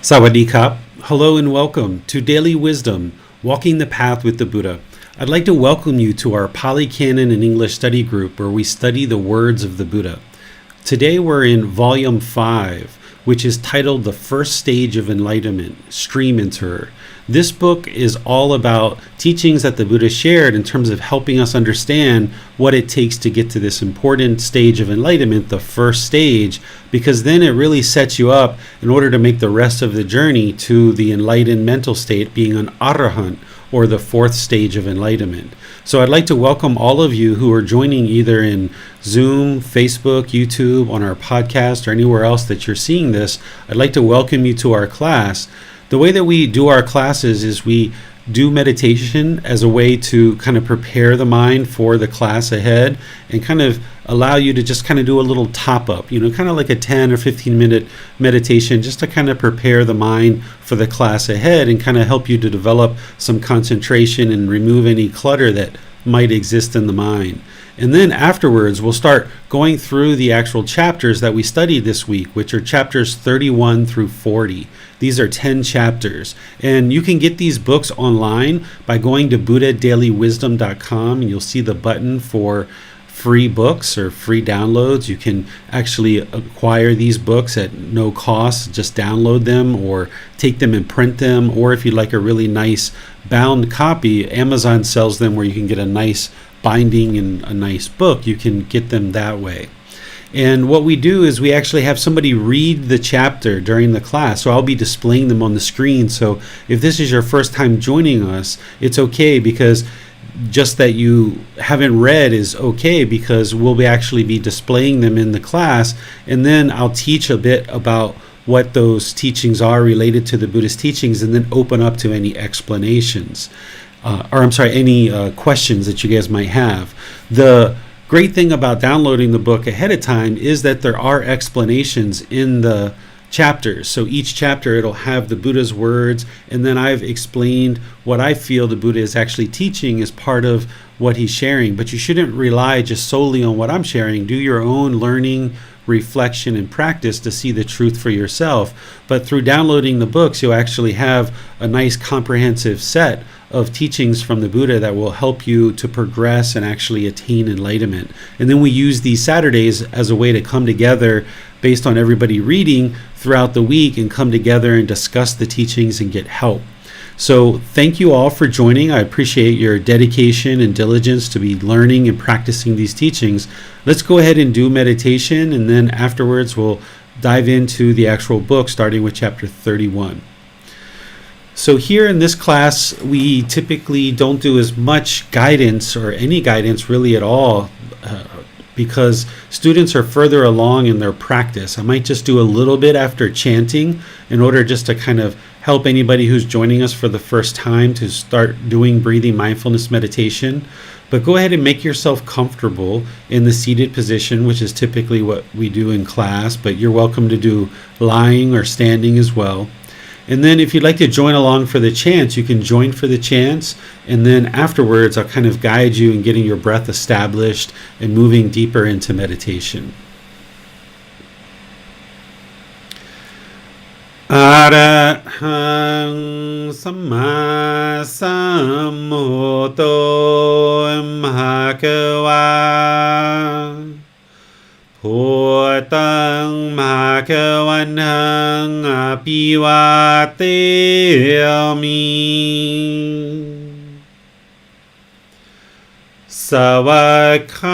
Sawadee-krap. Hello and welcome to Daily Wisdom, Walking the Path with the Buddha. I'd like to welcome you to our Pali Canon and English study group where we study the words of the Buddha. Today we're in Volume 5, which is titled The First Stage of Enlightenment, Stream Enterer. This book is all about teachings that the Buddha shared in terms of helping us understand what it takes to get to this important stage of enlightenment, the first stage, because then it really sets you up in order to make the rest of the journey to the enlightened mental state, being an arahant, or the fourth stage of enlightenment. So I'd like to welcome all of you who are joining either in Zoom, Facebook, YouTube, on our podcast, or anywhere else that you're seeing this. I'd like to welcome you to our class. The way that we do our classes is we do meditation as a way to kind of prepare the mind for the class ahead and kind of allow you to just kind of do a little top up, kind of like a 10 or 15 minute meditation just to kind of prepare the mind for the class ahead and kind of help you to develop some concentration and remove any clutter that might exist in the mind. And then afterwards, we'll start going through the actual chapters that we studied this week, which are chapters 31 through 40. These are 10 chapters. And you can get these books online by going to buddhadailywisdom.com, and you'll see the button for free books or free downloads. You can actually acquire these books at no cost, just download them or take them and print them. Or if you'd like a really nice bound copy, Amazon sells them where you can get a nice binding and a nice book. You can get them that way. And what we do is we actually have somebody read the chapter during the class. So I'll be displaying them on the screen. So if this is your first time joining us, it's okay, because just that you haven't read is okay, because we'll actually be displaying them in the class. And then I'll teach a bit about what those teachings are related to the Buddhist teachings, and then open up to any explanations. Any questions that you guys might have. The great thing about downloading the book ahead of time is that there are explanations in the chapters. So each chapter, it'll have the Buddha's words, and then I've explained what I feel the Buddha is actually teaching as part of what he's sharing. But you shouldn't rely just solely on what I'm sharing. Do your own learning, reflection, and practice to see the truth for yourself. But through downloading the books, you'll actually have a nice comprehensive set of teachings from the Buddha that will help you to progress and actually attain enlightenment. And then we use these Saturdays as a way to come together based on everybody reading throughout the week and come together and discuss the teachings and get help. So thank you all for joining. I appreciate your dedication and diligence to be learning and practicing these teachings. Let's go ahead and do meditation, and then afterwards we'll dive into the actual book, starting with chapter 31. So here in this class, we typically don't do as much guidance, or any guidance really at all, because students are further along in their practice. I might just do a little bit after chanting in order just to kind of help anybody who's joining us for the first time to start doing breathing mindfulness meditation. But go ahead and make yourself comfortable in the seated position, which is typically what we do in class, but you're welcome to do lying or standing as well. And then if you'd like to join along for the chants, you can join for the chants, and then afterwards I'll kind of guide you in getting your breath established and moving deeper into meditation. Arahang Samma Sambuddho Bhagava Bhutang Bhagavantam Abhivateyami Savakhato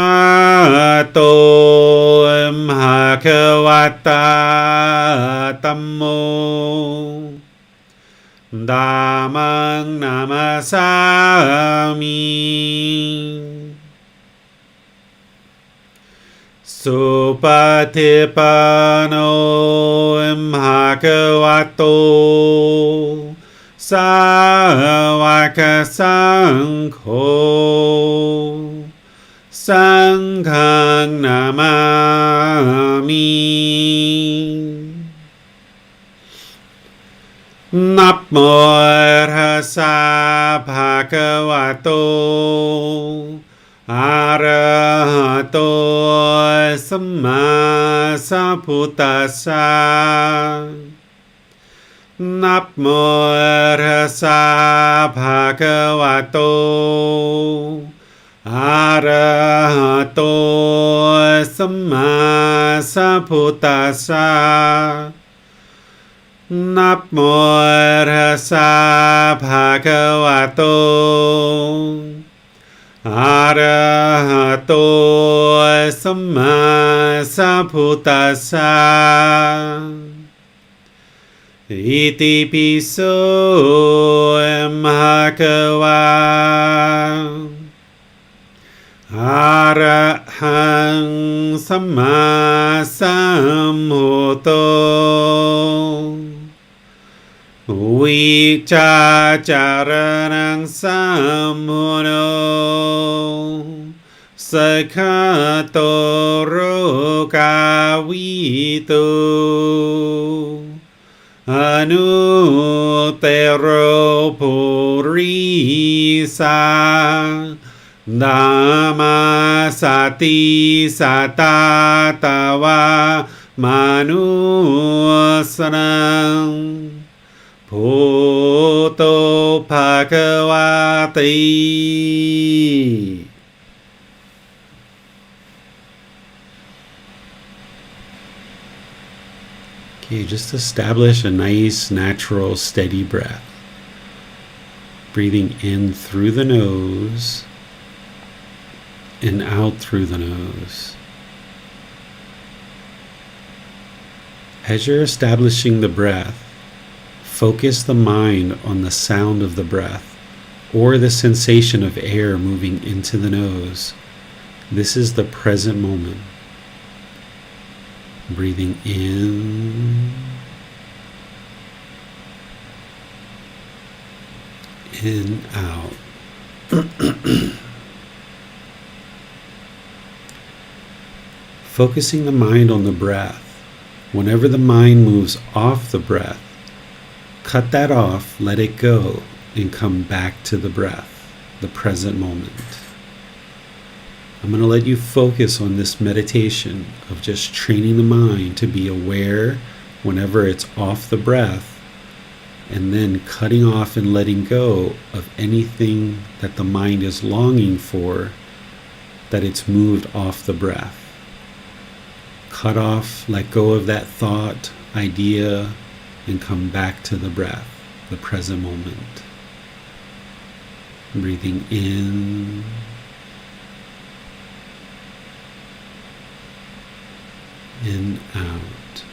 Bhagavata Tammo Dhammang Namasami Supatipano Bhagavato Sāvaka Saṅkho Saṅghang Namami Namo Tassa Bhagavato Arahato Samma Sambuddhassa นับโมตัสสะภะคะวะโตอะระหะโตสัมมาสัมพุทธัสสะนับโมตัสสะภะคะวะโตอะระหะโตสัมมาสัมพุทธัสสะอิติปิโสภะคะวะอะระหังสัมมาสัมพุทโธวิชาจารณังสัมมุโนสักขะโตโรกาวิโตอนุเตโรปุริสานามาสติสัตตาตาวามานุสนังพุทโธภะคะวะติ Okay, just establish a nice, natural, steady breath. Breathing in through the nose and out through the nose. As you're establishing the breath, focus the mind on the sound of the breath or the sensation of air moving into the nose. This is the present moment. Breathing in and out. Focusing the mind on the breath. Whenever the mind moves off the breath, cut that off, let it go, and come back to the breath, the present moment. I'm going to let you focus on this meditation of just training the mind to be aware whenever it's off the breath, and then cutting off and letting go of anything that the mind is longing for, that it's moved off the breath. Cut off, let go of that thought, idea, and come back to the breath, the present moment. Breathing in and out.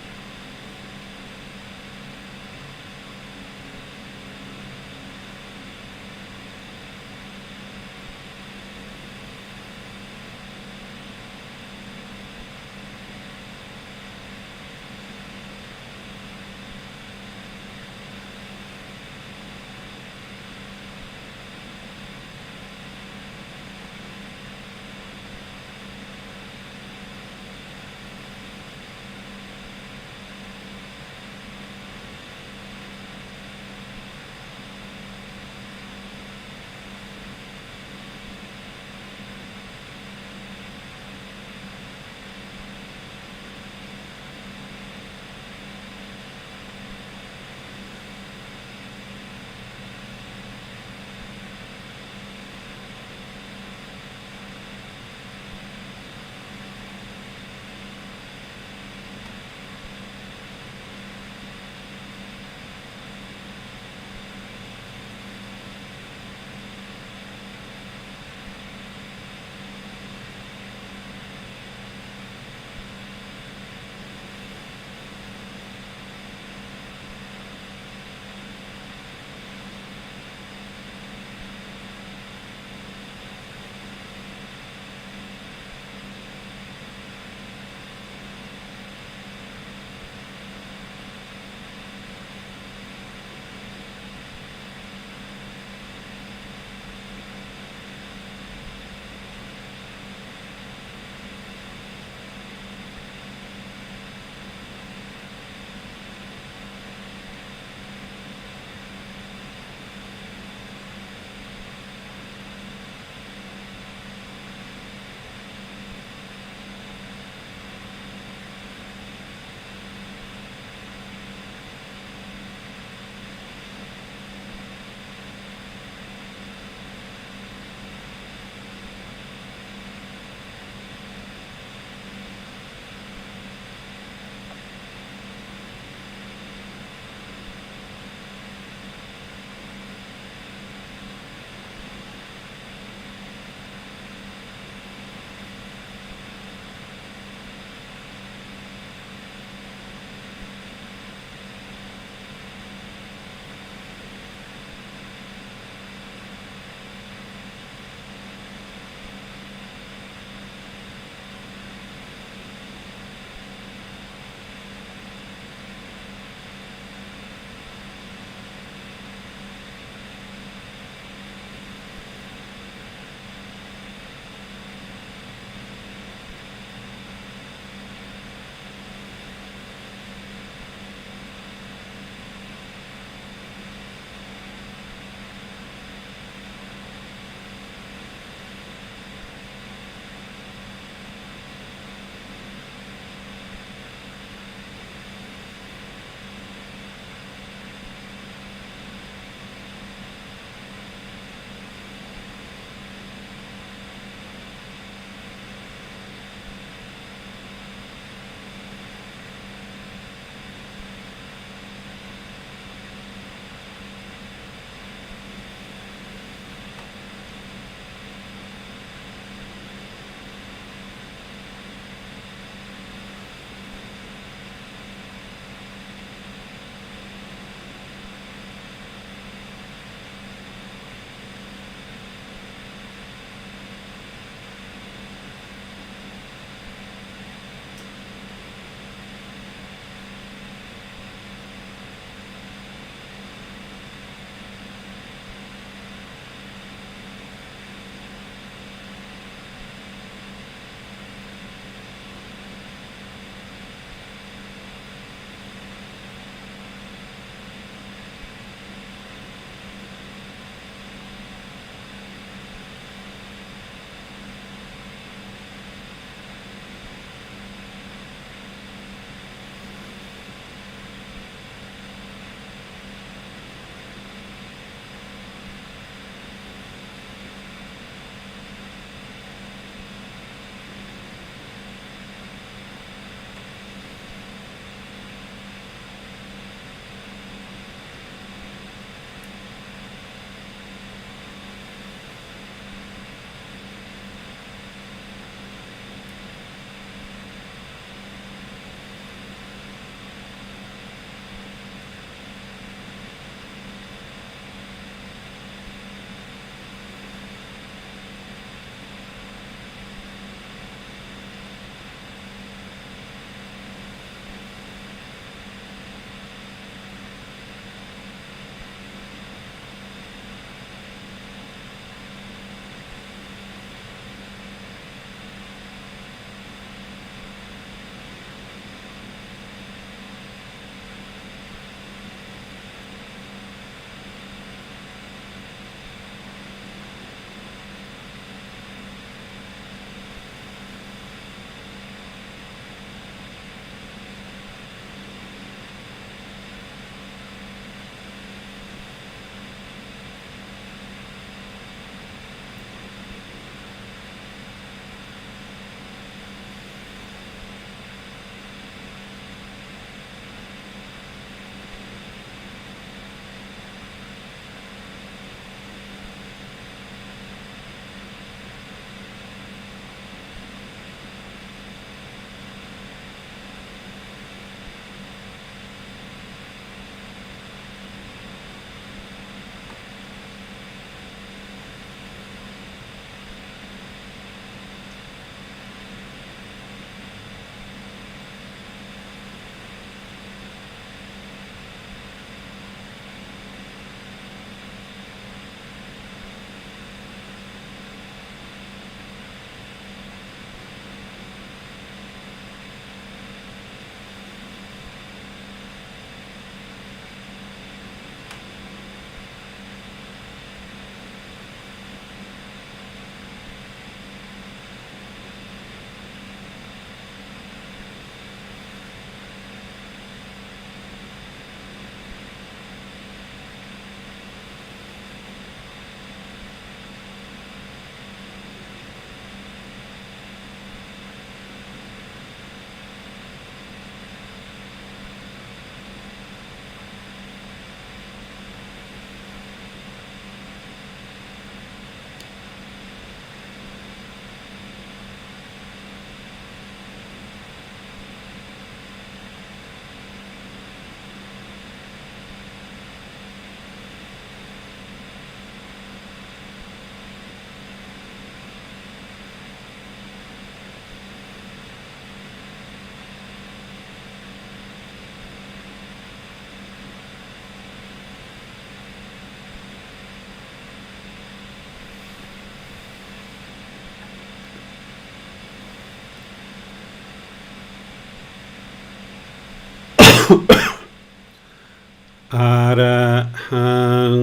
อะระหัง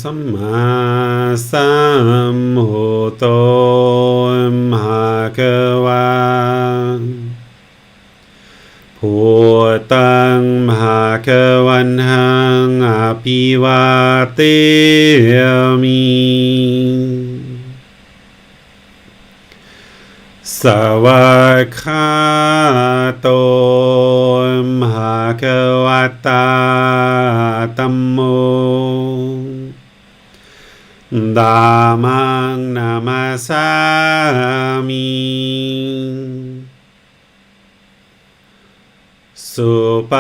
สัมมาสัมพุทโธภะคะวาพุทธังภะคะวันหังอภิวาเทมิสวากขาโตภะคะวะตาธัมโมธัมมังนามัสสามิสุป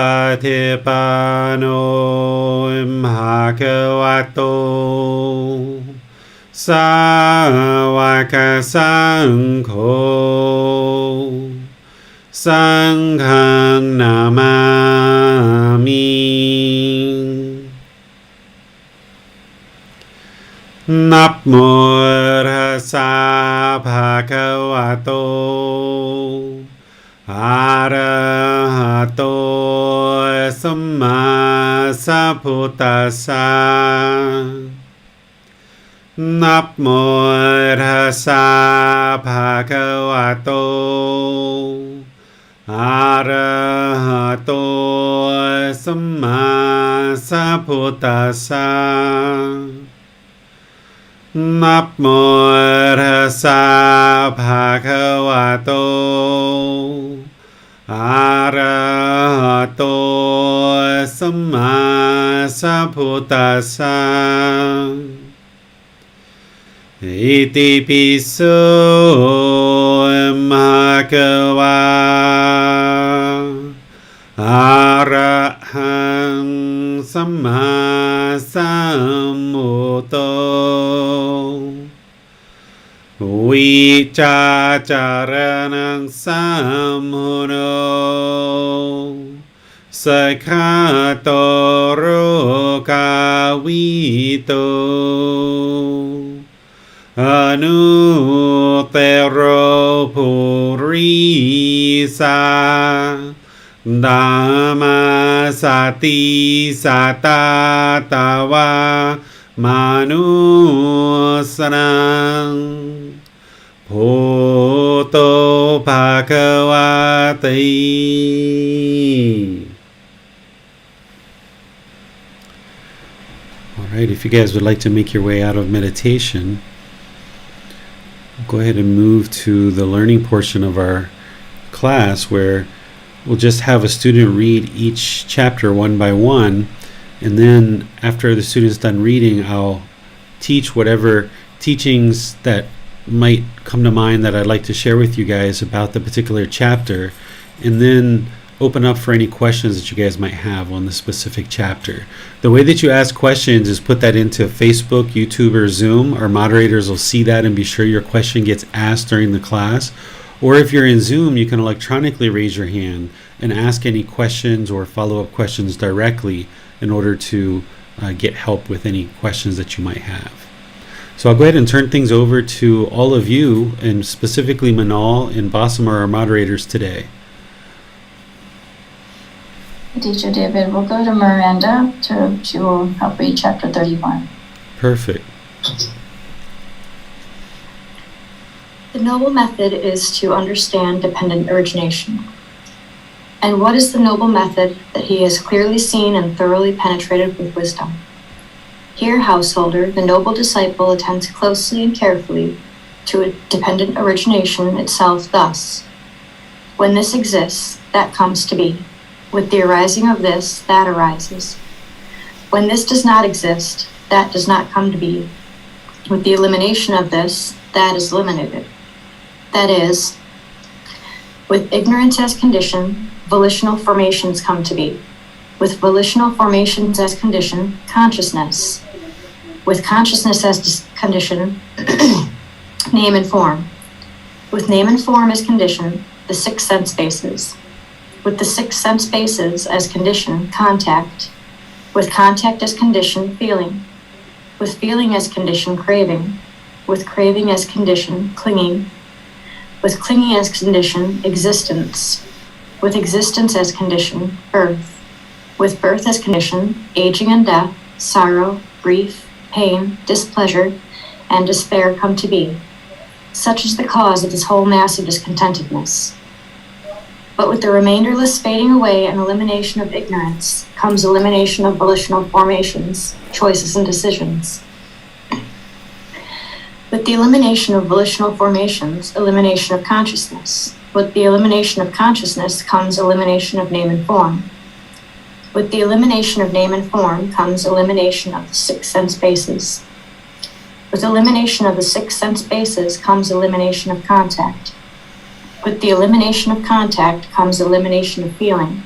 ฏิปันโนภะคะวะโตสาวกสังโฆสังฆังนามามินับโมตัสสะภะคะวะโตอะระหะโตสัมมาสัมพุทธัสสะนับโมตัสสะภะคะวะโตอะระหะโตสัมมาสัมพุทธัสสะนับโมตัสสะภะคะวะโตอะระหะโตสัมมาสัมพุทธัสสะอิติปิโสภะคะวะอะระหังสัมมาสัมพุทโธวิจาจารณังสัมมุโนสักขาโตโรกาวิโตอนุเตโรภูริสาธัมมาสติสัตตาตาวามนุสนังพุทโธภะคะวะติ All right, if you guys would like to make your way out of meditation, go ahead and move to the learning portion of our class where we'll just have a student read each chapter one by one, and then after the student's done reading, I'll teach whatever teachings that might come to mind that I'd like to share with you guys about the particular chapter, and then open up for any questions that you guys might have on the specific chapter. The way that you ask questions is put that into Facebook, YouTube, or Zoom. Our moderators will see that and be sure your question gets asked during the class. Or if you're in Zoom, you can electronically raise your hand and ask any questions or follow-up questions directly in order to get help with any questions that you might have. So I'll go ahead and turn things over to all of you, and specifically Manal and Basam are our moderators today. Teacher David, we'll go to Miranda. She will help read chapter 31. Perfect. The noble method is to understand dependent origination. And what is the noble method that he has clearly seen and thoroughly penetrated with wisdom? Here, householder, the noble disciple attends closely and carefully to a dependent origination itself thus. When this exists, that comes to be. With the arising of this, that arises. When this does not exist, that does not come to be. With the elimination of this, that is eliminated. That is, with ignorance as condition, volitional formations come to be. With volitional formations as condition, consciousness. With consciousness as condition, name and form. With name and form as condition, the 6 sense bases. With the 6 sense bases as condition, contact. With contact as condition, feeling. With feeling as condition, craving. With craving as condition, clinging. With clinging as condition, existence. With existence as condition, birth. with birth as condition, aging and death, sorrow, grief, pain, displeasure, and despair come to be. Such is the cause of this whole mass of discontentedness. But with the remainderless fading away and elimination of ignorance comes elimination of volitional formations, choices, and decisions. With the elimination of volitional formations, elimination of consciousness. With the elimination of consciousness comes elimination of name and form. With the elimination of name and form comes elimination of the 6 sense bases. With elimination of the 6 sense bases comes elimination of contact. With the elimination of contact comes elimination of feeling.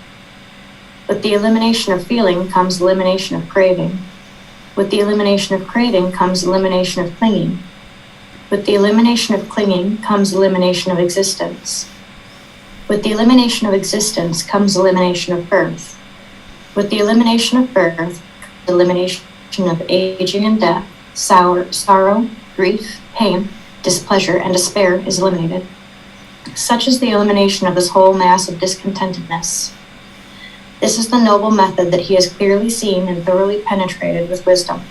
With the elimination of feeling comes elimination of craving. With the elimination of craving comes elimination of clinging. With the elimination of clinging comes elimination of existence. With the elimination of existence comes elimination of birth. With the elimination of birth, elimination of aging and death, sorrow, grief, pain, displeasure, and despair is eliminated. Such is the elimination of this whole mass of discontentedness. This is the noble method that he has clearly seen and thoroughly penetrated with wisdom.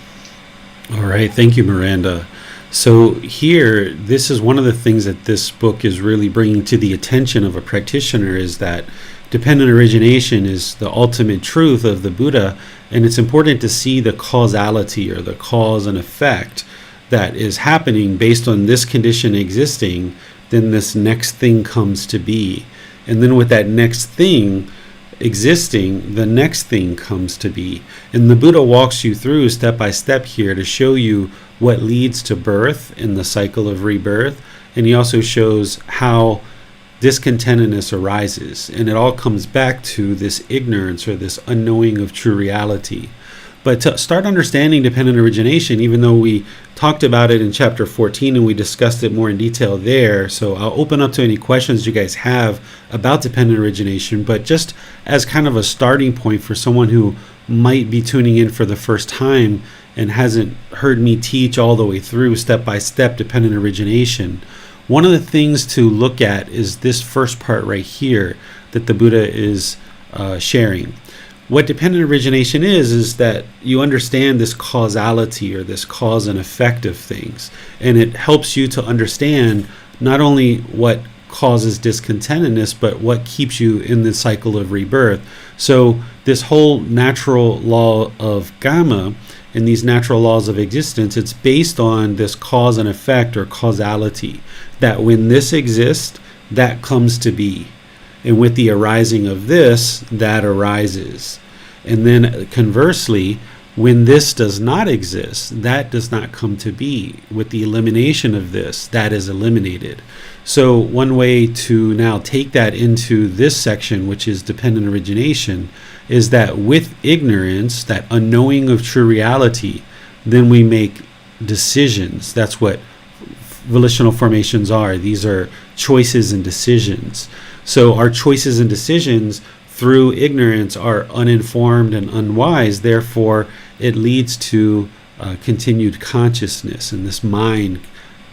All right, thank you, Miranda. So here, this is one of the things that this book is really bringing to the attention of a practitioner, is that dependent origination is the ultimate truth of the Buddha, and it's important to see the causality or the cause and effect that is happening based on this condition existing. Then this next thing comes to be. And then with that next thing existing, the next thing comes to be. And the Buddha walks you through step by step here to show you what leads to birth in the cycle of rebirth. And he also shows how discontentedness arises. And it all comes back to this ignorance or this unknowing of true reality. But to start understanding dependent origination, even though we talked about it in chapter 14 and we discussed it more in detail there, so I'll open up to any questions you guys have about dependent origination, but just as kind of a starting point for someone who might be tuning in for the first time and hasn't heard me teach all the way through step by step dependent origination, one of the things to look at is this first part right here that the Buddha is sharing. What dependent origination is that you understand this causality or this cause and effect of things. And it helps you to understand not only what causes discontentedness, but what keeps you in the cycle of rebirth. So this whole natural law of Gama and these natural laws of existence, it's based on this cause and effect or causality, that when this exists, that comes to be. And with the arising of this, that arises. And then conversely, when this does not exist, that does not come to be. With the elimination of this, that is eliminated. So one way to now take that into this section, which is dependent origination, is that with ignorance, that unknowing of true reality, then we make decisions. That's what volitional formations are. These are choices and decisions. So our choices and decisions through ignorance are uninformed and unwise. Therefore, it leads to continued consciousness and this mind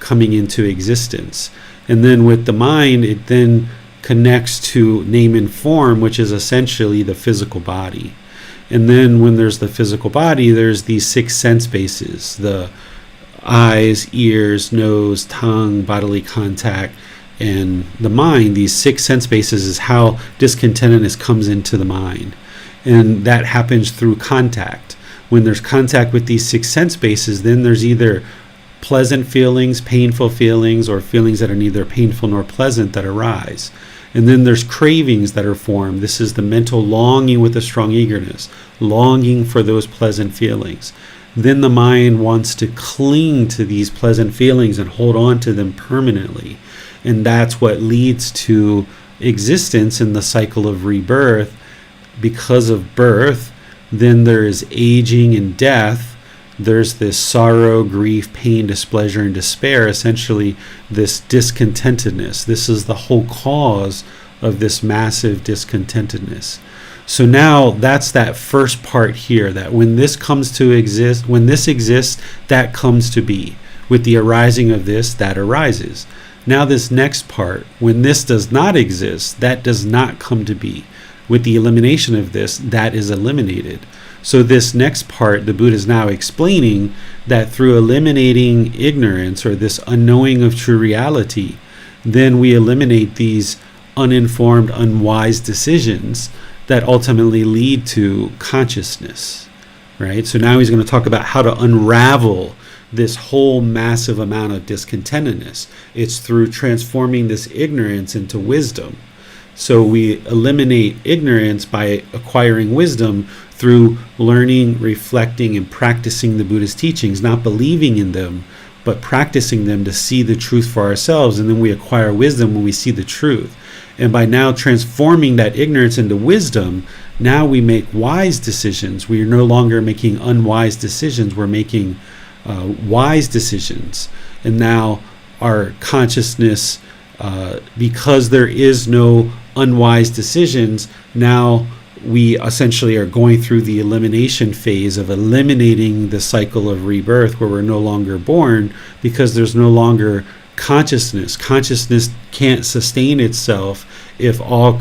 coming into existence. And then with the mind, it then connects to name and form, which is essentially the physical body. And then when there's the physical body, there's these 6 sense bases, the eyes, ears, nose, tongue, bodily contact, and the mind. These 6 sense bases is how discontentedness comes into the mind. And that happens through contact. When there's contact with these 6 sense bases, then there's either pleasant feelings, painful feelings, or feelings that are neither painful nor pleasant that arise. And then there's cravings that are formed. This is the mental longing with a strong eagerness, longing for those pleasant feelings. Then the mind wants to cling to these pleasant feelings and hold on to them permanently. And that's what leads to existence in the cycle of rebirth. Because of birth, then there is aging and death. There's this sorrow, grief, pain, displeasure, and despair, essentially this discontentedness. This is the whole cause of this massive discontentedness. So now that's that first part here, that when this comes to exist, when this exists, that comes to be. With the arising of this, that arises. Now this next part, when this does not exist, that does not come to be. with the elimination of this, that is eliminated. So this next part, the Buddha is now explaining that through eliminating ignorance, or this unknowing of true reality, then we eliminate these uninformed, unwise decisions that ultimately lead to consciousness, right? So now he's going to talk about how to unravel this whole massive amount of discontentedness. It's through transforming this ignorance into wisdom. So we eliminate ignorance by acquiring wisdom through learning, reflecting, and practicing the Buddha's teachings, not believing in them, but practicing them to see the truth for ourselves. And then we acquire wisdom when we see the truth. And by now transforming that ignorance into wisdom, now we make wise decisions. We are no longer making unwise decisions. We're making wise decisions. And now our consciousness, because there is no unwise decisions, now we essentially are going through the elimination phase of eliminating the cycle of rebirth, where we're no longer born, because there's no longer consciousness. Consciousness can't sustain itself if all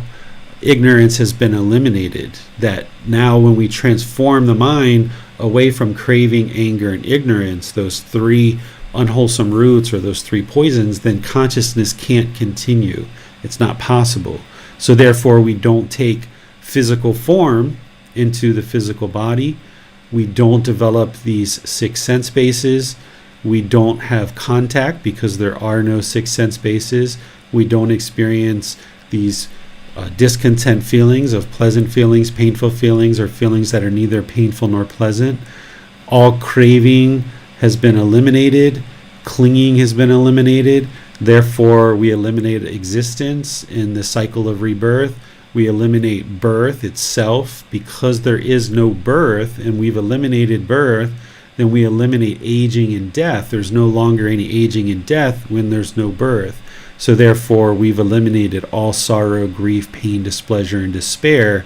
ignorance has been eliminated. That now when we transform the mind away from craving, anger, and ignorance, those three unwholesome roots, or those three poisons, then consciousness can't continue. It's not possible. So therefore we don't take physical form into the physical body. We don't develop these six sense bases. We don't have contact because there are no six sense bases. We don't experience these discontent feelings of pleasant feelings, painful feelings, or feelings that are neither painful nor pleasant. All craving has been eliminated. Clinging has been eliminated. Therefore, we eliminate existence in the cycle of rebirth. We eliminate birth itself. Because there is no birth and we've eliminated birth, then we eliminate aging and death. There's no longer any aging and death when there's no birth. So therefore, we've eliminated all sorrow, grief, pain, displeasure, and despair,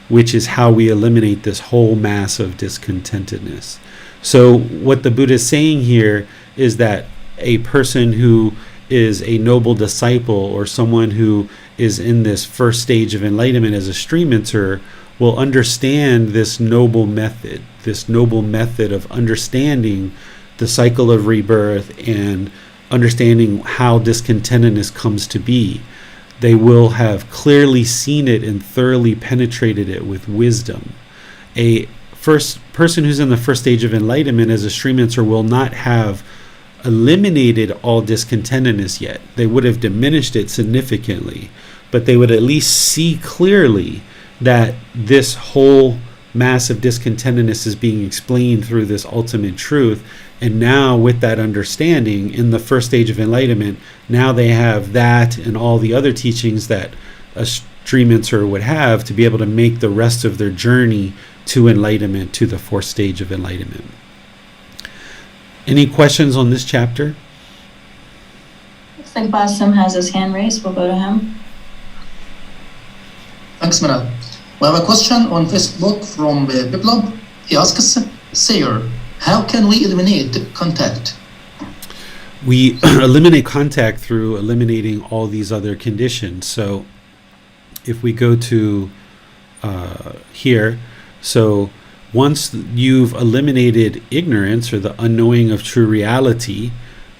which is how we eliminate this whole mass of discontentedness. So what the Buddha is saying here is that a person who is a noble disciple, or someone who is in this first stage of enlightenment as a stream enterer, will understand this noble method of understanding the cycle of rebirth and understanding how discontentedness comes to be. They will have clearly seen it and thoroughly penetrated it with wisdom. A first person who's in the first stage of enlightenment as a stream enterer will not have eliminated all discontentedness yet. They would have diminished it significantly, but they would at least see clearly that this whole mass of discontentedness is being explained through this ultimate truth. And now with that understanding in the first stage of enlightenment, now they have that and all the other teachings that a stream enterer would have to be able to make the rest of their journey to enlightenment, to the fourth stage of enlightenment. Any questions on this chapter? Looks like Basim has his hand raised. We'll go to him. Thanks, Mara. We have a question on Facebook from Biplab. He asks, Sayer, how can we eliminate contact? We eliminate contact through eliminating all these other conditions. So if we go to here, so once you've eliminated ignorance, or the unknowing of true reality,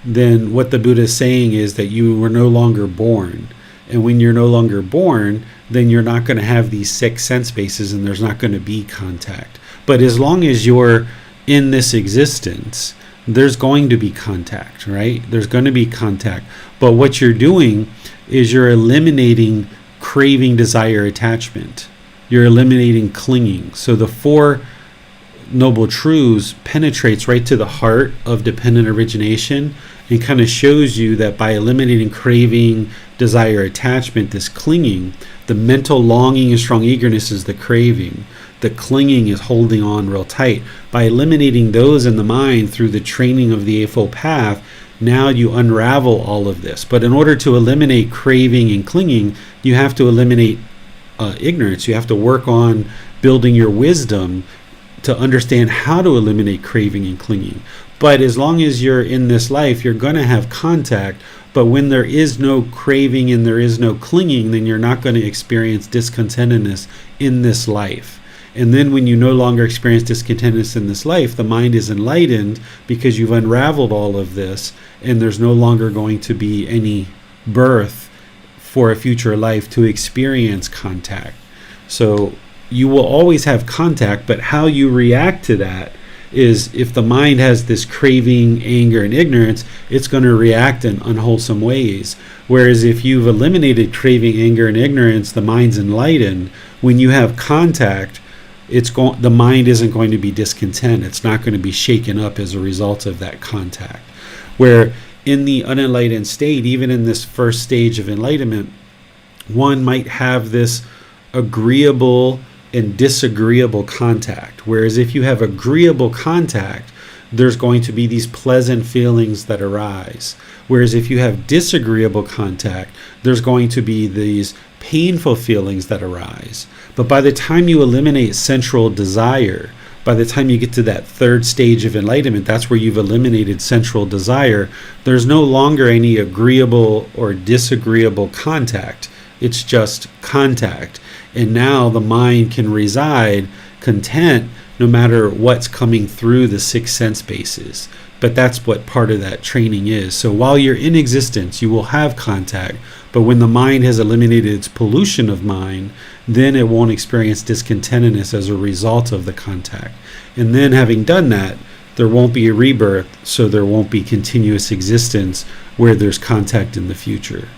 then what the Buddha is saying is that you were no longer born. And when you're no longer born, then you're not going to have these six sense bases, and there's not going to be contact. But as long as you're in this existence, there's going to be contact, right? There's going to be contact. But what you're doing is you're eliminating craving, desire, attachment. You're eliminating clinging. So the Four Noble Truths penetrates right to the heart of dependent origination, and kind of shows you that by eliminating craving, desire, attachment, this clinging, the mental longing and strong eagerness is the craving. The clinging is holding on real tight. By eliminating those in the mind through the training of the Eightfold Path, now you unravel all of this. But in order to eliminate craving and clinging, you have to eliminate ignorance. You have to work on building your wisdom to understand how to eliminate craving and clinging. But as long as you're in this life, you're going to have contact, But when there is no craving and there is no clinging, then you're not going to experience discontentedness in this life. And then when you no longer experience discontentedness in this life, the mind is enlightened because you've unraveled all of this, and there's no longer going to be any birth for a future life to experience contact. So you will always have contact, but how you react to that is, if the mind has this craving, anger, and ignorance, it's going to react in unwholesome ways. Whereas if you've eliminated craving, anger, and ignorance, the mind's enlightened. When you have contact, the mind isn't going to be discontent. It's not going to be shaken up as a result of that contact. Where in the unenlightened state, even in this first stage of enlightenment, one might have this agreeable and disagreeable contact. Whereas if you have agreeable contact, there's going to be these pleasant feelings that arise. Whereas if you have disagreeable contact, there's going to be these painful feelings that arise. But by the time you eliminate sensual desire, by the time you get to that third stage of enlightenment, that's where you've eliminated sensual desire. There's no longer any agreeable or disagreeable contact. It's just contact. And now the mind can reside content no matter what's coming through the six sense bases. But that's what part of that training is. So while you're in existence, you will have contact. But when the mind has eliminated its pollution of mind, then it won't experience discontentedness as a result of the contact. And then having done that, there won't be a rebirth, so there won't be continuous existence where there's contact in the future.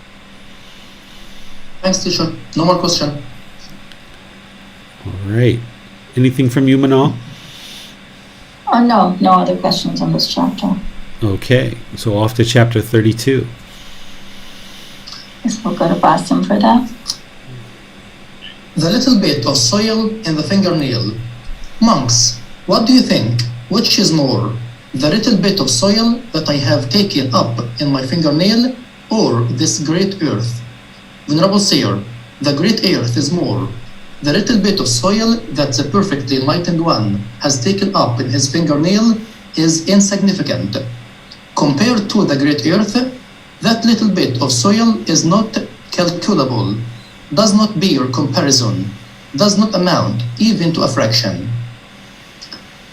Thanks, teacher. No more question. All right. Anything from you, Manal? No other questions on this chapter. Okay, so off to chapter 32. Guess we'll go to Boston for that. The little bit of soil in the fingernail. Monks, what do you think? Which is more, the little bit of soil that I have taken up in my fingernail, or this great earth? Venerable Seer, the great earth is more. The little bit of soil that the perfectly enlightened one has taken up in his fingernail is insignificant. Compared to the great earth, that little bit of soil is not calculable, does not bear comparison, does not amount even to a fraction.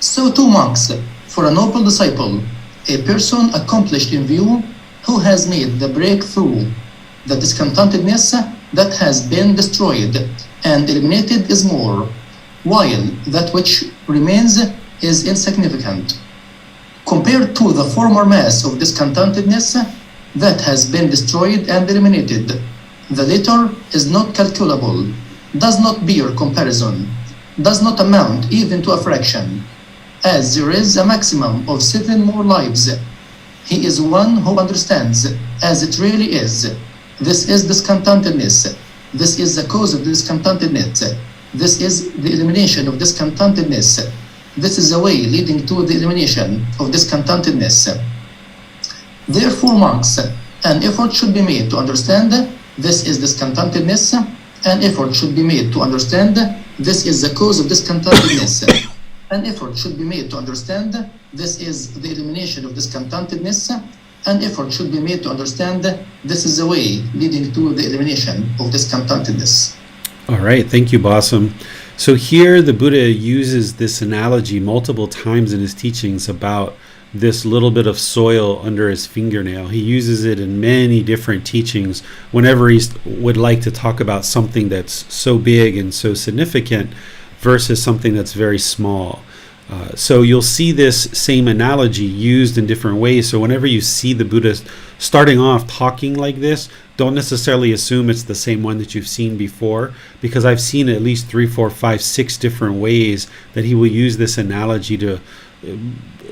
So too, monks, for a noble disciple, a person accomplished in view who has made the breakthrough, the discontentedness that has been destroyed and eliminated is more, while that which remains is insignificant. Compared to the former mass of discontentedness that has been destroyed and eliminated, the latter is not calculable, does not bear comparison, does not amount even to a fraction, as there is a maximum of 7 more lives. He is one who understands as it really is. This is discontentedness. This is the cause of discontentedness. This is the elimination of discontentedness. This is the way leading to the elimination of discontentedness. Therefore, monks, an effort should be made to understand this is discontentedness. An effort should be made to understand this is the cause of discontentedness. An effort should be made to understand this is the elimination of discontentedness. An effort should be made to understand this is the way leading to the elimination of discontentedness. All right, thank you, Bassam. So here the Buddha uses this analogy multiple times in his teachings about this little bit of soil under his fingernail. He uses it in many different teachings whenever he would like to talk about something that's so big and so significant versus something that's very small. So you'll see this same analogy used in different ways. So whenever you see the Buddha starting off talking like this, don't necessarily assume it's the same one that you've seen before, because I've seen at least 3, 4, 5, 6 different ways that he will use this analogy to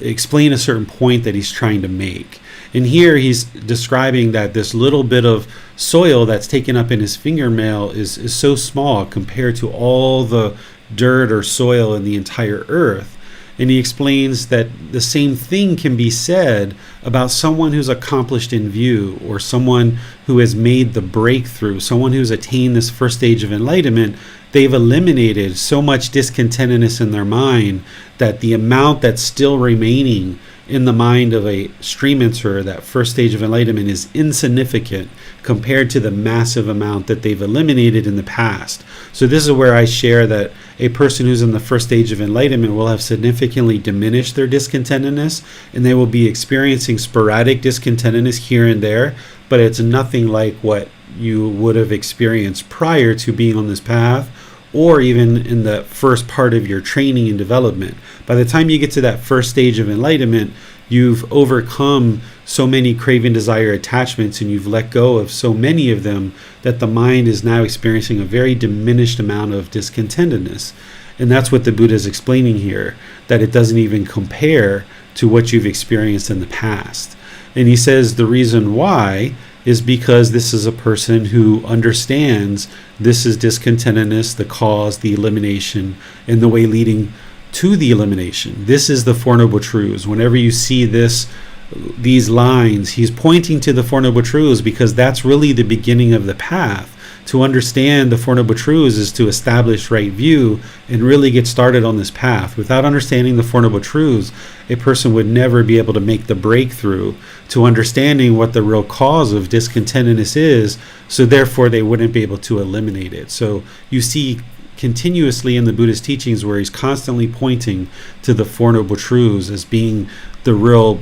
explain a certain point that he's trying to make. And here he's describing that this little bit of soil that's taken up in his fingernail is so small compared to all the dirt or soil in the entire earth. And he explains that the same thing can be said about someone who's accomplished in view, or someone who has made the breakthrough, someone who's attained this first stage of enlightenment. They've eliminated so much discontentedness in their mind that the amount that's still remaining in the mind of a stream enterer, that first stage of enlightenment is insignificant compared to the massive amount that they've eliminated in the past. So this is where I share that a person who's in the first stage of enlightenment will have significantly diminished their discontentedness, and they will be experiencing sporadic discontentedness here and there, but it's nothing like what you would have experienced prior to being on this path, or even in the first part of your training and development. By the time you get to that first stage of enlightenment, you've overcome so many craving, desire, attachments, and you've let go of so many of them that the mind is now experiencing a very diminished amount of discontentedness. And that's what the Buddha is explaining here, that it doesn't even compare to what you've experienced in the past. And he says the reason why is because this is a person who understands this is discontentedness, the cause, the elimination, and the way leading to the elimination. This is the Four Noble Truths. Whenever you see these lines, he's pointing to the Four Noble Truths because that's really the beginning of the path. To understand the Four Noble Truths is to establish right view and really get started on this path. Without understanding the Four Noble Truths, a person would never be able to make the breakthrough to understanding what the real cause of discontentedness is, so therefore they wouldn't be able to eliminate it. So you see continuously in the Buddhist teachings where he's constantly pointing to the Four Noble Truths as being the real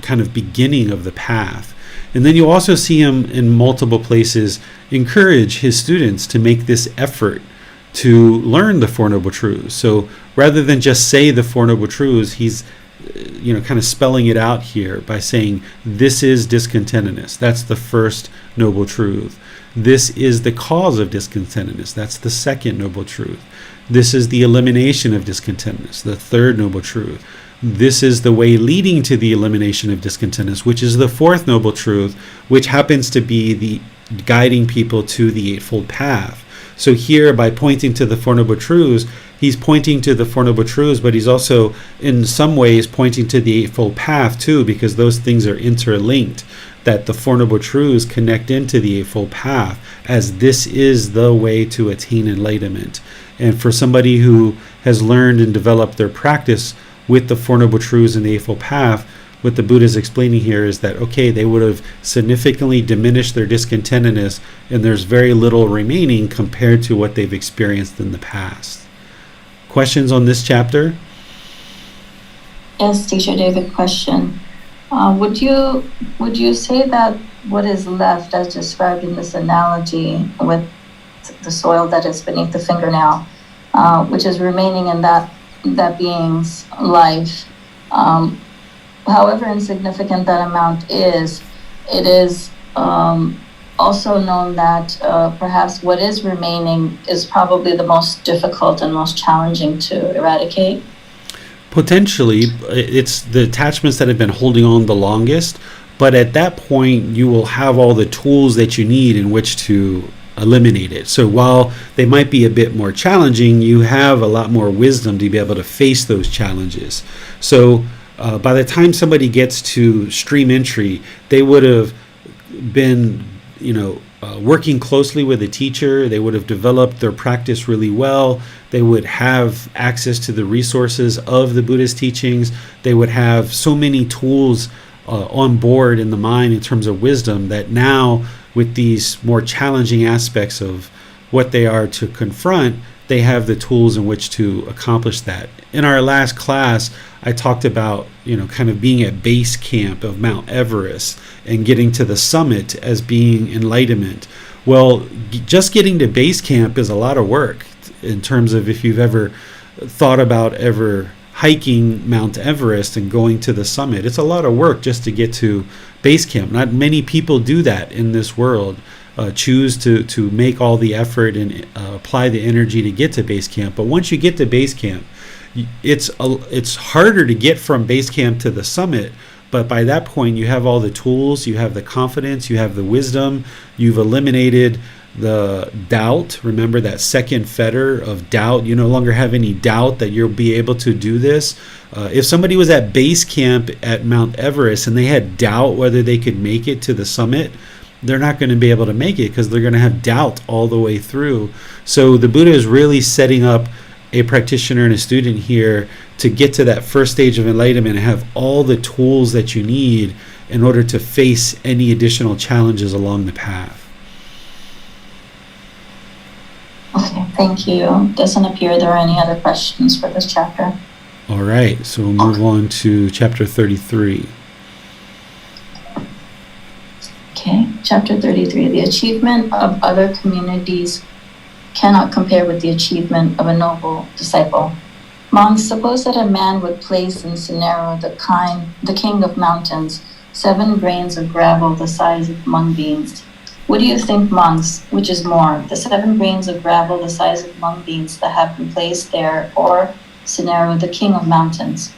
kind of beginning of the path. And then you also see him in multiple places encourage his students to make this effort to learn the Four Noble Truths. So rather than just say the Four Noble Truths, he's kind of spelling it out here by saying this is discontentedness. That's the first noble truth. This is the cause of discontentedness. That's the second noble truth. This is the elimination of discontentedness, the third noble truth. This is the way leading to the elimination of discontentedness, which is the fourth noble truth, which happens to be the guiding people to the Eightfold Path. So here, by pointing to the Four Noble Truths, he's pointing to the Four Noble Truths, but he's also in some ways pointing to the Eightfold Path too, because those things are interlinked, that the Four Noble Truths connect into the Eightfold Path, as this is the way to attain enlightenment. And for somebody who has learned and developed their practice with the Four Noble Truths and the Eightfold Path, what the Buddha is explaining here is that, okay, they would have significantly diminished their discontentedness, and there's very little remaining compared to what they've experienced in the past. Questions on this chapter? Yes, Teacher David, question. Would you say that what is left, as described in this analogy with the soil that is beneath the fingernail, which is remaining in that being's life, however insignificant that amount is, it is also known that perhaps what is remaining is probably the most difficult and most challenging to eradicate? Potentially, it's the attachments that have been holding on the longest, but at that point you will have all the tools that you need in which to eliminate it. So while they might be a bit more challenging, you have a lot more wisdom to be able to face those challenges. So by the time somebody gets to stream entry, they would have been, working closely with a teacher. They would have developed their practice really well. They would have access to the resources of the Buddhist teachings. They would have so many tools on board in the mind in terms of wisdom that now, with these more challenging aspects of what they are to confront, they have the tools in which to accomplish that. In our last class, I talked about, kind of being at base camp of Mount Everest and getting to the summit as being enlightenment. Well, just getting to base camp is a lot of work in terms of if you've ever thought about ever hiking Mount Everest and going to the summit. It's a lot of work just to get to base camp. Not many people do that in this world. Choose to make all the effort and apply the energy to get to base camp. But once you get to base camp, it's harder to get from base camp to the summit. But by that point, you have all the tools, you have the confidence, you have the wisdom, you've eliminated the doubt. Remember that second fetter of doubt. You no longer have any doubt that you'll be able to do this. If somebody was at base camp at Mount Everest and they had doubt whether they could make it to the summit, they're not going to be able to make it because they're going to have doubt all the way through. So the Buddha is really setting up a practitioner and a student here to get to that first stage of enlightenment and have all the tools that you need in order to face any additional challenges along the path. Okay, thank you. Doesn't appear there are any other questions for this chapter. All right, so we'll move on to chapter 33. Okay, chapter 33. The achievement of other communities cannot compare with the achievement of a noble disciple. Monks, suppose that a man would place in scenario the king of mountains, 7 grains of gravel the size of mung beans. What do you think, monks, which is more, the 7 grains of gravel the size of mung beans that have been placed there, or scenario the king of mountains?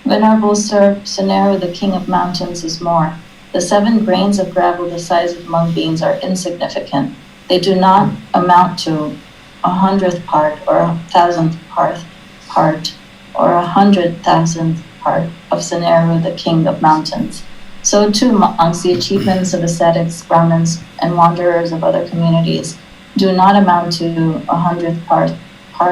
Venerable sir, scenario the king of mountains is more. The 7 grains of gravel the size of mung beans are insignificant. They do not amount to 100th part or 1,000th part or 100,000th part of scenario the king of mountains. So too, monks, the achievements of ascetics, Brahmins, and wanderers of other communities do not amount to 100th part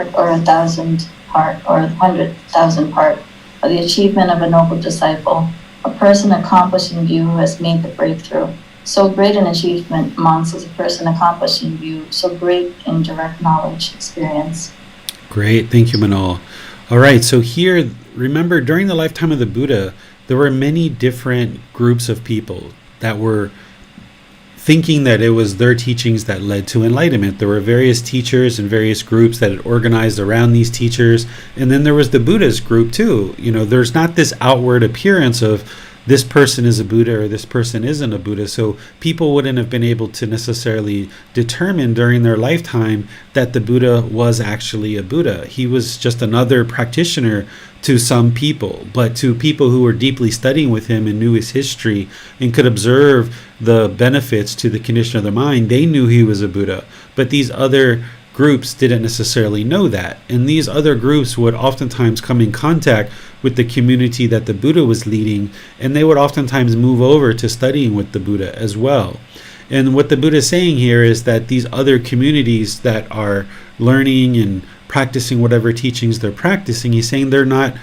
or 1,000th part or 100,000 part of the achievement of a noble disciple, a person accomplished in view who has made the breakthrough. So great an achievement, monks, is a person accomplished in view, so great in direct knowledge experience. Great, thank you, Manal. All right, so here, remember, during the lifetime of the Buddha, there were many different groups of people that were thinking that it was their teachings that led to enlightenment. There were various teachers and various groups that had organized around these teachers. And then there was the Buddhist group too. You know, there's not this outward appearance of this person is a Buddha or this person isn't a Buddha. So people wouldn't have been able to necessarily determine during their lifetime that the Buddha was actually a Buddha. He was just another practitioner to some people, but to people who were deeply studying with him and knew his history and could observe the benefits to the condition of their mind, they knew he was a Buddha. But these other groups didn't necessarily know that. And these other groups would oftentimes come in contact with the community that the Buddha was leading, and they would oftentimes move over to studying with the Buddha as well. And what the Buddha is saying here is that these other communities that are learning and practicing whatever teachings they're practicing, he's saying they're not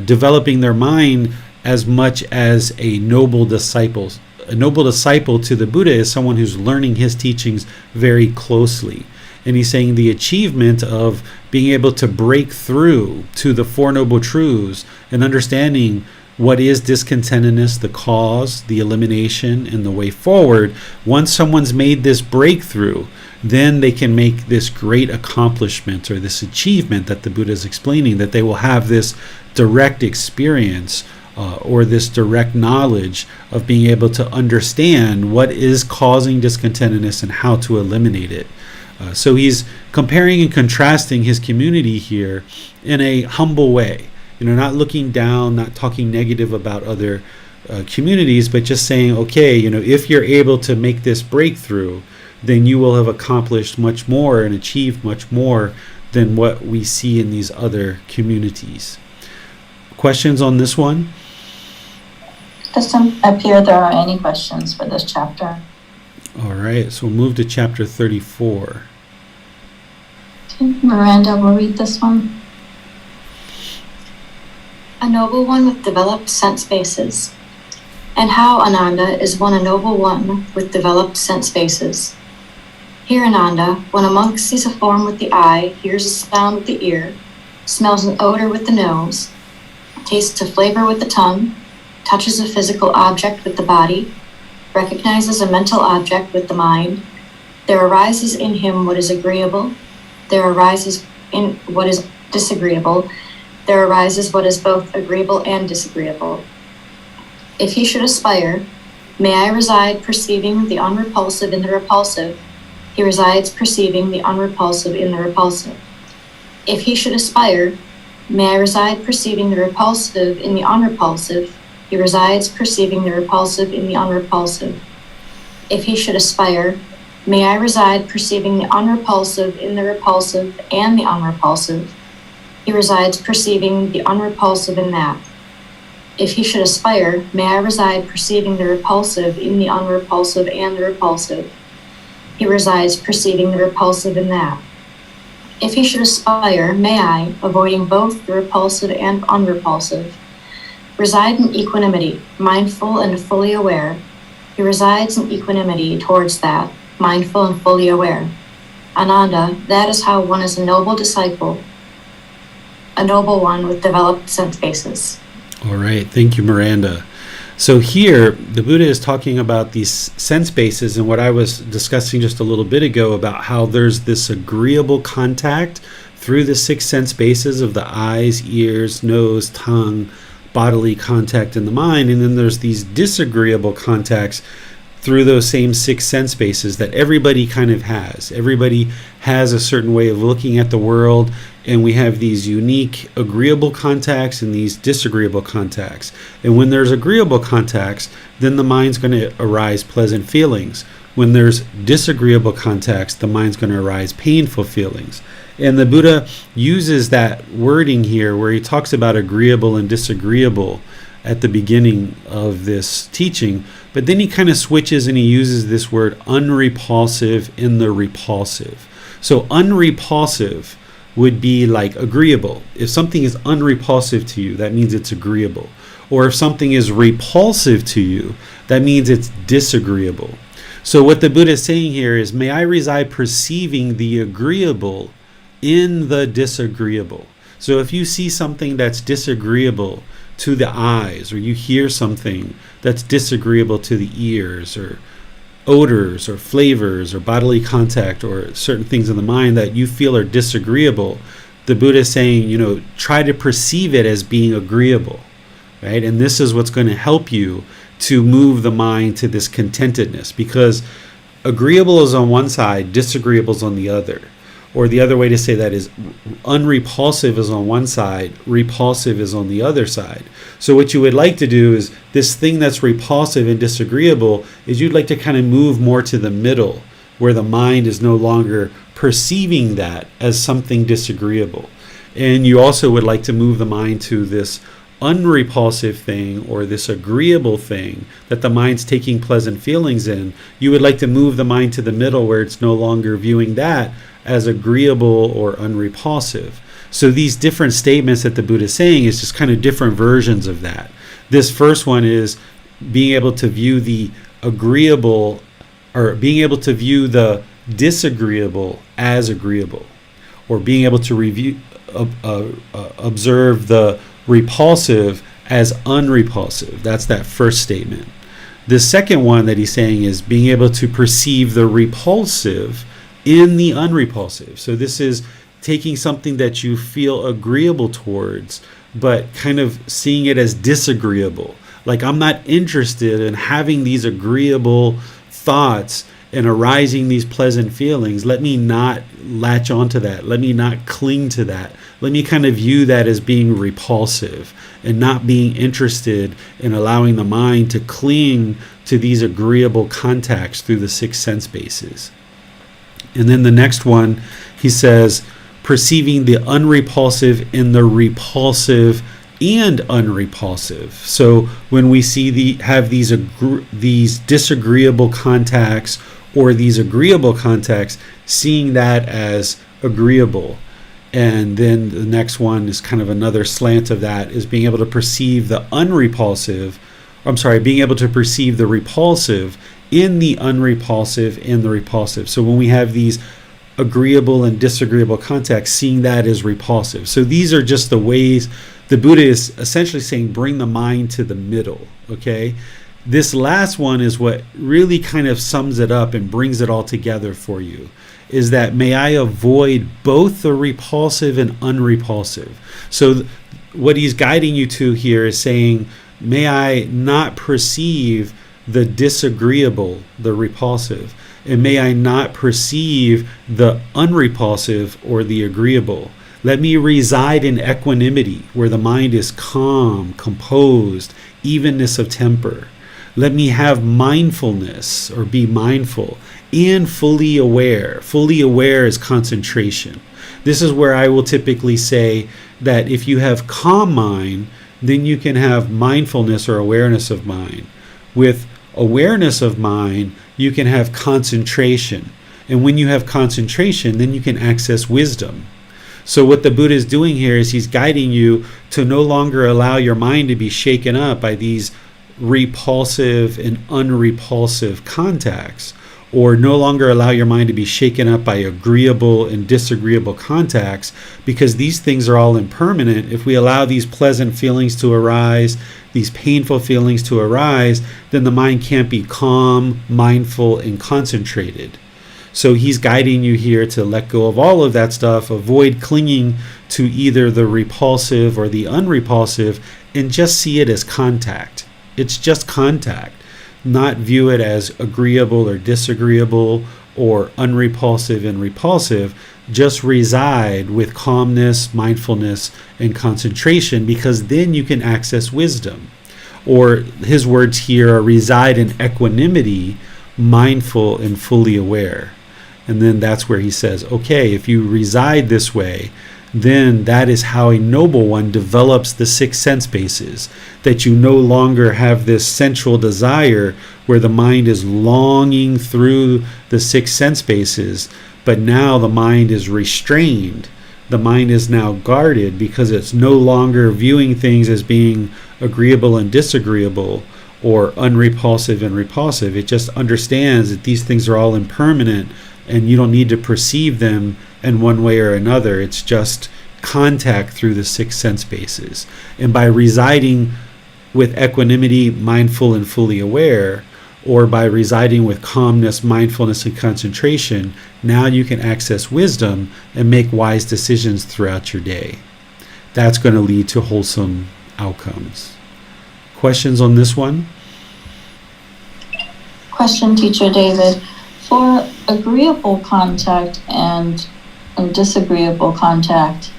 developing their mind as much as a noble disciple. A noble disciple to the Buddha is someone who's learning his teachings very closely. And he's saying the achievement of being able to break through to the Four Noble Truths and understanding what is discontentedness, the cause, the elimination, and the way forward. Once someone's made this breakthrough, then they can make this great accomplishment or this achievement that the Buddha is explaining, that they will have this direct experience or this direct knowledge of being able to understand what is causing discontentedness and how to eliminate it. So he's comparing and contrasting his community here in a humble way, not looking down, not talking negative about other communities, but just saying, okay, if you're able to make this breakthrough, then you will have accomplished much more and achieved much more than what we see in these other communities. Questions on this one? Doesn't appear there are any questions for this chapter. All right, so we'll move to chapter 34. Miranda will read this one. A noble one with developed sense bases. And how, Ananda, is one a noble one with developed sense bases? Here, Ananda, when a monk sees a form with the eye, hears a sound with the ear, smells an odor with the nose, tastes a flavor with the tongue, touches a physical object with the body, recognizes a mental object with the mind, there arises in him what is agreeable, there arises in what is disagreeable, there arises what is both agreeable and disagreeable. If he should aspire, may I reside perceiving the unrepulsive in the repulsive, he resides perceiving the unrepulsive in the repulsive. If he should aspire, may I reside perceiving the repulsive in the unrepulsive, he resides perceiving the repulsive in the unrepulsive. If he should aspire, may I reside perceiving the unrepulsive in the repulsive and the unrepulsive, he resides perceiving the unrepulsive in that. If he should aspire, may I reside perceiving the repulsive in the unrepulsive and the repulsive, he resides perceiving the repulsive in that. If he should aspire, may I, avoiding both the repulsive and unrepulsive, reside in equanimity, mindful and fully aware. He resides in equanimity towards that, mindful and fully aware. Ananda, that is how one is a noble disciple, a noble one with developed sense bases. All right. Thank you, Miranda. So here, the Buddha is talking about these sense bases, and what I was discussing just a little bit ago about how there's this agreeable contact through the 6 sense bases of the eyes, ears, nose, tongue, bodily contact in the mind, and then there's these disagreeable contacts through those same 6 sense bases that everybody kind of has. Everybody has a certain way of looking at the world, and we have these unique agreeable contacts and these disagreeable contacts. And when there's agreeable contacts, then the mind's going to arise pleasant feelings. When there's disagreeable contacts, the mind's going to arise painful feelings. And the Buddha uses that wording here where he talks about agreeable and disagreeable at the beginning of this teaching, but then he kind of switches and he uses this word unrepulsive in the repulsive. So unrepulsive would be like agreeable. If something is unrepulsive to you, that means it's agreeable. Or if something is repulsive to you, that means it's disagreeable. So what the Buddha is saying here is, may I reside perceiving the agreeable in the disagreeable. So if you see something that's disagreeable to the eyes, or you hear something that's disagreeable to the ears, or odors or flavors or bodily contact or certain things in the mind that you feel are disagreeable, the Buddha is saying, try to perceive it as being agreeable, right? And this is what's going to help you to move the mind to this contentedness, because agreeable is on one side, disagreeable is on the other. Or the other way to say that is unrepulsive is on one side, repulsive is on the other side. So what you would like to do is this thing that's repulsive and disagreeable is you'd like to kind of move more to the middle, where the mind is no longer perceiving that as something disagreeable. And you also would like to move the mind to this unrepulsive thing or this agreeable thing that the mind's taking pleasant feelings in. You would like to move the mind to the middle where it's no longer viewing that as agreeable or unrepulsive. So these different statements that the Buddha is saying is just kind of different versions of that. This first one is being able to view the agreeable, or being able to view the disagreeable as agreeable, or being able to observe the repulsive as unrepulsive. That's that first statement. The second one that he's saying is being able to perceive the repulsive in the unrepulsive. So this is taking something that you feel agreeable towards, but kind of seeing it as disagreeable. Like, I'm not interested in having these agreeable thoughts and arising these pleasant feelings. Let me not latch onto that. Let me not cling to that. Let me kind of view that as being repulsive and not being interested in allowing the mind to cling to these agreeable contacts through the 6 sense bases. And then the next one, he says, perceiving the unrepulsive in the repulsive and unrepulsive. So when we see have these disagreeable contacts or these agreeable contacts, seeing that as agreeable. And then the next one is kind of another slant of that, is being able to perceive the being able to perceive the repulsive in the unrepulsive and the repulsive. So when we have these agreeable and disagreeable contacts, seeing that as repulsive. So these are just the ways the Buddha is essentially saying, bring the mind to the middle, okay? This last one is what really kind of sums it up and brings it all together for you, is that may I avoid both the repulsive and unrepulsive. So what he's guiding you to here is saying, may I not perceive the disagreeable, the repulsive, and may I not perceive the unrepulsive or the agreeable. Let me reside in equanimity, where the mind is calm, composed, evenness of temper. Let me have mindfulness, or be mindful, and fully aware. Fully aware is concentration. This is where I will typically say that if you have calm mind, then you can have mindfulness or awareness of mind. With awareness of mind, you can have concentration. And when you have concentration, then you can access wisdom. So what the Buddha is doing here is he's guiding you to no longer allow your mind to be shaken up by these repulsive and unrepulsive contacts, or no longer allow your mind to be shaken up by agreeable and disagreeable contacts, because these things are all impermanent. If we allow these pleasant feelings to arise, these painful feelings to arise, then the mind can't be calm, mindful, and concentrated. So he's guiding you here to let go of all of that stuff, avoid clinging to either the repulsive or the unrepulsive, and just see it as contact. It's just contact. Not view it as agreeable or disagreeable or unrepulsive and repulsive. Just reside with calmness, mindfulness, and concentration, because then you can access wisdom. Or his words here are reside in equanimity, mindful and fully aware. And then that's where he says, okay, if you reside this way, then that is how a noble one develops the six sense bases, that you no longer have this sensual desire where the mind is longing through the six sense bases, but now the mind is restrained. The mind is now guarded because it's no longer viewing things as being agreeable and disagreeable or unrepulsive and repulsive. It just understands that these things are all impermanent and you don't need to perceive them in one way or another. It's just contact through the six sense bases. And by residing with equanimity, mindful and fully aware, or by residing with calmness, mindfulness, and concentration, now you can access wisdom and make wise decisions throughout your day. That's going to lead to wholesome outcomes. Questions on this one? Question, Teacher David. For agreeable contact and disagreeable contact,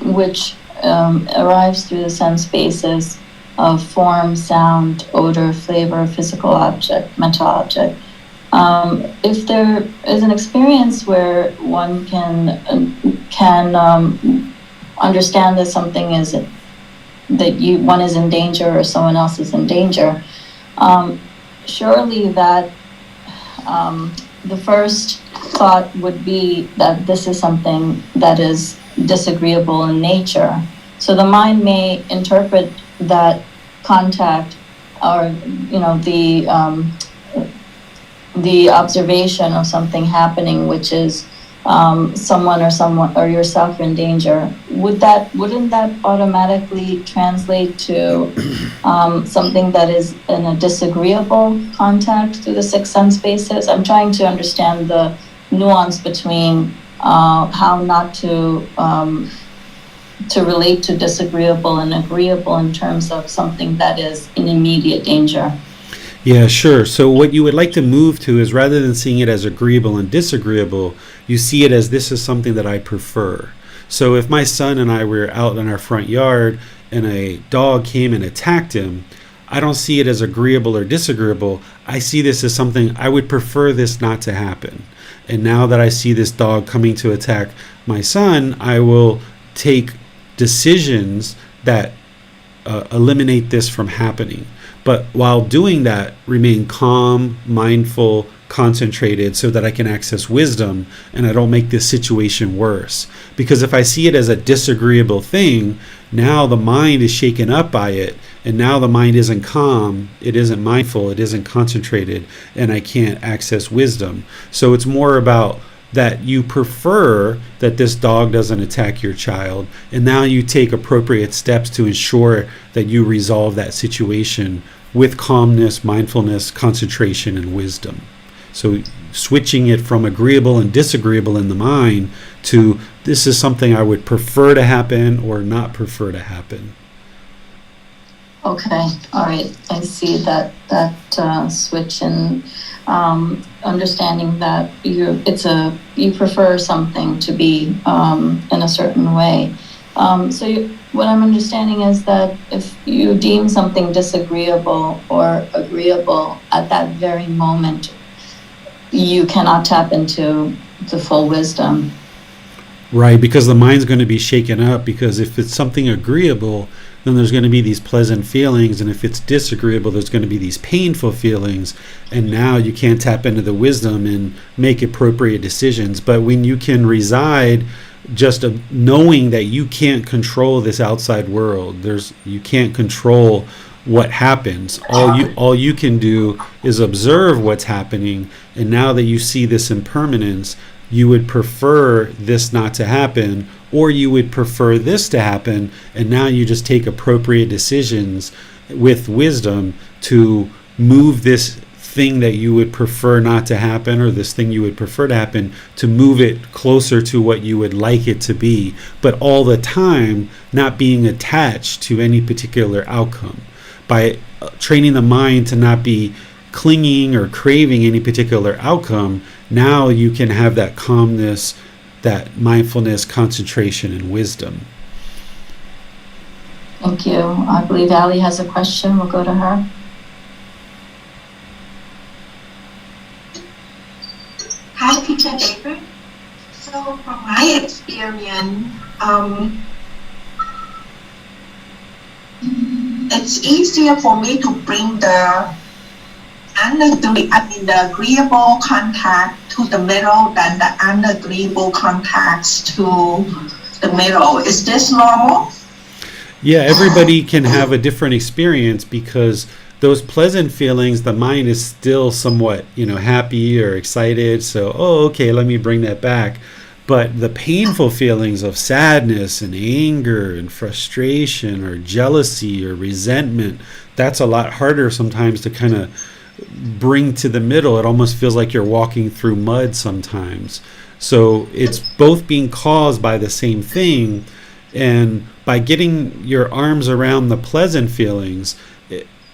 which arrives through the sense bases of form, sound, odor, flavor, physical object, mental object. If there is an experience where one can understand that something is one is in danger or someone else is in danger, surely that the first thought would be that this is something that is disagreeable in nature. So the mind may interpret that contact or the observation of something happening, which is someone or yourself in danger. Wouldn't that automatically translate to something that is in a disagreeable contact through the six sense bases? I'm trying to understand the nuance between how not to relate to disagreeable and agreeable in terms of something that is in immediate danger. Yeah, sure. So what you would like to move to is, rather than seeing it as agreeable and disagreeable, you see it as, this is something that I prefer. So if my son and I were out in our front yard and a dog came and attacked him, I don't see it as agreeable or disagreeable. I see this as something I would prefer this not to happen. And now that I see this dog coming to attack my son, I will take decisions that eliminate this from happening. But while doing that, remain calm, mindful, concentrated, so that I can access wisdom and I don't make this situation worse. Because if I see it as a disagreeable thing, now the mind is shaken up by it, and now the mind isn't calm, it isn't mindful, it isn't concentrated, and I can't access wisdom. So it's more about that you prefer that this dog doesn't attack your child, and now you take appropriate steps to ensure that you resolve that situation with calmness, mindfulness, concentration, and wisdom. So switching it from agreeable and disagreeable in the mind to, this is something I would prefer to happen or not prefer to happen. Okay, all right. I see that switch in understanding that you prefer something to be in a certain way. What I'm understanding is that if you deem something disagreeable or agreeable at that very moment, you cannot tap into the full wisdom. Right, because the mind's going to be shaken up, because if it's something agreeable, then there's going to be these pleasant feelings, and if it's disagreeable, there's going to be these painful feelings, and now you can't tap into the wisdom and make appropriate decisions. But when you can reside just knowing that you can't control this outside world, you can't control what happens. All you can do is observe what's happening, and now that you see this impermanence, you would prefer this not to happen, or you would prefer this to happen, and now you just take appropriate decisions with wisdom to move this thing that you would prefer not to happen, or this thing you would prefer to happen, to move it closer to what you would like it to be, but all the time not being attached to any particular outcome. By training the mind to not be clinging or craving any particular outcome, now you can have that calmness, that mindfulness, concentration, and wisdom. Thank you. I believe Ali has a question. We'll go to her. Hi, Teacher David. So from my experience, it's easier for me to bring the the agreeable contact to the middle than the unagreeable contacts to the middle. Is this normal? Yeah, everybody can have a different experience, because those pleasant feelings, the mind is still somewhat, happy or excited. So, okay, let me bring that back. But the painful feelings of sadness and anger and frustration or jealousy or resentment, that's a lot harder sometimes to kind of bring to the middle. It almost feels like you're walking through mud sometimes. So it's both being caused by the same thing, and by getting your arms around the pleasant feelings,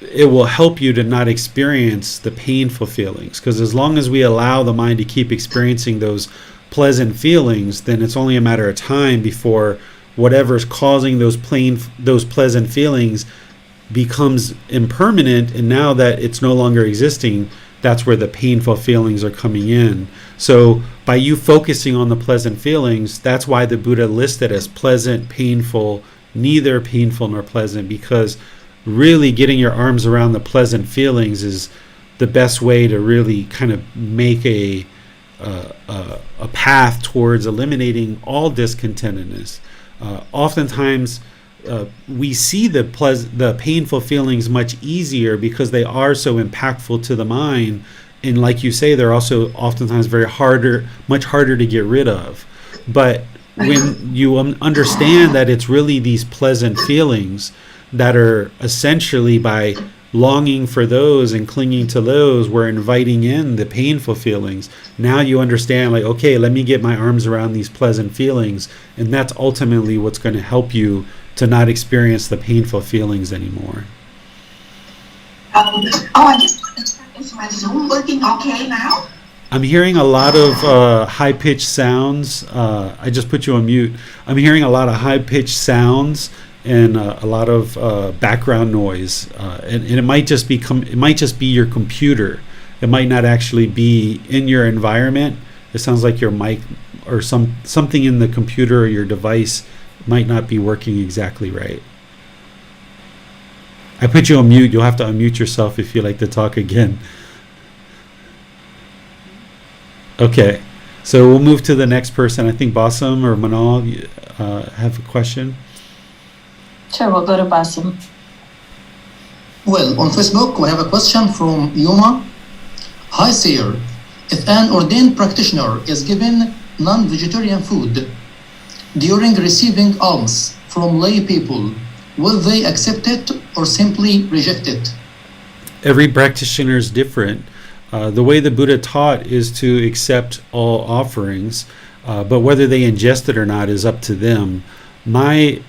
it will help you to not experience the painful feelings. Because as long as we allow the mind to keep experiencing those pleasant feelings, then it's only a matter of time before whatever's causing those pleasant feelings becomes impermanent, and now that it's no longer existing, that's where the painful feelings are coming in. So by you focusing on the pleasant feelings, that's why the Buddha listed as pleasant, painful, neither painful nor pleasant, because really getting your arms around the pleasant feelings is the best way to really kind of make a path towards eliminating all discontentedness. Oftentimes we see the painful feelings much easier because they are so impactful to the mind, and like you say, they're also oftentimes much harder to get rid of. But when you understand that it's really these pleasant feelings that are essentially, by longing for those and clinging to those, we're inviting in the painful feelings. Now you understand, like, okay, let me get my arms around these pleasant feelings, and that's ultimately what's going to help you to not experience the painful feelings anymore. I just want to check, is my Zoom working okay now? I'm hearing a lot of high-pitched sounds. I just put you on mute. I'm hearing a lot of high-pitched sounds and a lot of background noise, and it might just be your computer. It might not actually be in your environment. It sounds like your mic or something in the computer or your device might not be working exactly right. I put you on mute. You'll have to unmute yourself if you'd like to talk again. Okay, so we'll move to the next person. I think Bassam or Manal have a question. Sure, we'll go to Basim. Well, on Facebook, we have a question from Yuma. Hi, Seer. If an ordained practitioner is given non-vegetarian food during receiving alms from lay people, will they accept it or simply reject it? Every practitioner is different. The way the Buddha taught is to accept all offerings, but whether they ingest it or not is up to them. My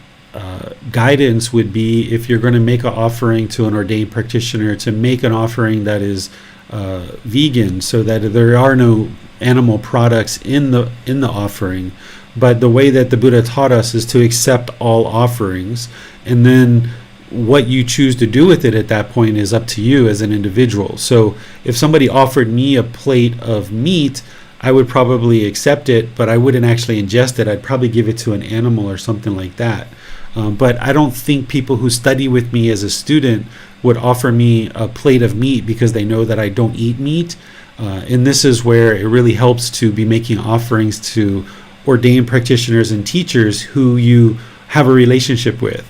guidance would be, if you're going to make an offering to an ordained practitioner, to make an offering that is vegan, so that there are no animal products in the offering. But the way that the Buddha taught us is to accept all offerings, and then what you choose to do with it at that point is up to you as an individual. So if somebody offered me a plate of meat, I would probably accept it, but I wouldn't actually ingest it. I'd probably give it to an animal or something like that. But I don't think people who study with me as a student would offer me a plate of meat because they know that I don't eat meat. And this is where it really helps to be making offerings to ordained practitioners and teachers who you have a relationship with,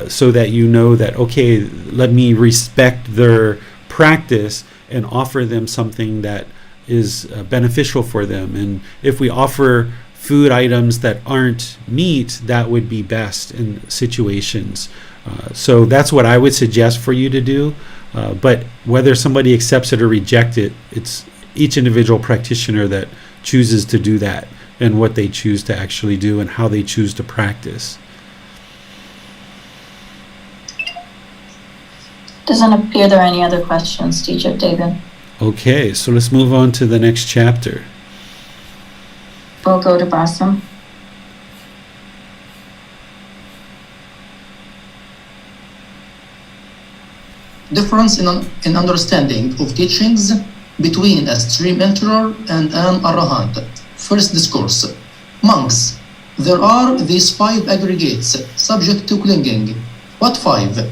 so that you know that, okay, let me respect their practice and offer them something that is beneficial for them. And if we offer food items that aren't meat, that would be best in situations. So that's what I would suggest for you to do. But whether somebody accepts it or rejects it, it's each individual practitioner that chooses to do that, and what they choose to actually do and how they choose to practice. Doesn't appear there are any other questions, teacher David. Okay, so let's move on to the next chapter. We'll go to Basam. Difference in understanding of teachings between a stream enterer and an arahant. First discourse. Monks, there are these 5 aggregates subject to clinging. What 5?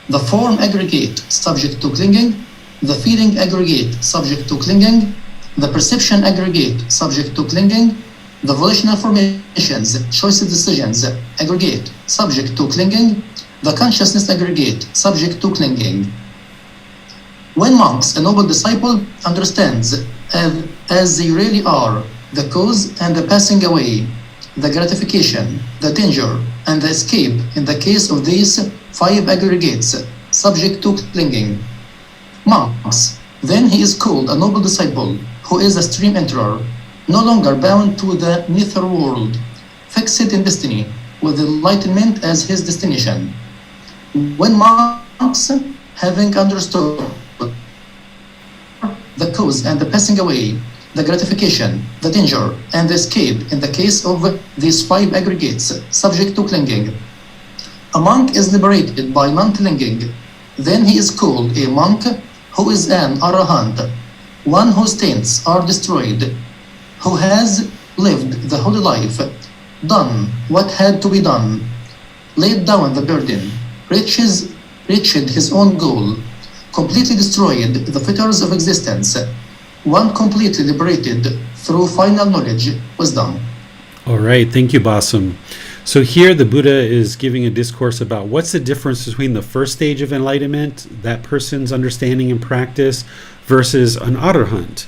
The form aggregate subject to clinging, the feeling aggregate subject to clinging, the perception aggregate subject to clinging, the volitional formations, choices, decisions aggregate subject to clinging, the consciousness aggregate subject to clinging. When monks, a noble disciple, understands as they really are the cause and the passing away, the gratification, the danger, and the escape in the case of these 5 aggregates subject to clinging, monks, then he is called a noble disciple who is a stream enterer, no longer bound to the nether world, fixed in destiny, with enlightenment as his destination. When monks, having understood the cause and the passing away, the gratification, the danger, and the escape in the case of these 5 aggregates subject to clinging, a monk is liberated by non-clinging. Then he is called a monk who is an arahant, one whose taints are destroyed, who has lived the holy life, done what had to be done, laid down the burden, reached his own goal, completely destroyed the fetters of existence, one completely liberated through final knowledge, wisdom. All right, thank you, Basam. So here the Buddha is giving a discourse about what's the difference between the first stage of enlightenment, that person's understanding and practice, versus an arahant,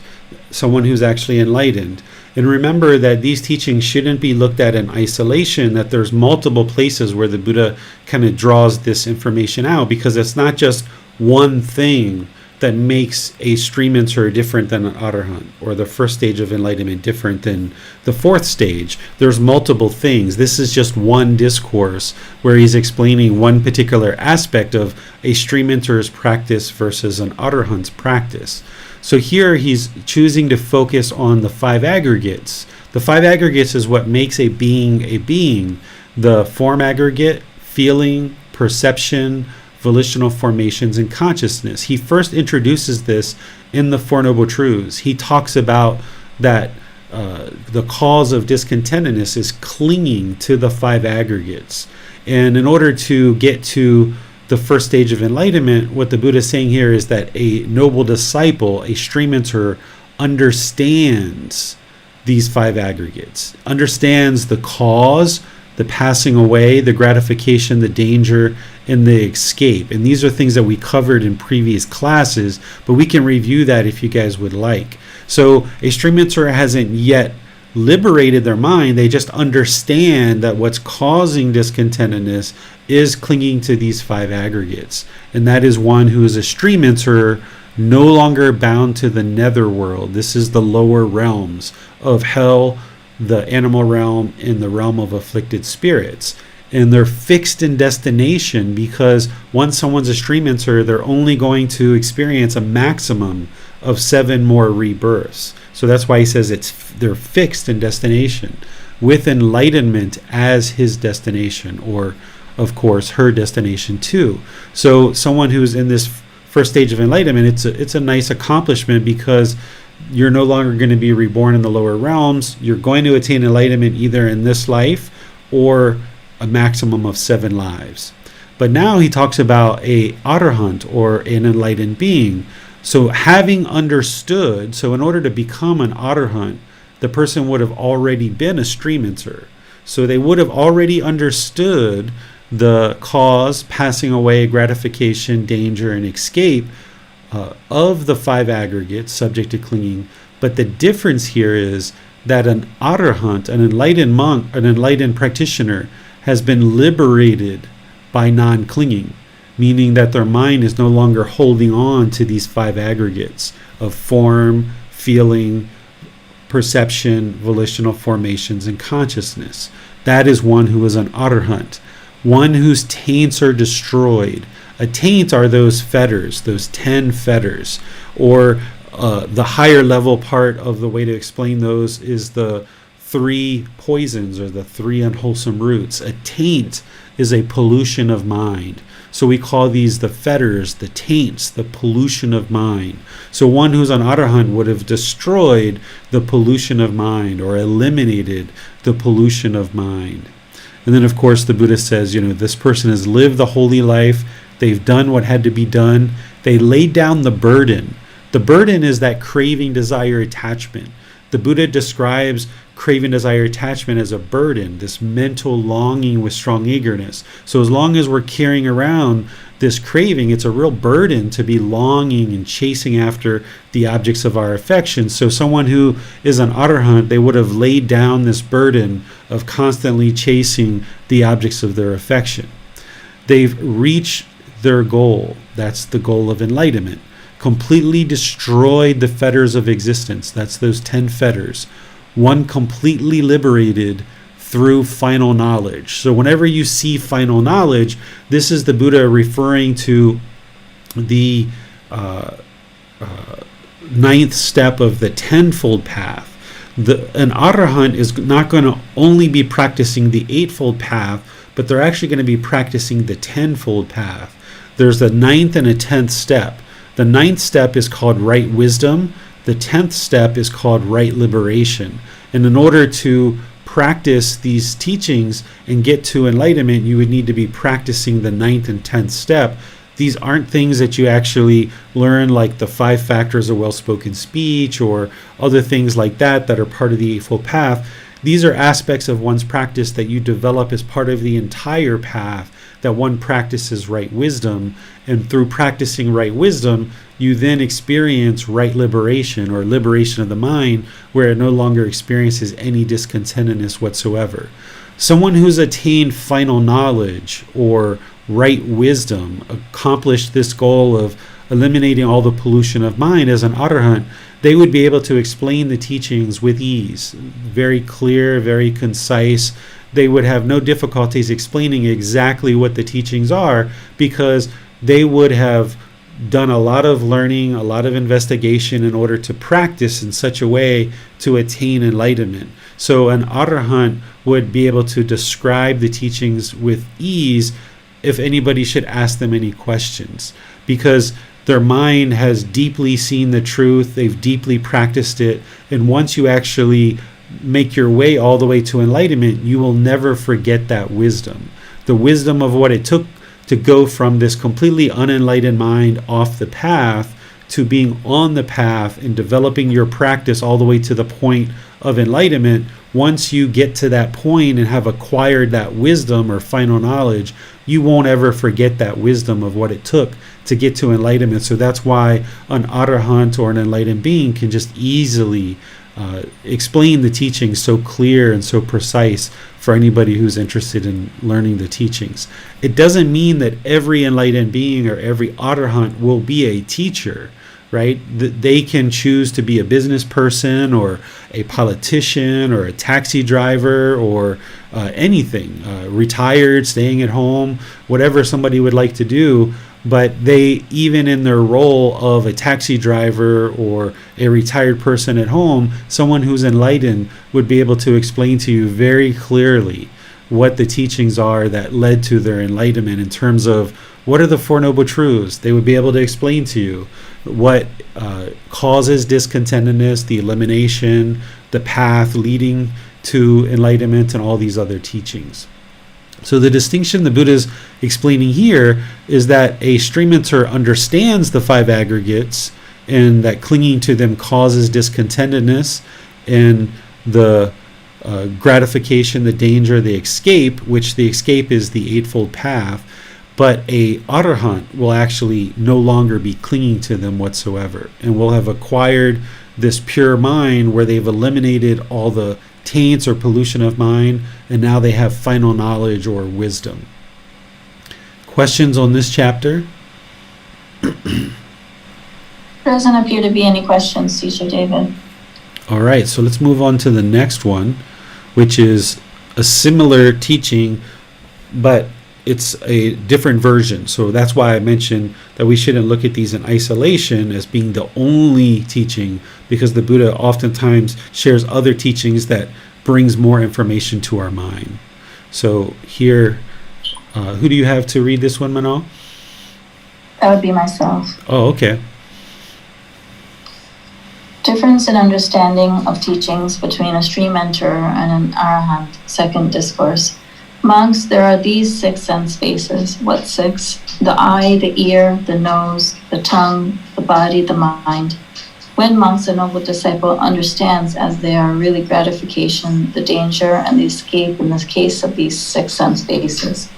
someone who's actually enlightened. And remember that these teachings shouldn't be looked at in isolation, that there's multiple places where the Buddha kind of draws this information out, because it's not just one thing that makes a stream enterer different than an arahant, or the first stage of enlightenment different than the fourth stage. There's multiple things. This is just one discourse where he's explaining one particular aspect of a stream enterer's practice versus an arahant's practice. So here he's choosing to focus on the 5 aggregates. The 5 aggregates is what makes a being a being. The form aggregate, feeling, perception, volitional formations, and consciousness. He first introduces this in the Four Noble Truths. He talks about that the cause of discontentedness is clinging to the 5 aggregates. And in order to get to the first stage of enlightenment, what the Buddha is saying here is that a noble disciple, a stream enterer, understands these 5 aggregates, understands the cause, the passing away, the gratification, the danger, and the escape. And these are things that we covered in previous classes, but we can review that if you guys would like. So a stream enterer hasn't yet liberated their mind. They just understand that what's causing discontentedness is clinging to these 5 aggregates. And that is one who is a stream enterer, no longer bound to the nether world. This is the lower realms of hell, the animal realm, and the realm of afflicted spirits. And they're fixed in destination, because once someone's a stream enterer, they're only going to experience a maximum of 7 more rebirths. So that's why he says they're fixed in destination, with enlightenment as his destination, or of course her destination too. So someone who's in this first stage of enlightenment, it's a nice accomplishment, because you're no longer going to be reborn in the lower realms. You're going to attain enlightenment either in this life or a maximum of 7 lives. But now he talks about a arahant, or an enlightened being. So having understood, so in order to become an arahant, the person would have already been a streamancer. So they would have already understood the cause, passing away, gratification, danger, and escape of the 5 aggregates subject to clinging. But the difference here is that an arahant, an enlightened monk, an enlightened practitioner, has been liberated by non-clinging, meaning that their mind is no longer holding on to these 5 aggregates of form, feeling, perception, volitional formations, and consciousness. That is one who is an arahant, one whose taints are destroyed. A taint are those fetters, those 10 fetters, or the higher level part of the way to explain those is the 3 poisons, or the 3 unwholesome roots. A taint is a pollution of mind. So we call these the fetters, the taints, the pollution of mind. So one who's an arahant would have destroyed the pollution of mind, or eliminated the pollution of mind. And then, of course, the Buddha says, this person has lived the holy life. They've done what had to be done. They laid down the burden. The burden is that craving, desire, attachment. The Buddha describes craving, desire, attachment as a burden, this mental longing with strong eagerness. So as long as we're carrying around this craving, it's a real burden to be longing and chasing after the objects of our affection. So someone who is an arahant, they would have laid down this burden of constantly chasing the objects of their affection. They've reached their goal. That's the goal of enlightenment. Completely destroyed the fetters of existence. That's those 10 fetters. One completely liberated through final knowledge. So whenever you see final knowledge, this is the Buddha referring to the 9th step of the 10-fold path. An arahant is not going to only be practicing the 8-fold path, but they're actually going to be practicing the 10-fold path. There's the 9th and a 10th step. The 9th step is called right wisdom. The 10th step is called right liberation. And in order to practice these teachings and get to enlightenment, you would need to be practicing the 9th and 10th step. These aren't things that you actually learn, like the 5 factors of well-spoken speech or other things like that are part of the Eightfold Path. These are aspects of one's practice that you develop as part of the entire path, that one practices right wisdom. And through practicing right wisdom, you then experience right liberation, or liberation of the mind, where it no longer experiences any discontentedness whatsoever. Someone who's attained final knowledge or right wisdom, accomplished this goal of eliminating all the pollution of mind as an arahant, they would be able to explain the teachings with ease, very clear, very concise. They would have no difficulties explaining exactly what the teachings are, because they would have done a lot of learning, a lot of investigation in order to practice in such a way to attain enlightenment. So an arahant would be able to describe the teachings with ease if anybody should ask them any questions, because their mind has deeply seen the truth, they've deeply practiced it, and once you actually make your way all the way to enlightenment, you will never forget that wisdom. The wisdom of what it took to go from this completely unenlightened mind off the path to being on the path and developing your practice all the way to the point of enlightenment. Once you get to that point and have acquired that wisdom or final knowledge, you won't ever forget that wisdom of what it took to get to enlightenment. So that's why an arahant or an enlightened being can just easily explain the teachings so clear and so precise for anybody who's interested in learning the teachings. It doesn't mean that every enlightened being or every arahant will be a teacher, right? They can choose to be a business person or a politician or a taxi driver or anything, retired, staying at home, whatever somebody would like to do. But they, even in their role of a taxi driver or a retired person at home, someone who's enlightened would be able to explain to you very clearly what the teachings are that led to their enlightenment in terms of what are the Four Noble Truths? They would be able to explain to you what causes discontentedness, the elimination, the path leading to enlightenment, and all these other teachings. So the distinction the Buddha is explaining here is that a stream enter understands the five aggregates, and that clinging to them causes discontentedness, and the gratification, the danger, the escape, which the escape is the Eightfold Path. But a Arahant will actually no longer be clinging to them whatsoever, and will have acquired this pure mind where they've eliminated all the taints or pollution of mind, and now they have final knowledge or wisdom. Questions on this chapter? There doesn't appear to be any questions, Teacher David. All right, so let's move on to the next one, which is a similar teaching, but it's a different version. So that's why I mentioned that we shouldn't look at these in isolation as being the only teaching, because the Buddha oftentimes shares other teachings that brings more information to our mind. So here, who do you have to read this one, Manal? That would be myself. Oh, okay. Difference in understanding of teachings between a stream enterer and an arahant. Second discourse. Monks, there are these 6 sense spaces. What 6? The eye, the ear, the nose, the tongue, the body, the mind. When monks, a noble disciple understands as they are really gratification, the danger, and the escape in the case of these 6 sense spaces,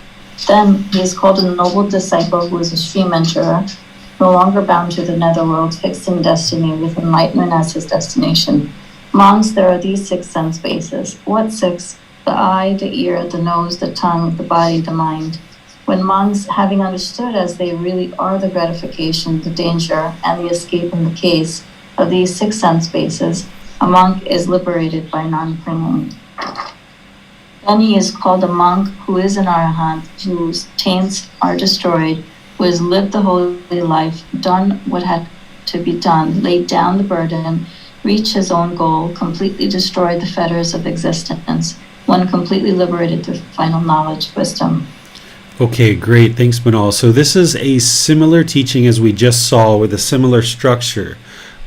then he is called a noble disciple who is a stream enterer, no longer bound to the netherworld, fixed in destiny with enlightenment as his destination. Monks, there are these 6 sense spaces. What 6? The eye, the ear, the nose, the tongue, the body, the mind. When monks, having understood as they really are the gratification, the danger, and the escape in the case of these 6 sense spaces, a monk is liberated by non-clinging. Then he is called a monk who is an arahant, whose taints are destroyed, who has lived the holy life, done what had to be done, laid down the burden, reached his own goal, completely destroyed the fetters of existence, one completely liberated through final knowledge, wisdom. Okay, great. Thanks, Manal. So this is a similar teaching as we just saw, with a similar structure.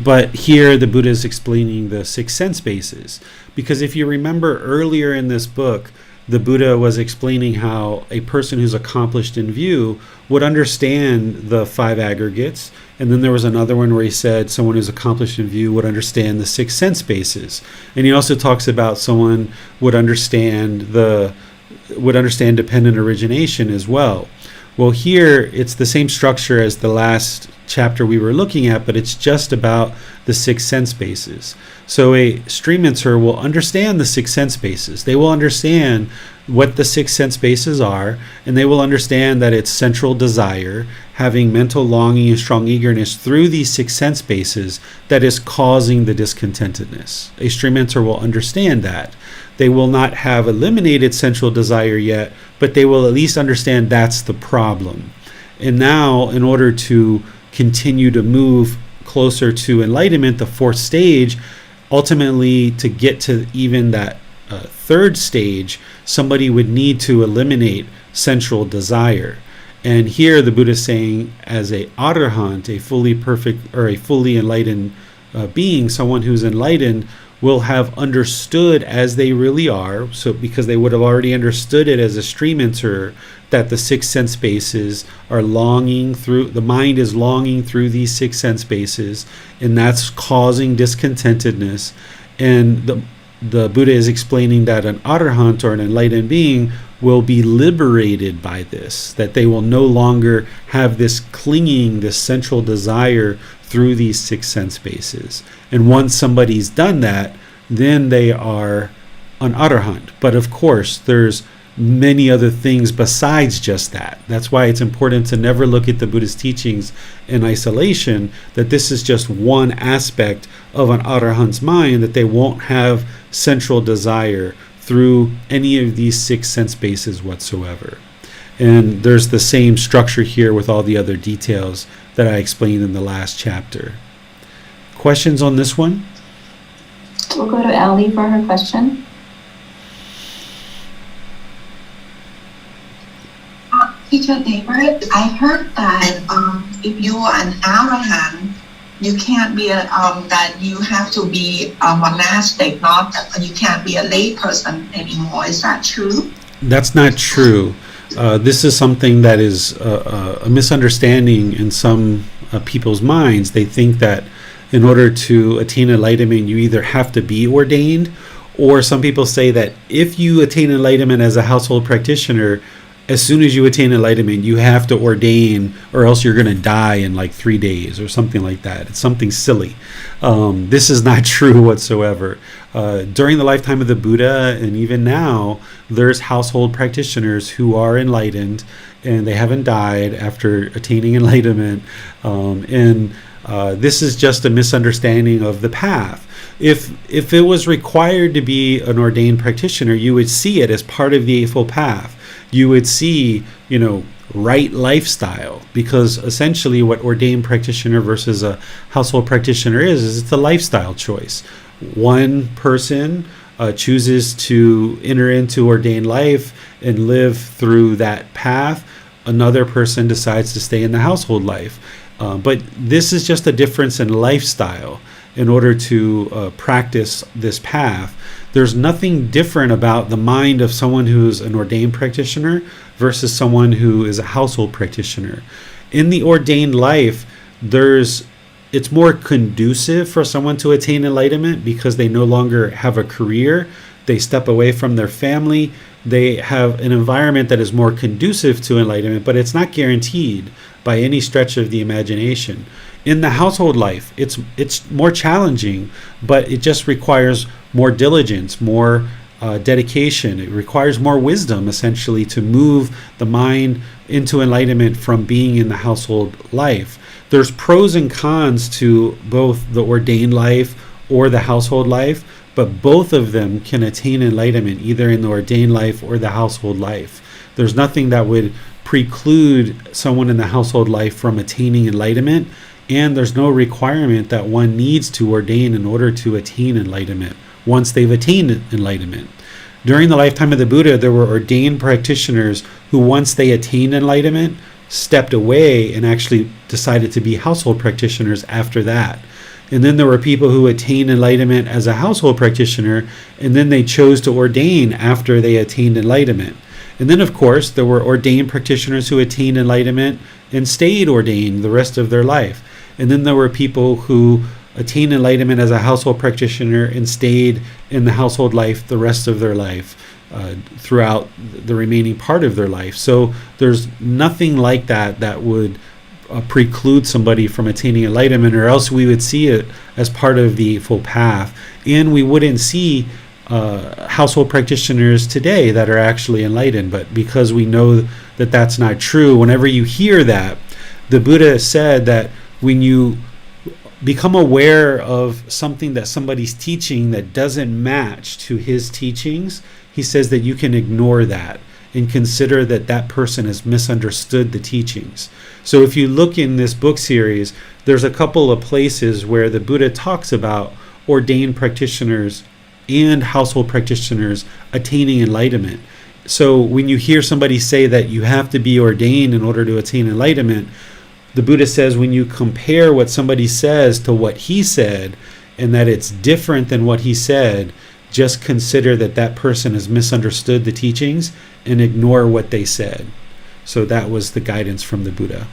But here the Buddha is explaining the 6 sense bases. Because if you remember earlier in this book, the Buddha was explaining how a person who's accomplished in view would understand the 5 aggregates. And then there was another one where he said someone who's accomplished in view would understand the 6 sense bases. And he also talks about someone would understand dependent origination as well. Well, here it's the same structure as the last chapter we were looking at, but it's just about the 6 sense bases. So a stream enter will understand the 6 sense bases. They will understand what the 6 sense bases are, and they will understand that it's central desire, having mental longing and strong eagerness through these 6 sense bases, that is causing the discontentedness. A stream enter will understand that. They will not have eliminated central desire yet, but they will at least understand that's the problem. And now, in order to continue to move closer to enlightenment, the 4th stage, ultimately to get to even that 3rd stage, somebody would need to eliminate central desire. And here the Buddha is saying, as a arahant, a fully perfect or a fully enlightened being, someone who's enlightened will have understood as they really are, so because they would have already understood it as a stream enterer, that the 6 sense bases are longing through, the mind is longing through these 6 sense bases, and that's causing discontentedness. And the Buddha is explaining that an arahant or an enlightened being will be liberated by this, that they will no longer have this clinging, this central desire through these 6 sense bases. And once somebody's done that, then they are an arahant. But of course, there's many other things besides just that. That's why it's important to never look at the Buddha's teachings in isolation, that this is just one aspect of an arahant's mind, that they won't have central desire through any of these 6 sense bases whatsoever. And there's the same structure here with all the other details that I explained in the last chapter. Questions on this one? We'll go to Ali for her question. Teacher David, I heard that if you are an arahant, you can't be that you have to be a monastic, not you can't be a lay person anymore. Is that true? That's not true. This is something that is a misunderstanding in some people's minds. They think that in order to attain enlightenment, you either have to be ordained, or some people say that if you attain enlightenment as a household practitioner, as soon as you attain enlightenment, you have to ordain, or else you're going to die in like 3 days or something like that. It's something silly. This is not true whatsoever. During the lifetime of the Buddha, and even now, there's household practitioners who are enlightened, and they haven't died after attaining enlightenment. This is just a misunderstanding of the path. If it was required to be an ordained practitioner, you would see it as part of the Eightfold Path. You would see, right lifestyle, because essentially what ordained practitioner versus a household practitioner is it's a lifestyle choice. One person chooses to enter into ordained life and live through that path. Another person decides to stay in the household life. But this is just a difference in lifestyle in order to practice this path. There's nothing different about the mind of someone who's an ordained practitioner versus someone who is a household practitioner. In the ordained life, it's more conducive for someone to attain enlightenment because they no longer have a career. They step away from their family. They have an environment that is more conducive to enlightenment, but it's not guaranteed by any stretch of the imagination. In the household life, it's more challenging, but it just requires more diligence, more dedication. It requires more wisdom, essentially, to move the mind into enlightenment from being in the household life. There's pros and cons to both the ordained life or the household life, but both of them can attain enlightenment either in the ordained life or the household life. There's nothing that would preclude someone in the household life from attaining enlightenment, and there's no requirement that one needs to ordain in order to attain enlightenment once they've attained enlightenment. During the lifetime of the Buddha, there were ordained practitioners who, once they attained enlightenment, stepped away and actually decided to be household practitioners after that. And then there were people who attained enlightenment as a household practitioner, and then they chose to ordain after they attained enlightenment. And then, of course, there were ordained practitioners who attained enlightenment and stayed ordained the rest of their life. And then there were people who attained enlightenment as a household practitioner and stayed in the household life the rest of their life, throughout the remaining part of their life. So there's nothing like that would preclude somebody from attaining enlightenment, or else we would see it as part of the Eightfold Path. And we wouldn't see household practitioners today that are actually enlightened. But because we know that that's not true, whenever you hear that, the Buddha said that when you become aware of something that somebody's teaching that doesn't match to his teachings, he says that you can ignore that and consider that that person has misunderstood the teachings. So if you look in this book series, there's a couple of places where the Buddha talks about ordained practitioners and household practitioners attaining enlightenment. So when you hear somebody say that you have to be ordained in order to attain enlightenment, the Buddha says when you compare what somebody says to what he said, and that it's different than what he said, just consider that that person has misunderstood the teachings and ignore what they said. So that was the guidance from the Buddha.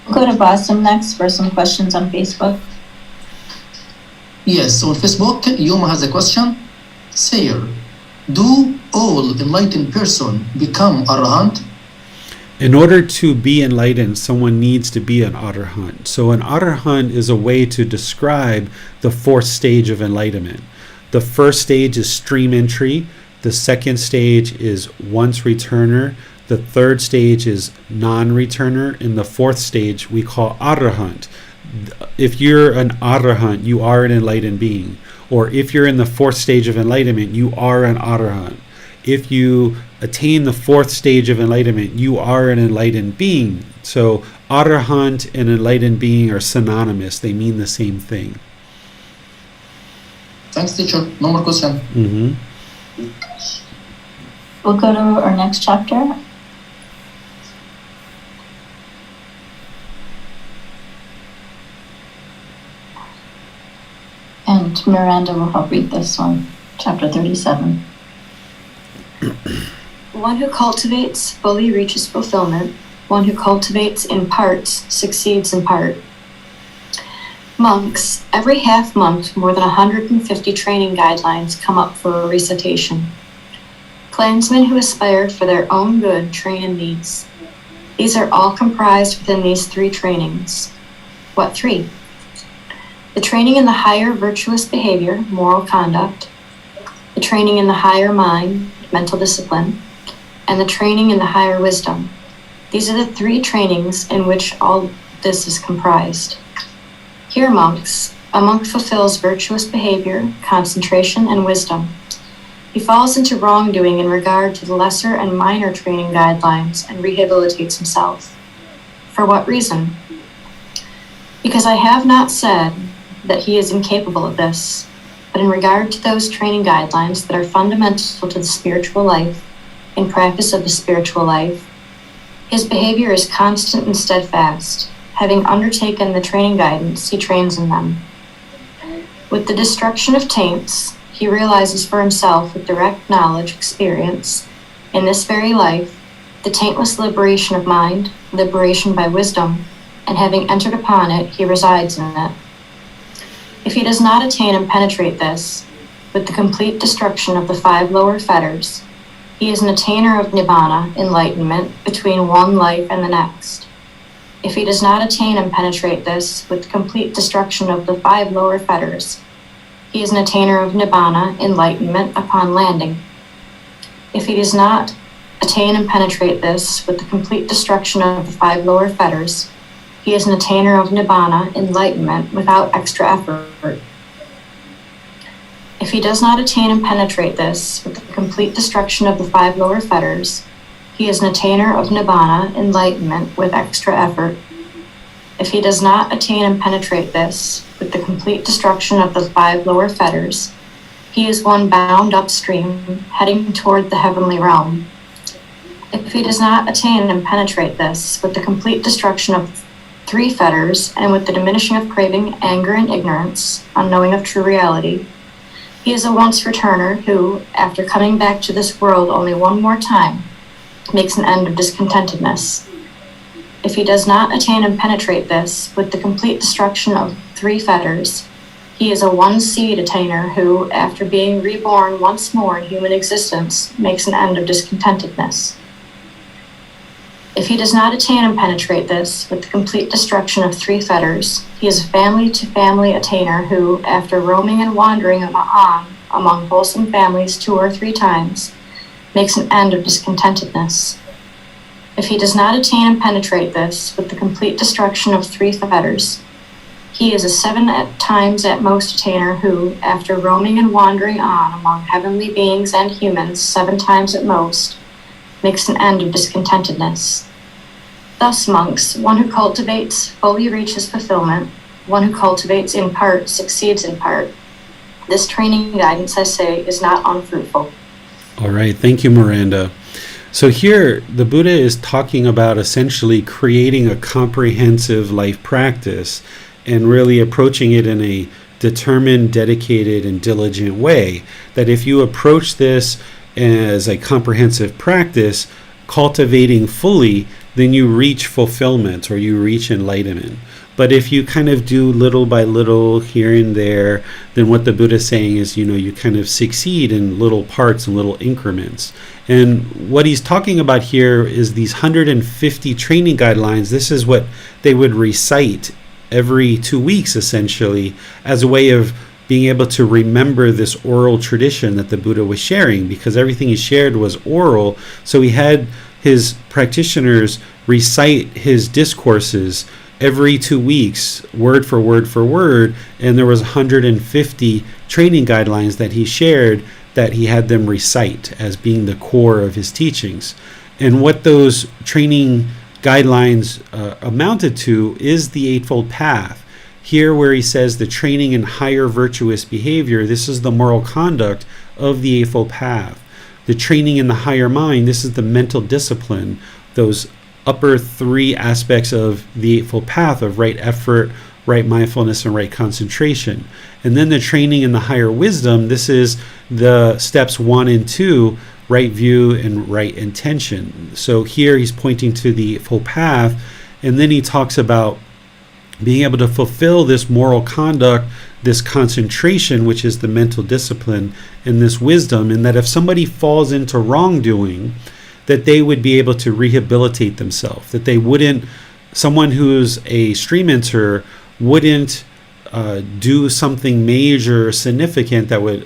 We'll go to Boston next for some questions on Facebook. Yes, on Facebook, Yuma has a question. Sayer, do all enlightened person become arahant? In order to be enlightened, someone needs to be an arahant. So an arahant is a way to describe the fourth stage of enlightenment. The first stage is stream entry. The second stage is once returner. The third stage is non-returner. And the fourth stage we call arahant. If you're an arahant, you are an enlightened being. Or if you're in the fourth stage of enlightenment, you are an arahant. If you attain the fourth stage of enlightenment, you are an enlightened being. So arahant and enlightened being are synonymous. They mean the same thing. Thanks, teacher. No more question. Mm-hmm. We'll go to our next chapter. And Miranda will help read this one, chapter 37. One who cultivates fully reaches fulfillment. One who cultivates in parts succeeds in part. Monks, every half month, more than 150 training guidelines come up for a recitation. Clansmen who aspire for their own good train in these. These are all comprised within these 3 trainings. What 3? The training in the higher virtuous behavior, moral conduct, the training in the higher mind, mental discipline, and the training in the higher wisdom. These are the 3 trainings in which all this is comprised. Here, monks, a monk fulfills virtuous behavior, concentration, and wisdom. He falls into wrongdoing in regard to the lesser and minor training guidelines and rehabilitates himself. For what reason? Because I have not said that he is incapable of this, but in regard to those training guidelines that are fundamental to the spiritual life, in practice of the spiritual life, his behavior is constant and steadfast. Having undertaken the training guidance, he trains in them. With the destruction of taints, he realizes for himself with direct knowledge, experience, in this very life, the taintless liberation of mind, liberation by wisdom, and having entered upon it, he resides in it. If he does not attain and penetrate this, with the complete destruction of the 5 lower fetters, he is an attainer of Nibbana, enlightenment, between one life and the next. If he does not attain and penetrate this, with the complete destruction of the 5 lower fetters, he is an attainer of Nibbana, enlightenment, upon landing. If he does not attain and penetrate this, with the complete destruction of the 5 lower fetters, he is an attainer of Nibbana, enlightenment, without extra effort. If he does not attain and penetrate this, with the complete destruction of the 5 lower fetters, he is an attainer of Nibbana, enlightenment, with extra effort. If he does not attain and penetrate this, with the complete destruction of the 5 lower fetters, he is one bound upstream, heading toward the heavenly realm. If he does not attain and penetrate this, with the complete destruction of 3 fetters, and with the diminishing of craving, anger, and ignorance, unknowing of true reality, he is a once returner who, after coming back to this world only one more time, makes an end of discontentedness. If he does not attain and penetrate this, with the complete destruction of 3 fetters, he is a one-seed attainer who, after being reborn once more in human existence, makes an end of discontentedness. If he does not attain and penetrate this, with the complete destruction of 3 fetters, he is a family-to-family attainer who, after roaming and wandering on among wholesome families 2 or 3 times, makes an end of discontentedness. If he does not attain and penetrate this, with the complete destruction of 3 fetters, he is a 7 times at most attainer who, after roaming and wandering on among heavenly beings and humans 7 times at most, makes an end of discontentedness. Thus, monks, one who cultivates fully reaches fulfillment. One who cultivates in part succeeds in part. This training guidance, I say, is not unfruitful. All right. Thank you, Miranda. So here, the Buddha is talking about essentially creating a comprehensive life practice and really approaching it in a determined, dedicated, and diligent way. That if you approach this as a comprehensive practice, cultivating fully, then you reach fulfillment or you reach enlightenment. But if you kind of do little by little here and there, then what the Buddha is saying is, you kind of succeed in little parts and little increments. And what he's talking about here is these 150 training guidelines. This is what they would recite every 2 weeks, essentially, as a way of being able to remember this oral tradition that the Buddha was sharing, because everything he shared was oral. So he had his practitioners recite his discourses every 2 weeks, word for word, and there was 150 training guidelines that he shared that he had them recite as being the core of his teachings. And what those training guidelines amounted to is the Eightfold Path. Here where he says the training in higher virtuous behavior, this is the moral conduct of the Eightfold Path. The training in the higher mind, this is the mental discipline, those upper three aspects of the Eightfold Path of right effort, right mindfulness, and right concentration. And then the training in the higher wisdom, this is the steps 1 and 2, right view and right intention. So here he's pointing to the Eightfold Path, and then he talks about being able to fulfill this moral conduct, this concentration, which is the mental discipline, and this wisdom, and that if somebody falls into wrongdoing, that they would be able to rehabilitate themselves, that they wouldn't, someone who's a stream enterer wouldn't do something major or significant that would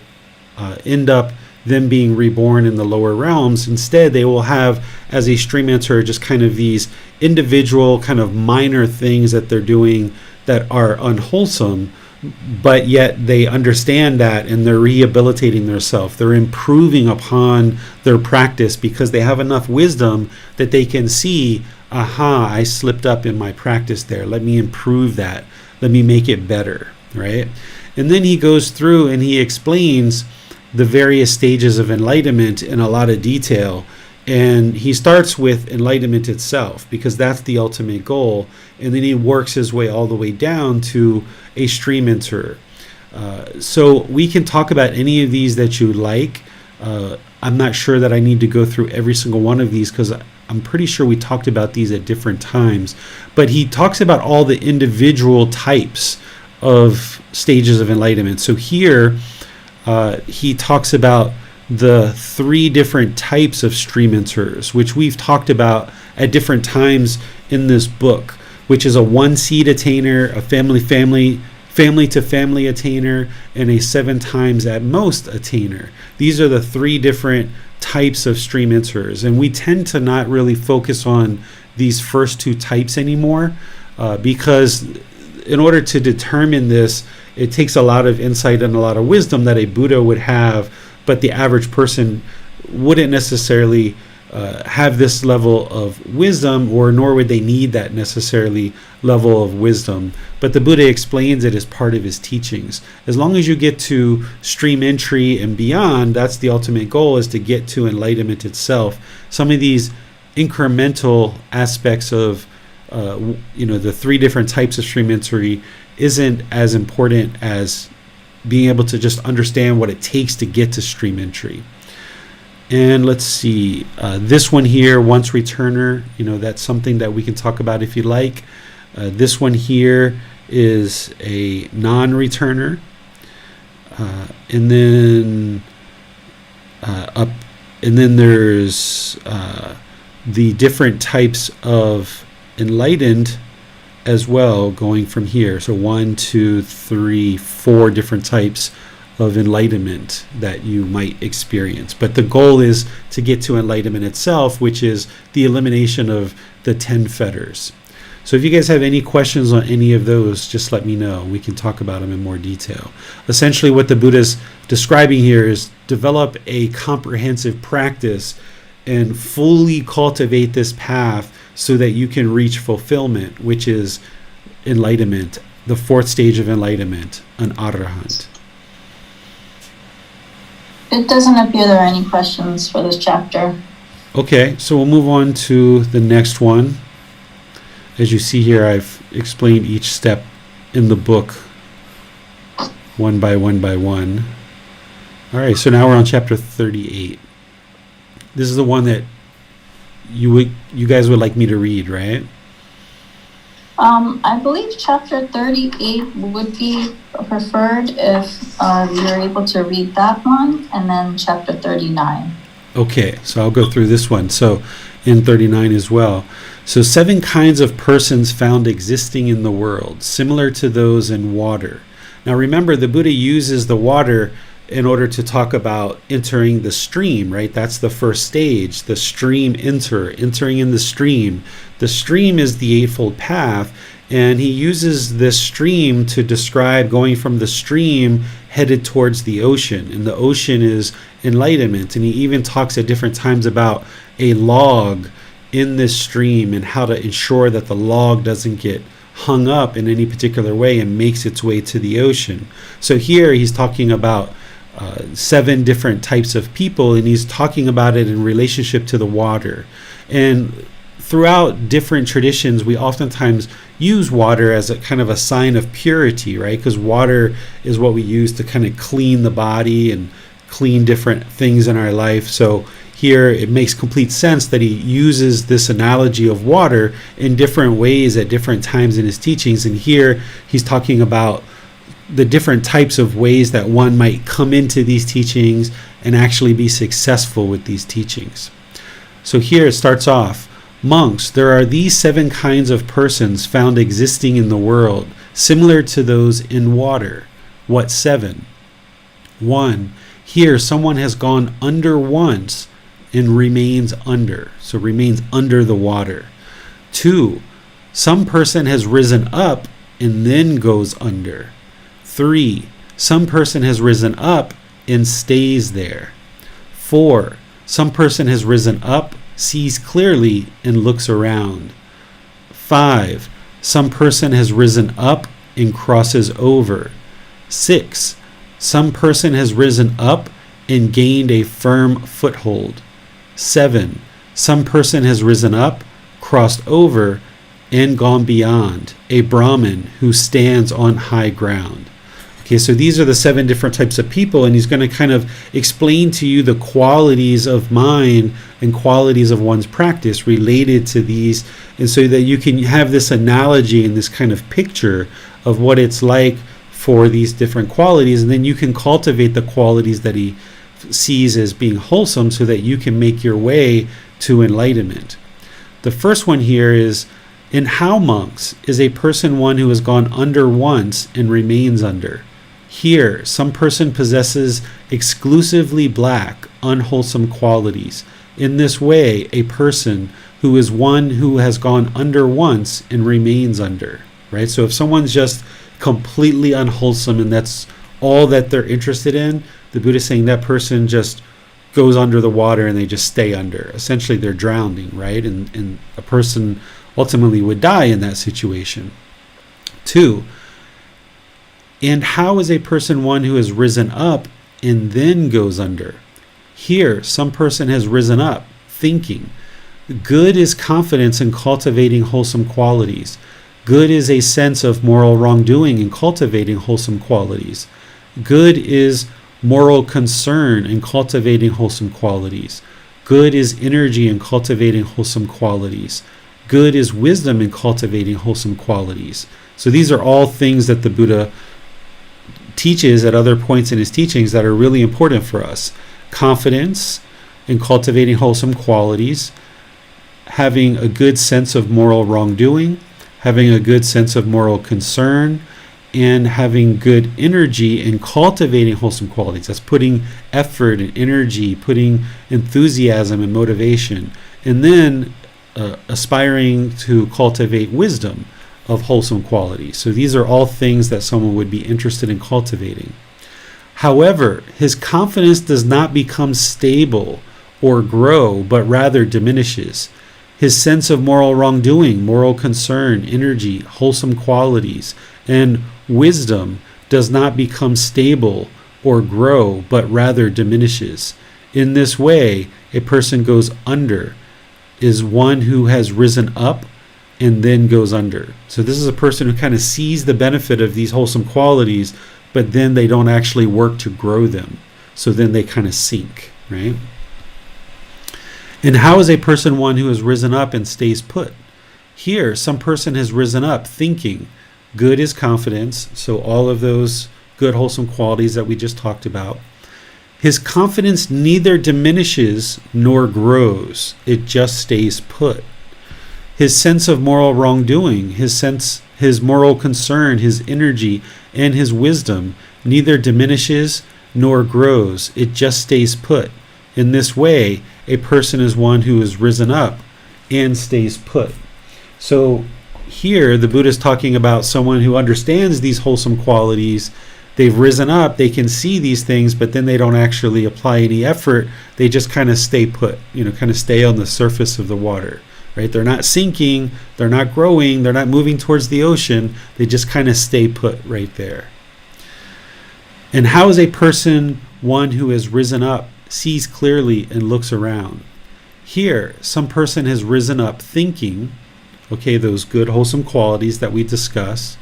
end up them being reborn in the lower realms. Instead, they will have, as a stream enterer, just kind of these individual kind of minor things that they're doing that are unwholesome, but yet they understand that and they're rehabilitating themselves. They're improving upon their practice because they have enough wisdom that they can see, aha, I slipped up in my practice there. Let me improve that. Let me make it better, right? And then he goes through and he explains the various stages of enlightenment in a lot of detail. And he starts with enlightenment itself because that's the ultimate goal. And then he works his way all the way down to a stream enterer. So we can talk about any of these that you like. I'm not sure that I need to go through every single one of these because I'm pretty sure we talked about these at different times. But he talks about all the individual types of stages of enlightenment. So here he talks about the 3 different types of stream enterers, which we've talked about at different times in this book, which is a 1-seed attainer, a family-to-family attainer, and a 7 times at most attainer. These are the 3 different types of stream enterers, and we tend to not really focus on these first 2 types anymore because in order to determine this, it takes a lot of insight and a lot of wisdom that a Buddha would have, but the average person wouldn't necessarily have this level of wisdom, or nor would they need that necessarily level of wisdom. But the Buddha explains it as part of his teachings. As long as you get to stream entry and beyond, that's the ultimate goal, is to get to enlightenment itself. Some of these incremental aspects of the 3 different types of stream entry isn't as important as being able to just understand what it takes to get to stream entry. And let's see, this one here, once returner, that's something that we can talk about if you like. This one here is a non-returner. And then there's the different types of enlightened as well, going from here. So 1, 2, 3, 4 different types of enlightenment that you might experience. But the goal is to get to enlightenment itself, which is the elimination of the 10 fetters. So if you guys have any questions on any of those, just let me know. We can talk about them in more detail. Essentially what the Buddha's describing here is develop a comprehensive practice and fully cultivate this path so that you can reach fulfillment, which is enlightenment, the 4th stage of enlightenment, an arahant. It doesn't appear there are any questions for this chapter. Okay, so we'll move on to the next one. As you see here, I've explained each step in the book one by one. All right, so now we're on chapter 38. This is the one that you guys would like me to read, right? I believe chapter 38 would be preferred if you're able to read that one, and then chapter 39. Okay, so I'll go through this one. So in 39 as well. So 7 kinds of persons found existing in the world, similar to those in water. Now remember, the Buddha uses the water in order to talk about entering the stream, right? That's the first stage, the stream entering in the stream. The stream is the Eightfold Path, and he uses this stream to describe going from the stream headed towards the ocean, and the ocean is enlightenment. And he even talks at different times about a log in this stream and how to ensure that the log doesn't get hung up in any particular way and makes its way to the ocean. So here he's talking about 7 different types of people, and he's talking about it in relationship to the water. And throughout different traditions, we oftentimes use water as a kind of a sign of purity, right? Because water is what we use to kind of clean the body and clean different things in our life. So here it makes complete sense that he uses this analogy of water in different ways at different times in his teachings. And here he's talking about the different types of ways that one might come into these teachings and actually be successful with these teachings. So here it starts off, monks, there are these 7 kinds of persons found existing in the world, similar to those in water. What 7? 1. Here someone has gone under once and remains under, so remains under the water. 2. Some person has risen up and then goes under. 3. Some person has risen up and stays there. 4. Some person has risen up, sees clearly, and looks around. 5. Some person has risen up and crosses over. 6. Some person has risen up and gained a firm foothold. 7. Some person has risen up, crossed over, and gone beyond, a Brahmin who stands on high ground. Okay, so these are the 7 different types of people, and he's going to kind of explain to you the qualities of mind and qualities of one's practice related to these, and so that you can have this analogy and this kind of picture of what it's like for these different qualities, and then you can cultivate the qualities that he sees as being wholesome so that you can make your way to enlightenment. The first one here is, in how, monks, is a person one who has gone under once and remains under? Here, some person possesses exclusively black, unwholesome qualities. In this way, a person who is one who has gone under once and remains under, right? So if someone's just completely unwholesome and that's all that they're interested in, the Buddha is saying that person just goes under the water and they just stay under. Essentially, they're drowning, right? And a person ultimately would die in that situation. 2. And how is a person one who has risen up and then goes under? Here, some person has risen up, thinking. Good is confidence in cultivating wholesome qualities. Good is a sense of moral wrongdoing in cultivating wholesome qualities. Good is moral concern in cultivating wholesome qualities. Good is energy in cultivating wholesome qualities. Good is wisdom in cultivating wholesome qualities. So these are all things that the Buddha teaches at other points in his teachings that are really important for us. Confidence in cultivating wholesome qualities, having a good sense of moral wrongdoing, having a good sense of moral concern, and having good energy in cultivating wholesome qualities. That's putting effort and energy, putting enthusiasm and motivation, and then aspiring to cultivate wisdom of wholesome qualities. So these are all things that someone would be interested in cultivating. However, his confidence does not become stable or grow, but rather diminishes. His sense of moral wrongdoing, moral concern, energy, wholesome qualities, and wisdom does not become stable or grow, but rather diminishes. In this way, a person goes under, is one who has risen up and then goes under. So this is a person who kind of sees the benefit of these wholesome qualities, but then they don't actually work to grow them. So then they kind of sink, right? And how is a person one who has risen up and stays put? Here, some person has risen up thinking. Good is confidence, so all of those good wholesome qualities that we just talked about. His confidence neither diminishes nor grows, it just stays put. His sense of moral wrongdoing, his moral concern, his energy, and his wisdom neither diminishes nor grows, it just stays put. In this way, a person is one who has risen up and stays put. So here the Buddha is talking about someone who understands these wholesome qualities. They've risen up, they can see these things, but then they don't actually apply any effort. They just kind of stay put, kind of stay on the surface of the water. right? They're not sinking, they're not growing, they're not moving towards the ocean. They just kind of stay put right there. And how is a person one who has risen up, sees clearly, and looks around? Here, some person has risen up thinking, okay, those good, wholesome qualities that we discuss,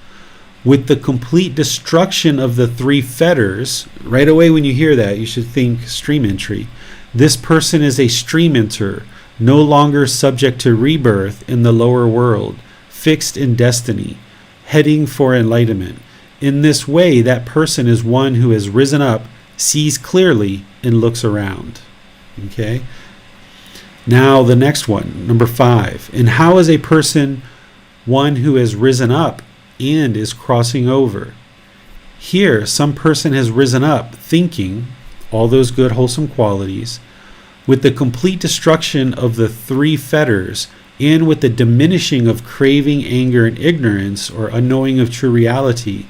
with the complete destruction of the three fetters. Right away when you hear that, you should think stream entry. This person is a stream enter, no longer subject to rebirth in the lower world, fixed in destiny, heading for enlightenment. In this way, that person is one who has risen up, sees clearly, and looks around. Okay? Now the next one, number 5. And how is a person one who has risen up and is crossing over? Here, some person has risen up thinking all those good, wholesome qualities, with the complete destruction of the three fetters, and with the diminishing of craving, anger, and ignorance, or unknowing of true reality.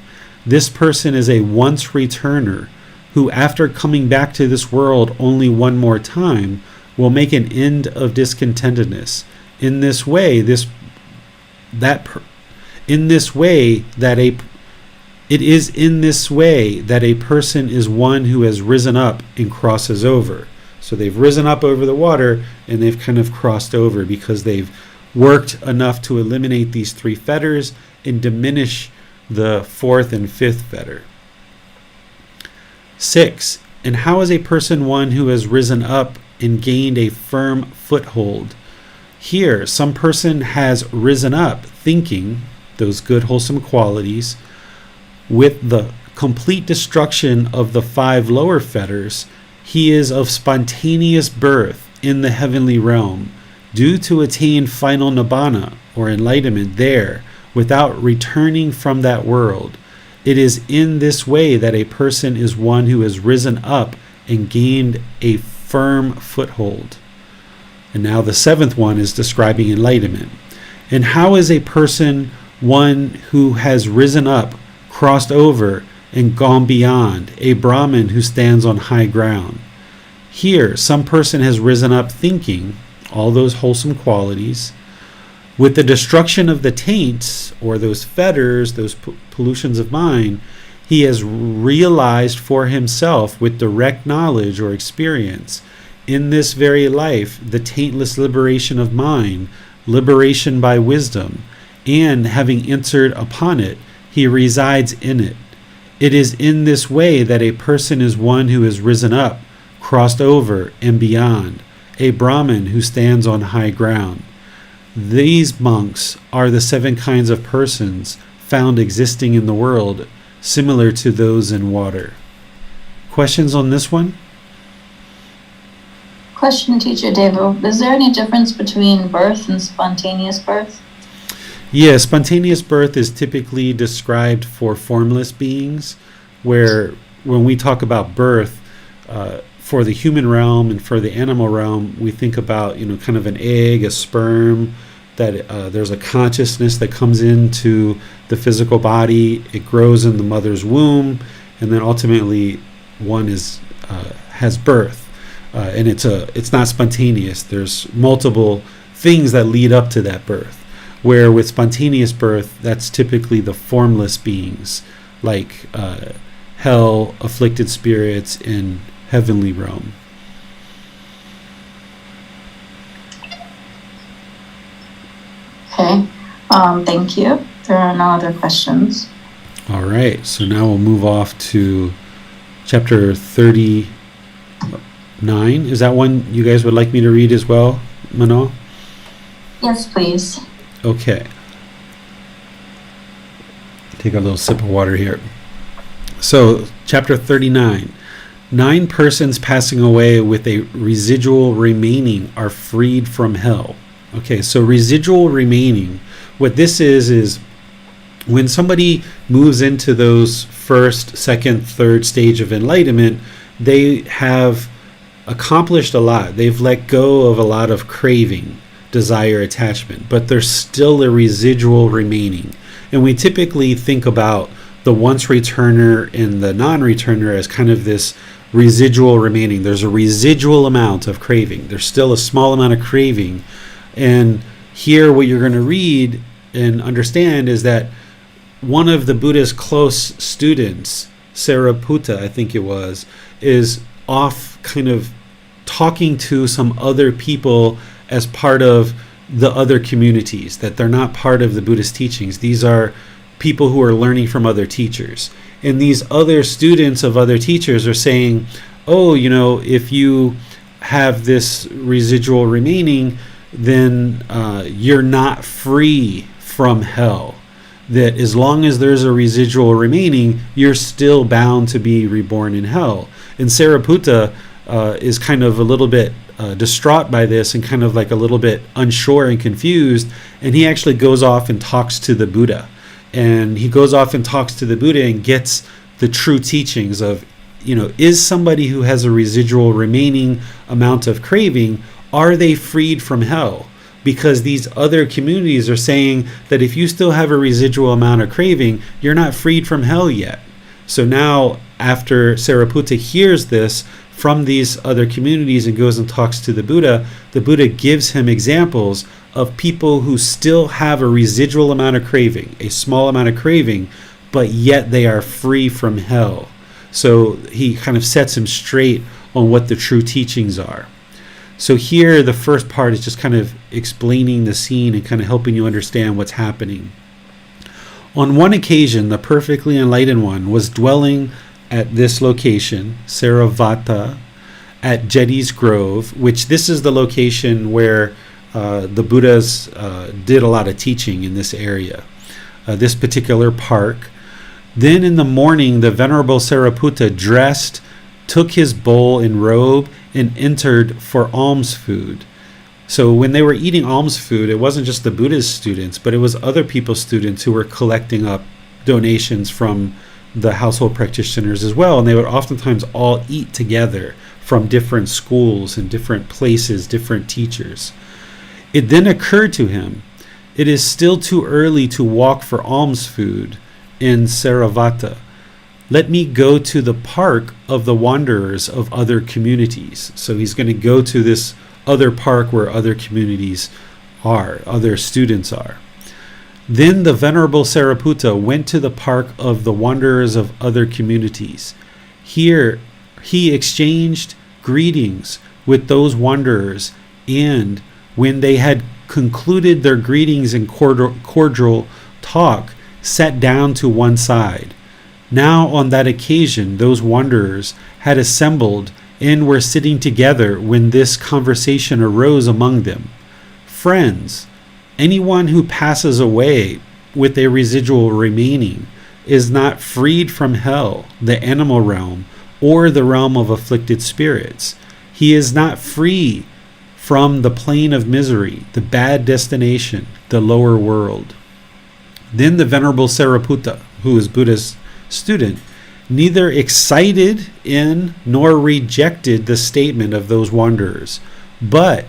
This person is a once returner, who after coming back to this world only one more time, will make an end of discontentedness. In this way, it is in this way that a person is one who has risen up and crosses over. So they've risen up over the water and they've kind of crossed over because they've worked enough to eliminate these three fetters and diminish the fourth and fifth fetter. 6. And how is a person one who has risen up and gained a firm foothold? Here, some person has risen up thinking those good, wholesome qualities, with the complete destruction of the 5 lower fetters. He is of spontaneous birth in the heavenly realm, due to attain final nibbana, or enlightenment, there, without returning from that world. It is in this way that a person is one who has risen up and gained a firm foothold. And now the 7th one is describing enlightenment. And how is a person one who has risen up, crossed over, and gone beyond, a Brahmin who stands on high ground? Here, some person has risen up thinking all those wholesome qualities, with the destruction of the taints, or those fetters, those pollutions of mind. He has realized for himself with direct knowledge or experience in this very life the taintless liberation of mind, liberation by wisdom, and having entered upon it, he resides in it. It is in this way that a person is one who has risen up, crossed over, and beyond, a Brahmin who stands on high ground. These monks are the 7 kinds of persons found existing in the world, similar to those in water. Questions on this one? Question, Teacher Devo. Is there any difference between birth and spontaneous birth? Yeah, spontaneous birth is typically described for formless beings, where when we talk about birth, for the human realm and for the animal realm, we think about, kind of an egg, a sperm, that there's a consciousness that comes into the physical body. It grows in the mother's womb, and then ultimately one has birth, and it's not spontaneous. There's multiple things that lead up to that birth. Where with spontaneous birth, that's typically the formless beings, like hell, afflicted spirits, and heavenly realm. Okay, thank you. There are no other questions. All right, so now we'll move off to chapter 39. Is that one you guys would like me to read as well, Manal? Yes, please. Okay. Take a little sip of water here. So, chapter 39. 9 persons passing away with a residual remaining are freed from hell. Okay, so residual remaining, what this is when somebody moves into those first, second, third stage of enlightenment, they have accomplished a lot. They've let go of a lot of craving, desire, attachment, but there's still a residual remaining. And we typically think about the once returner and the non-returner as kind of this residual remaining. There's a residual amount of craving. There's still a small amount of craving. And here what you're going to read and understand is that one of the Buddha's close students, Sariputta, I think it was, is off kind of talking to some other people as part of the other communities, that they're not part of the Buddhist teachings. These are people who are learning from other teachers. And these other students of other teachers are saying, oh, if you have this residual remaining, then you're not free from hell. That as long as there's a residual remaining, you're still bound to be reborn in hell. And Sariputta is kind of a little bit distraught by this and kind of like a little bit unsure and confused. And he actually goes off and talks to the Buddha. And he goes off and talks to the Buddha and gets the true teachings of, is somebody who has a residual remaining amount of craving, are they freed from hell? Because these other communities are saying that if you still have a residual amount of craving, you're not freed from hell yet. So now, after Sariputta hears this from these other communities and goes and talks to the Buddha gives him examples of people who still have a residual amount of craving, a small amount of craving, but yet they are free from hell. So he kind of sets him straight on what the true teachings are. So here, the first part is just kind of explaining the scene and kind of helping you understand what's happening. On one occasion, the perfectly enlightened one was dwelling at this location, Saravata, at Jetti's Grove, which this is the location where the Buddhas did a lot of teaching in this area, this particular park. Then in the morning, the Venerable Sariputta dressed, took his bowl and robe, and entered for alms food. So when they were eating alms food, it wasn't just the Buddha's students, but it was other people's students who were collecting up donations from the household practitioners as well. And they would oftentimes all eat together from different schools and different places, different teachers. It then occurred to him, it is still too early to walk for alms food in Saravata. Let me go to the park of the wanderers of other communities. So he's going to go to this other park where other communities are, other students are. Then the Venerable Sariputta went to the park of the wanderers of other communities. Here he exchanged greetings with those wanderers, and when they had concluded their greetings and cordial talk, sat down to one side. Now on that occasion those wanderers had assembled and were sitting together when this conversation arose among them. Friends, anyone who passes away with a residual remaining is not freed from hell, the animal realm, or the realm of afflicted spirits. He is not free from the plane of misery, the bad destination, the lower world. Then the Venerable Sariputta, who is Buddha's student, neither excited in nor rejected the statement of those wanderers, but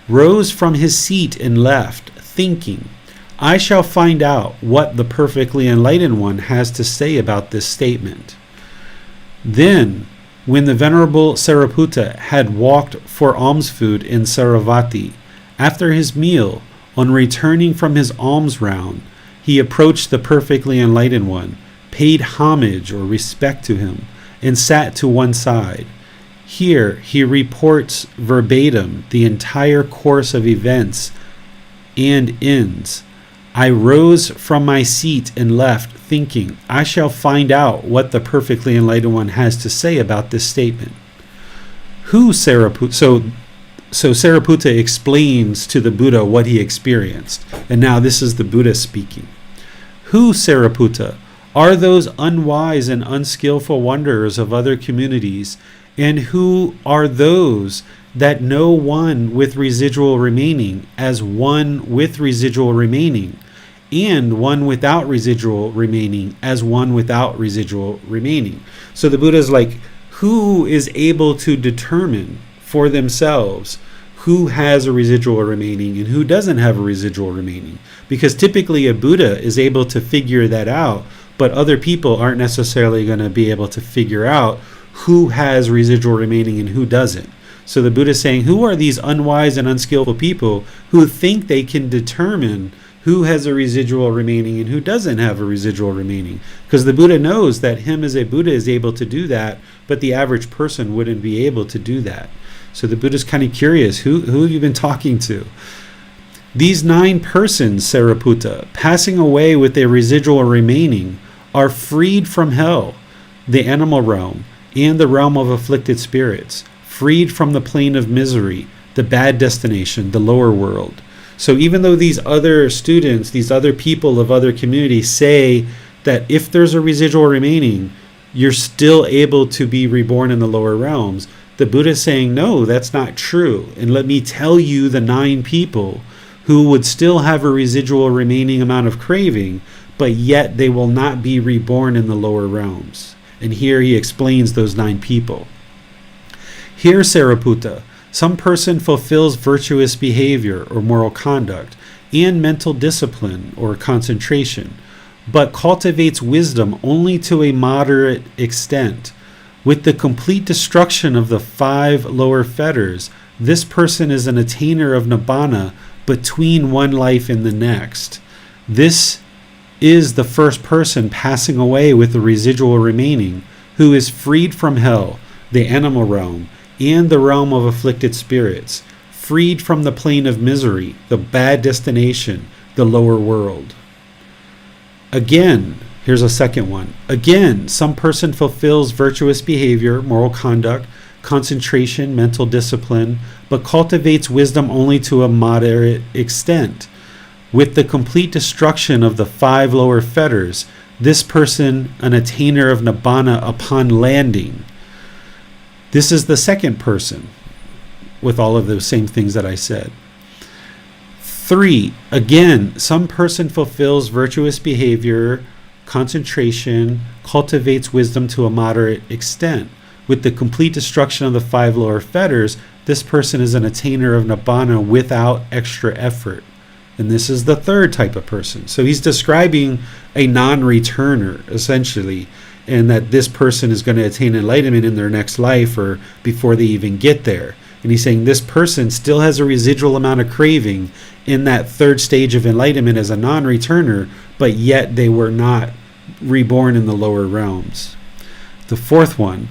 rose from his seat and left, thinking, I shall find out what the perfectly enlightened one has to say about this statement. Then, when the Venerable Sariputta had walked for alms food in Saravati, after his meal, on returning from his alms round, he approached the perfectly enlightened one, paid homage or respect to him, and sat to one side. Here he reports verbatim the entire course of events and ends. I rose from my seat and left, thinking, I shall find out what the perfectly enlightened one has to say about this statement. Who Sariputta? So Sariputta explains to the Buddha what he experienced. And now this is the Buddha speaking. Who, Sariputta, are those unwise and unskillful wanderers of other communities, and who are those that know one with residual remaining as one with residual remaining, and one without residual remaining as one without residual remaining? So the Buddha is like, who is able to determine for themselves who has a residual remaining and who doesn't have a residual remaining? Because typically a Buddha is able to figure that out, but other people aren't necessarily going to be able to figure out who has residual remaining and who doesn't. So the Buddha is saying, who are these unwise and unskillful people who think they can determine who has a residual remaining and who doesn't have a residual remaining? Because the Buddha knows that him as a Buddha is able to do that, but the average person wouldn't be able to do that. So the Buddha's kind of curious, who have you been talking to? These 9 persons, Sariputta, passing away with a residual remaining, are freed from hell, the animal realm, and the realm of afflicted spirits, freed from the plane of misery, the bad destination, the lower world. So even though these other students, these other people of other communities say that if there's a residual remaining, you're still able to be reborn in the lower realms, the Buddha is saying, no, that's not true. And let me tell you the 9 people who would still have a residual remaining amount of craving, but yet they will not be reborn in the lower realms. And here he explains those 9 people. Here, Sariputta, some person fulfills virtuous behavior or moral conduct and mental discipline or concentration, but cultivates wisdom only to a moderate extent. With the complete destruction of the 5 lower fetters, this person is an attainer of nibbana between one life and the next. This is the first person passing away with the residual remaining, who is freed from hell, the animal realm, and the realm of afflicted spirits, freed from the plane of misery, the bad destination, the lower world. Again, here's a second one. Again, some person fulfills virtuous behavior, moral conduct, concentration, mental discipline, but cultivates wisdom only to a moderate extent. With the complete destruction of the 5 lower fetters, this person an attainer of nibbana upon landing. This is the second person with all of those same things that I said. 3, again, some person fulfills virtuous behavior, concentration, cultivates wisdom to a moderate extent. With the complete destruction of the 5 lower fetters, this person is an attainer of nibbana without extra effort. And this is the third type of person. So he's describing a non-returner, essentially, and that this person is going to attain enlightenment in their next life or before they even get there. And he's saying this person still has a residual amount of craving in that third stage of enlightenment as a non-returner, but yet they were not reborn in the lower realms. The fourth one,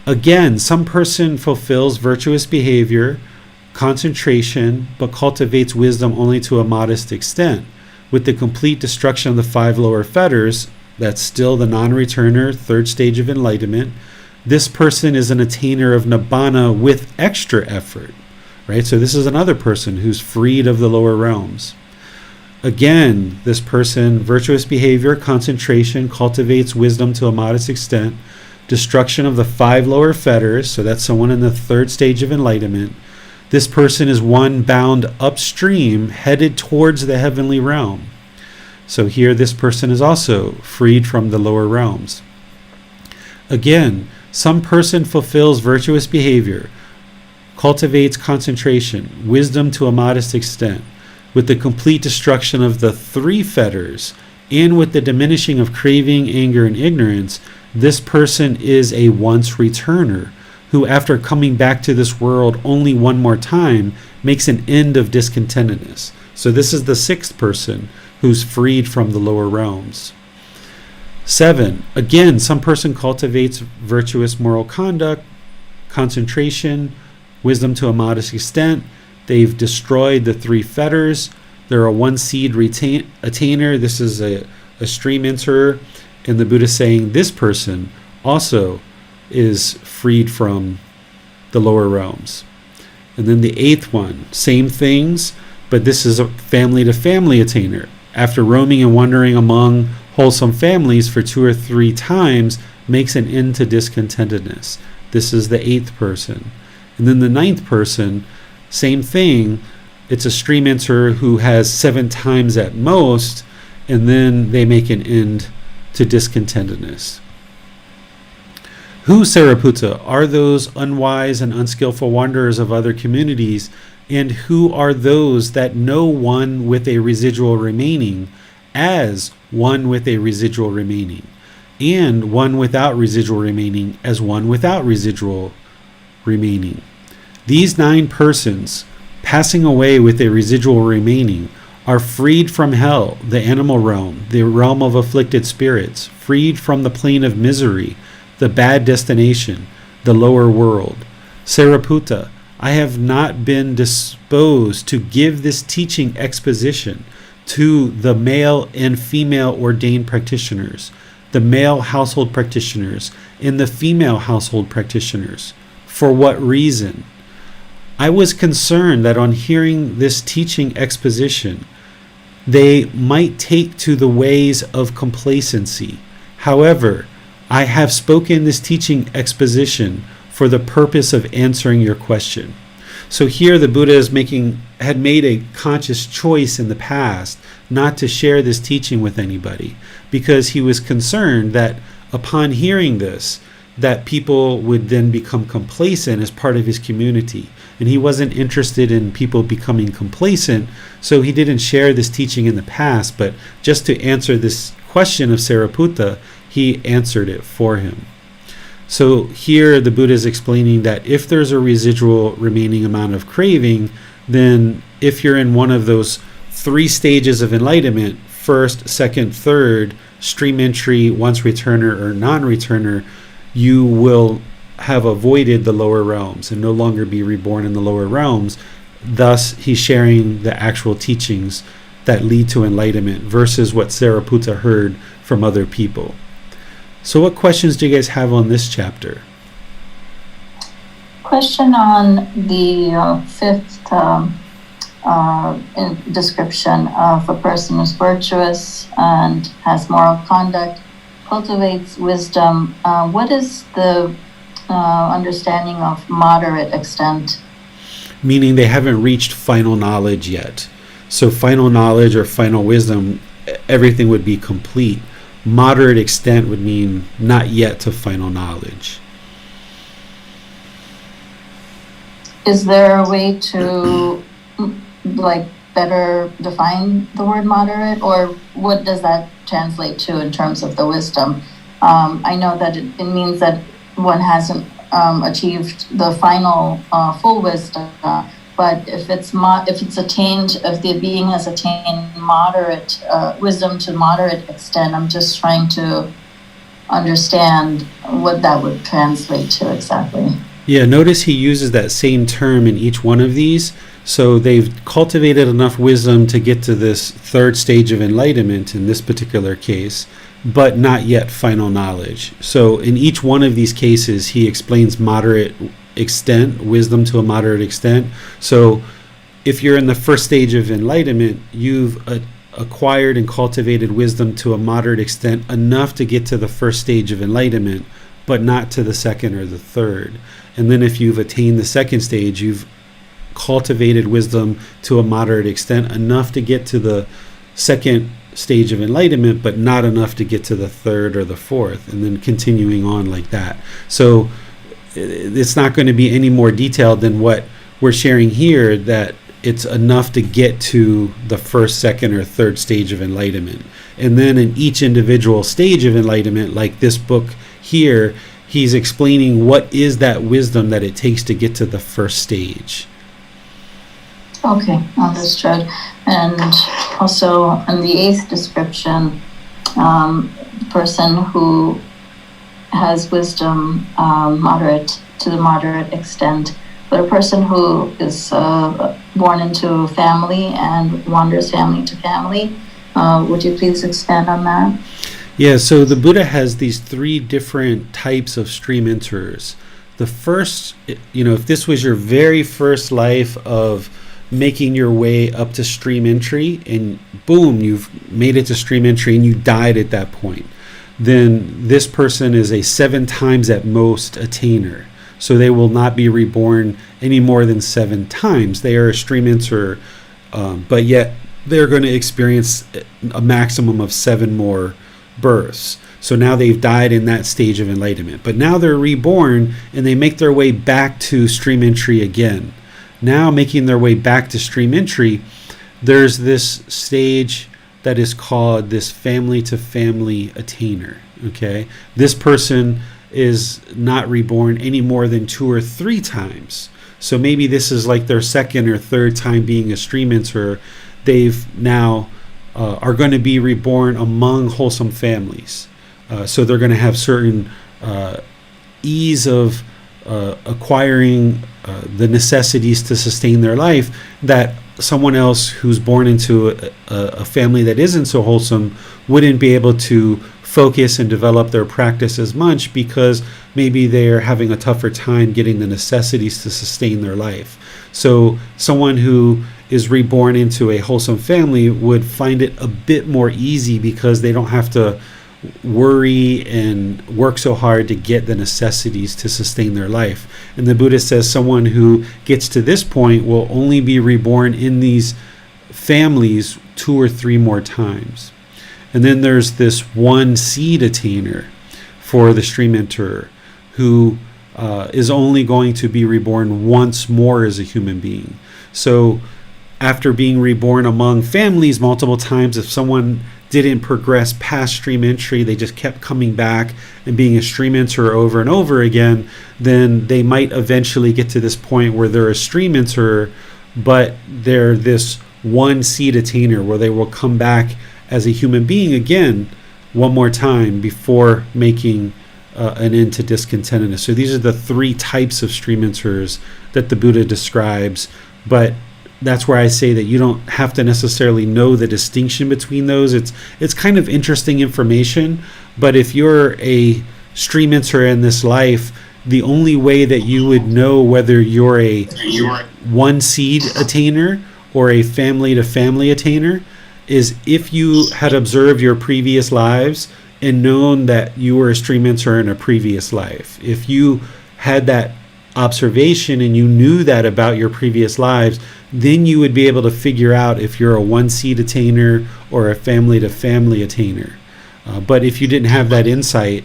again, some person fulfills virtuous behavior, concentration, but cultivates wisdom only to a modest extent. With the complete destruction of the 5 lower fetters, that's still the non-returner, third stage of enlightenment, this person is an attainer of nibbana with extra effort, right? So this is another person who's freed of the lower realms. Again, this person, virtuous behavior, concentration, cultivates wisdom to a modest extent, destruction of the 5 lower fetters, so that's someone in the third stage of enlightenment. This person is one bound upstream, headed towards the heavenly realm. So here this person is also freed from the lower realms. Again, some person fulfills virtuous behavior, cultivates concentration, wisdom to a modest extent. With the complete destruction of the 3 fetters, and with the diminishing of craving, anger, and ignorance, this person is a once returner, who after coming back to this world only one more time, makes an end of discontentedness. So this is the 6th person who's freed from the lower realms. 7, again, some person cultivates virtuous moral conduct, concentration, wisdom to a modest extent. They've destroyed the 3 fetters. They're a 1 seed attainer. This is a stream enterer. And the Buddha is saying this person also is freed from the lower realms. And then the 8th one, same things, but this is a family to family attainer. After roaming and wandering among wholesome families for 2 or 3 times, makes an end to discontentedness. This is the 8th person. And then the 9th person, same thing. It's a stream enterer who has 7 times at most, and then they make an end to discontentedness. Who, Sariputta, are those unwise and unskillful wanderers of other communities, and who are those that know one with a residual remaining as one with a residual remaining, and one without residual remaining as one without residual remaining? These 9 persons, passing away with a residual remaining, are freed from hell, the animal realm, the realm of afflicted spirits, freed from the plane of misery, the bad destination, the lower world. Sariputta, I have not been disposed to give this teaching exposition to the male and female ordained practitioners, the male household practitioners, and the female household practitioners. For what reason? I was concerned that on hearing this teaching exposition, they might take to the ways of complacency. However, I have spoken this teaching exposition for the purpose of answering your question. So here the Buddha had made a conscious choice in the past not to share this teaching with anybody, because he was concerned that upon hearing this, that people would then become complacent as part of his community. And he wasn't interested in people becoming complacent, so he didn't share this teaching in the past, but just to answer this question of Sariputta, he answered it for him. So here the Buddha is explaining that if there's a residual remaining amount of craving, then if you're in one of those 3 stages of enlightenment, first, second, third, stream entry, once returner, or non-returner, you will have avoided the lower realms and no longer be reborn in the lower realms. Thus, he's sharing the actual teachings that lead to enlightenment versus what Sariputta heard from other people. So what questions do you guys have on this chapter? Question on the 5th description of a person who's virtuous and has moral conduct, cultivates wisdom. What is the understanding of moderate extent? Meaning they haven't reached final knowledge yet. So final knowledge or final wisdom, everything would be complete. Moderate extent would mean not yet to final knowledge. Is there a way to better define the word moderate, or what does that translate to in terms of the wisdom? I know that it means that one hasn't achieved the final full wisdom, but if the being has attained moderate wisdom to moderate extent, I'm just trying to understand what that would translate to exactly. Yeah, notice he uses that same term in each one of these. So they've cultivated enough wisdom to get to this 3rd stage of enlightenment in this particular case, but not yet final knowledge. So in each one of these cases, he explains moderate extent, wisdom to a moderate extent. So if you're in the 1st stage of enlightenment, you've acquired and cultivated wisdom to a moderate extent, enough to get to the 1st stage of enlightenment, but not to the 2nd or the 3rd. And then if you've attained the 2nd stage, you've cultivated wisdom to a moderate extent, enough to get to the 2nd stage of enlightenment, but not enough to get to the 3rd or the 4th, and then continuing on like that. So it's not going to be any more detailed than what we're sharing here, that it's enough to get to the 1st, 2nd, or 3rd stage of enlightenment. And then in each individual stage of enlightenment, like this book here, he's explaining what is that wisdom that it takes to get to the 1st stage. Okay, understood. And also in the 8th description, person who has wisdom moderate to the moderate extent, but a person who is born into family and wanders family to family. Would you please expand on that? Yeah, so the Buddha has these 3 different types of stream enterers. The first, if this was your very first life of making your way up to stream entry, and boom, you've made it to stream entry and you died at that point, then this person is a 7 times at most attainer. So they will not be reborn any more than 7 times. They are a stream enterer, but yet they're going to experience a maximum of 7 more births. So now they've died in that stage of enlightenment. But now they're reborn and they make their way back to stream entry again. Now making their way back to stream entry, there's this stage that is called this family to family attainer. Okay, this person is not reborn any more than 2 or 3 times. So maybe this is like their second or third time being a stream enterer. They've now are going to be reborn among wholesome families. So they're going to have certain ease of acquiring the necessities to sustain their life that someone else who's born into a family that isn't so wholesome wouldn't be able to focus and develop their practice as much, because maybe they're having a tougher time getting the necessities to sustain their life. So someone who is reborn into a wholesome family would find it a bit more easy, because they don't have to worry and work so hard to get the necessities to sustain their life. And the Buddha says someone who gets to this point will only be reborn in these families 2 or 3 more times. And then there's this one seed attainer for the stream enterer, who is only going to be reborn once more as a human being. So after being reborn among families multiple times, if someone didn't progress past stream entry, they just kept coming back and being a stream enterer over and over again, then they might eventually get to this point where they're a stream enterer, but they're this one seed attainer, where they will come back as a human being again one more time before making an end to discontentedness. So these are the 3 types of stream enterers that the Buddha describes, but that's where I say that you don't have to necessarily know the distinction between those. It's kind of interesting information, but if you're a stream enterer in this life, the only way that you would know whether you're a one seed attainer or a family to family attainer is if you had observed your previous lives and known that you were a stream enterer in a previous life. If you had that observation and you knew that about your previous lives, then you would be able to figure out if you're a one seed attainer or a family to family attainer. But if you didn't have that insight,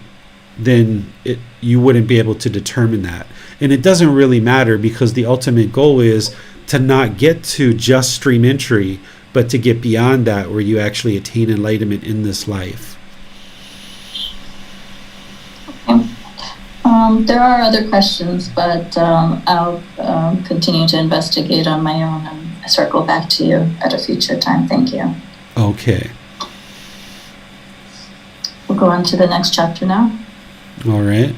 then you wouldn't be able to determine that. And it doesn't really matter, because the ultimate goal is to not get to just stream entry, but to get beyond that, where you actually attain enlightenment in this life. There are other questions, but I'll continue to investigate on my own and circle back to you at a future time. Thank you. Okay. We'll go on to the next chapter now. All right.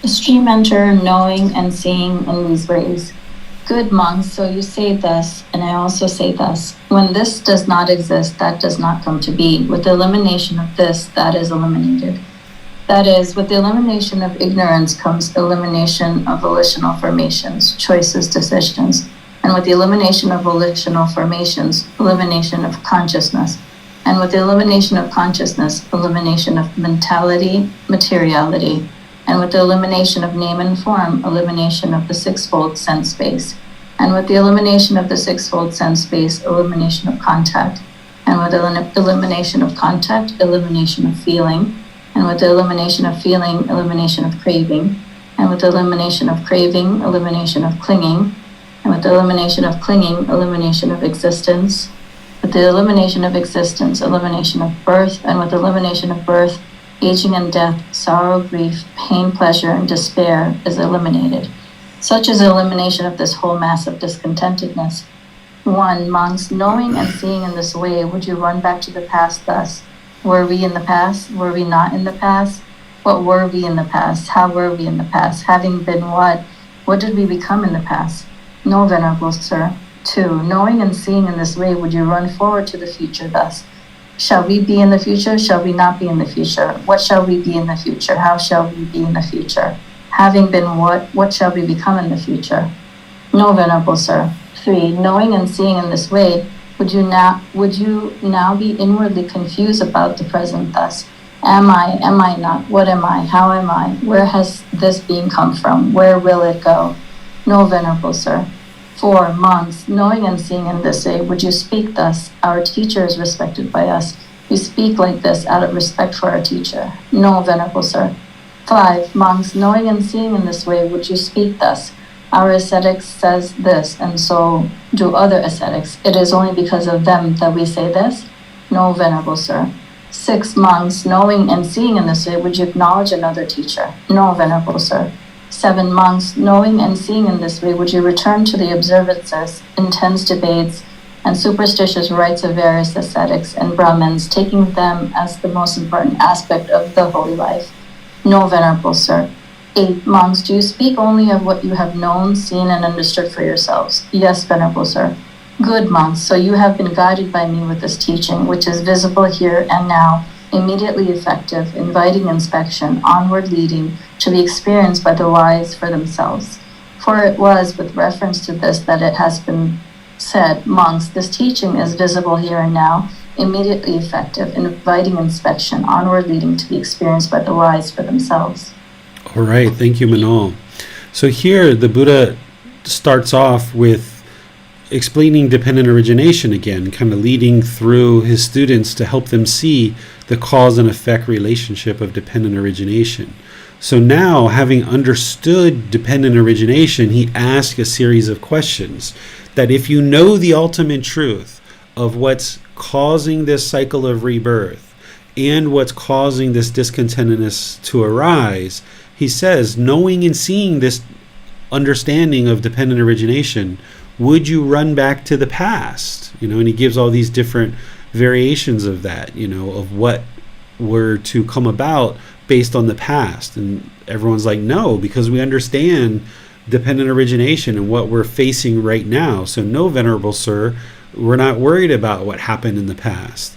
The stream enterer, knowing and seeing in these ways. Good monks, so you say thus, and I also say thus. When this does not exist, that does not come to be. With the elimination of this, that is eliminated. That is, with the elimination of ignorance comes elimination of volitional formations, choices, decisions. And with the elimination of volitional formations, elimination of consciousness. And with the elimination of consciousness, elimination of mentality, materiality. And with the elimination of name and form, elimination of the sixfold sense space. And with the elimination of the sixfold sense space, elimination of contact. And with the elimination of contact, elimination of feeling. And with the elimination of feeling, elimination of craving. And with the elimination of craving, elimination of clinging. And with the elimination of clinging, elimination of existence. With the elimination of existence, elimination of birth. And with the elimination of birth, aging and death, sorrow, grief, pain, pleasure, and despair is eliminated. Such is the elimination of this whole mass of discontentedness. 1. Monks, knowing and seeing in this way, would you run back to the past thus? Were we in the past? Were we not in the past? What were we in the past? How were we in the past? Having been what? What did we become in the past? No, Venerable Sir. 2. Knowing and seeing in this way, would you run forward to the future thus? Shall we be in the future? Shall we not be in the future? What shall we be in the future? How shall we be in the future? Having been what shall we become in the future? No, Venerable Sir. 3. Knowing and seeing in this way, would you now be inwardly confused about the present thus? Am I not? What am I? How am I? Where has this being come from? Where will it go? No, Venerable Sir. 4. Monks, knowing and seeing in this way, would you speak thus? Our teacher is respected by us. We speak like this out of respect for our teacher. No, Venerable Sir. 5. Monks, knowing and seeing in this way, would you speak thus? Our ascetics says this, and so do other ascetics. It is only because of them that we say this? No, Venerable Sir. 6. Monks, knowing and seeing in this way, would you acknowledge another teacher? No, Venerable Sir. 7 monks, knowing and seeing in this way, would you return to the observances, intense debates, and superstitious rites of various ascetics and Brahmins, taking them as the most important aspect of the holy life? No, Venerable Sir. 8 monks, do you speak only of what you have known, seen, and understood for yourselves? Yes, Venerable Sir. Good monks, so you have been guided by me with this teaching, which is visible here and now, immediately effective, inviting inspection, onward leading, to be experienced by the wise for themselves. For it was with reference to this that it has been said, monks, this teaching is visible here and now, immediately effective, inviting inspection, onward leading, to be experienced by the wise for themselves. All right, thank you, Manol. So here the Buddha starts off with explaining dependent origination again, kind of leading through his students to help them see the cause and effect relationship of dependent origination. So now, having understood dependent origination, he asks a series of questions that if you know the ultimate truth of what's causing this cycle of rebirth and what's causing this discontentedness to arise, he says, knowing and seeing this understanding of dependent origination, would you run back to the past? And he gives all these different variations of that, of what were to come about based on the past. And everyone's like, no, because we understand dependent origination and what we're facing right now. So no, Venerable Sir, we're not worried about what happened in the past.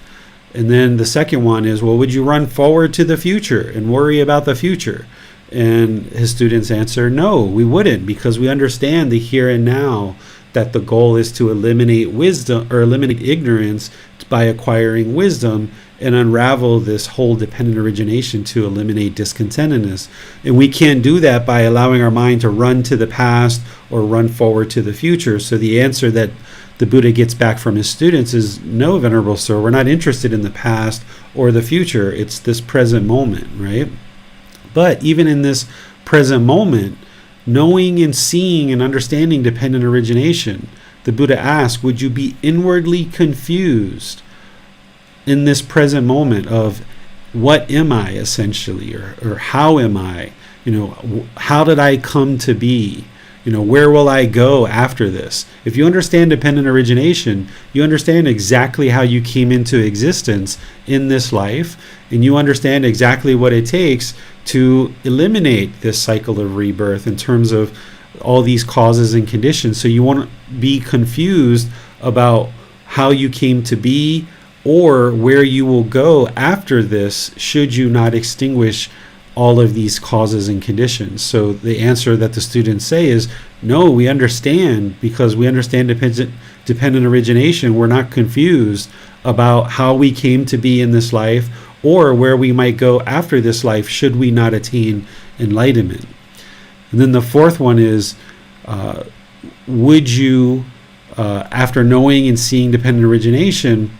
And then the second one is, well, would you run forward to the future and worry about the future? And his students answer, no, we wouldn't, because we understand the here and now, that the goal is to eliminate wisdom or eliminate ignorance by acquiring wisdom and unravel this whole dependent origination to eliminate discontentedness. And we can't do that by allowing our mind to run to the past or run forward to the future. So the answer that the Buddha gets back from his students is, no, Venerable Sir, we're not interested in the past or the future. It's this present moment, right? But even in this present moment, knowing and seeing and understanding dependent origination, the Buddha asks, would you be inwardly confused in this present moment of what am I essentially, or how am I? How did I come to be? Where will I go after this? If you understand dependent origination, you understand exactly how you came into existence in this life, and you understand exactly what it takes to eliminate this cycle of rebirth in terms of all these causes and conditions. So you won't be confused about how you came to be or where you will go after this should you not extinguish all of these causes and conditions. So the answer that the students say is, no, we understand, because we understand dependent origination. We're not confused about how we came to be in this life or where we might go after this life should we not attain enlightenment. And then the fourth one is, would you, after knowing and seeing dependent origination,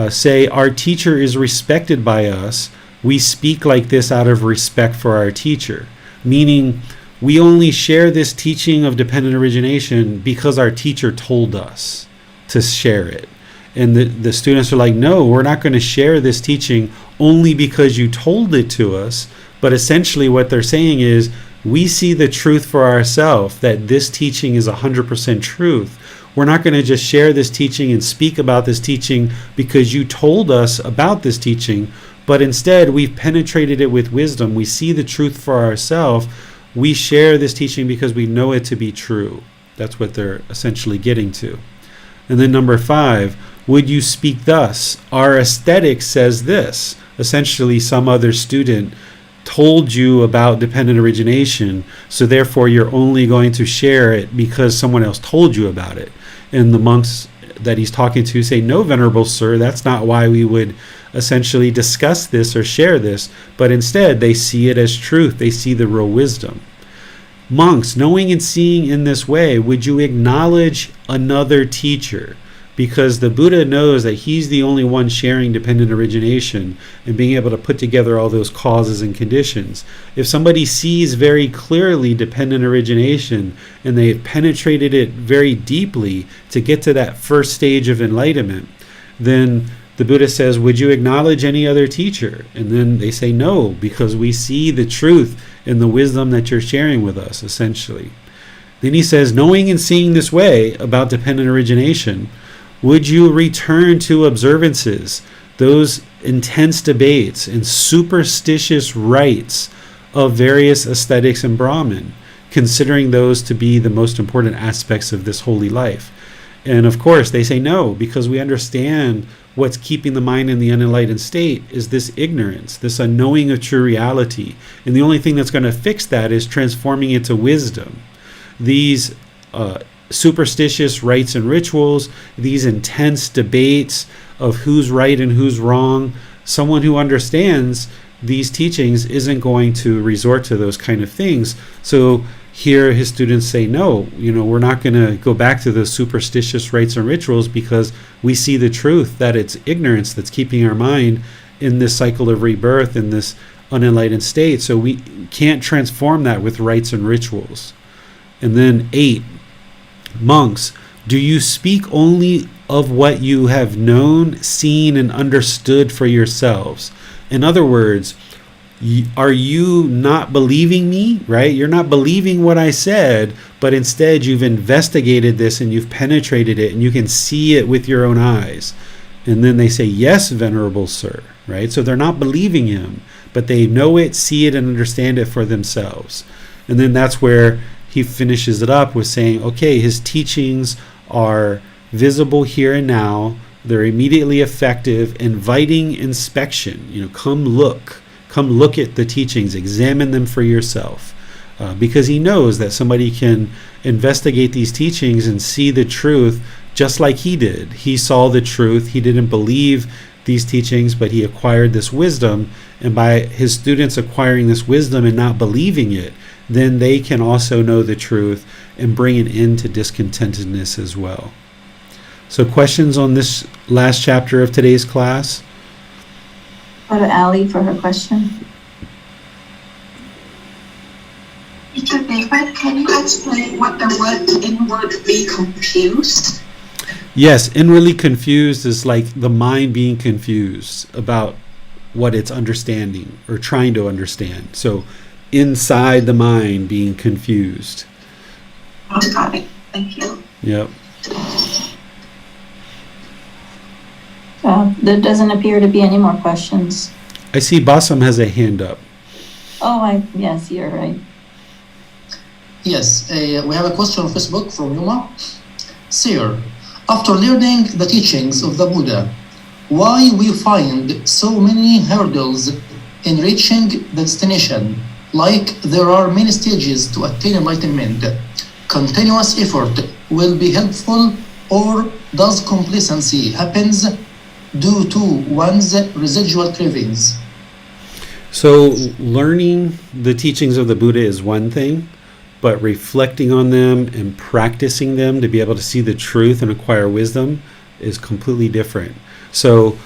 say our teacher is respected by us, we speak like this out of respect for our teacher, meaning we only share this teaching of dependent origination because our teacher told us to share it. And the students are like, no, we're not going to share this teaching only because you told it to us. But essentially what they're saying is, we see the truth for ourselves, that this teaching is 100% truth. We're not going to just share this teaching and speak about this teaching because you told us about this teaching, but instead we've penetrated it with wisdom. We see the truth for ourselves. We share this teaching because we know it to be true. That's what they're essentially getting to. And then number 5, would you speak thus? Our aesthetic says this. Essentially, some other student told you about dependent origination, so therefore you're only going to share it because someone else told you about it. And the monks that he's talking to say, no, Venerable Sir, that's not why we would essentially discuss this or share this, but instead they see it as truth. They see the real wisdom. Monks, knowing and seeing in this way, would you acknowledge another teacher? Because the Buddha knows that he's the only one sharing dependent origination and being able to put together all those causes and conditions. If somebody sees very clearly dependent origination and they have penetrated it very deeply to get to that first stage of enlightenment, then the Buddha says, would you acknowledge any other teacher? And then they say no, because we see the truth in the wisdom that you're sharing with us, essentially. Then he says, knowing and seeing this way about dependent origination, would you return to observances, those intense debates and superstitious rites of various aesthetics and Brahman, considering those to be the most important aspects of this holy life? And of course, they say no, because we understand what's keeping the mind in the unenlightened state is this ignorance, this unknowing of true reality. And the only thing that's going to fix that is transforming it to wisdom. These superstitious rites and rituals, these intense debates of who's right and who's wrong, someone who understands these teachings isn't going to resort to those kind of things. So here his students say, no, we're not going to go back to those superstitious rites and rituals, because we see the truth that it's ignorance that's keeping our mind in this cycle of rebirth, in this unenlightened state. So we can't transform that with rites and rituals. And then 8, monks, do you speak only of what you have known, seen, and understood for yourselves? In other words, are you not believing me, right? You're not believing what I said, but instead you've investigated this and you've penetrated it and you can see it with your own eyes. And then they say, yes, venerable sir, right? So they're not believing him, but they know it, see it, and understand it for themselves. And then that's where he finishes it up with saying, okay, his teachings are visible here and now. They're immediately effective, inviting inspection. Come look at the teachings, examine them for yourself. Because he knows that somebody can investigate these teachings and see the truth just like he did. He saw the truth. He didn't believe these teachings, but he acquired this wisdom. And by his students acquiring this wisdom and not believing it, then they can also know the truth and bring an end to discontentedness as well. So questions on this last chapter of today's class? Go to Ali for her question. Teacher David, can you explain what the word inwardly confused? Yes, inwardly confused is like the mind being confused about what it's understanding or trying to understand. So inside the mind being confused. Got it. Thank you. Yep. There doesn't appear to be any more questions. I see Basam has a hand up. Oh, yes, you're right. Yes, we have a question on Facebook from Yuma. Sir, after learning the teachings of the Buddha, why we find so many hurdles in reaching the destination? Like there are many stages to attain enlightenment. Continuous effort will be helpful, or does complacency happens due to one's residual cravings? So learning the teachings of the Buddha is one thing, but reflecting on them and practicing them to be able to see the truth and acquire wisdom is completely different. So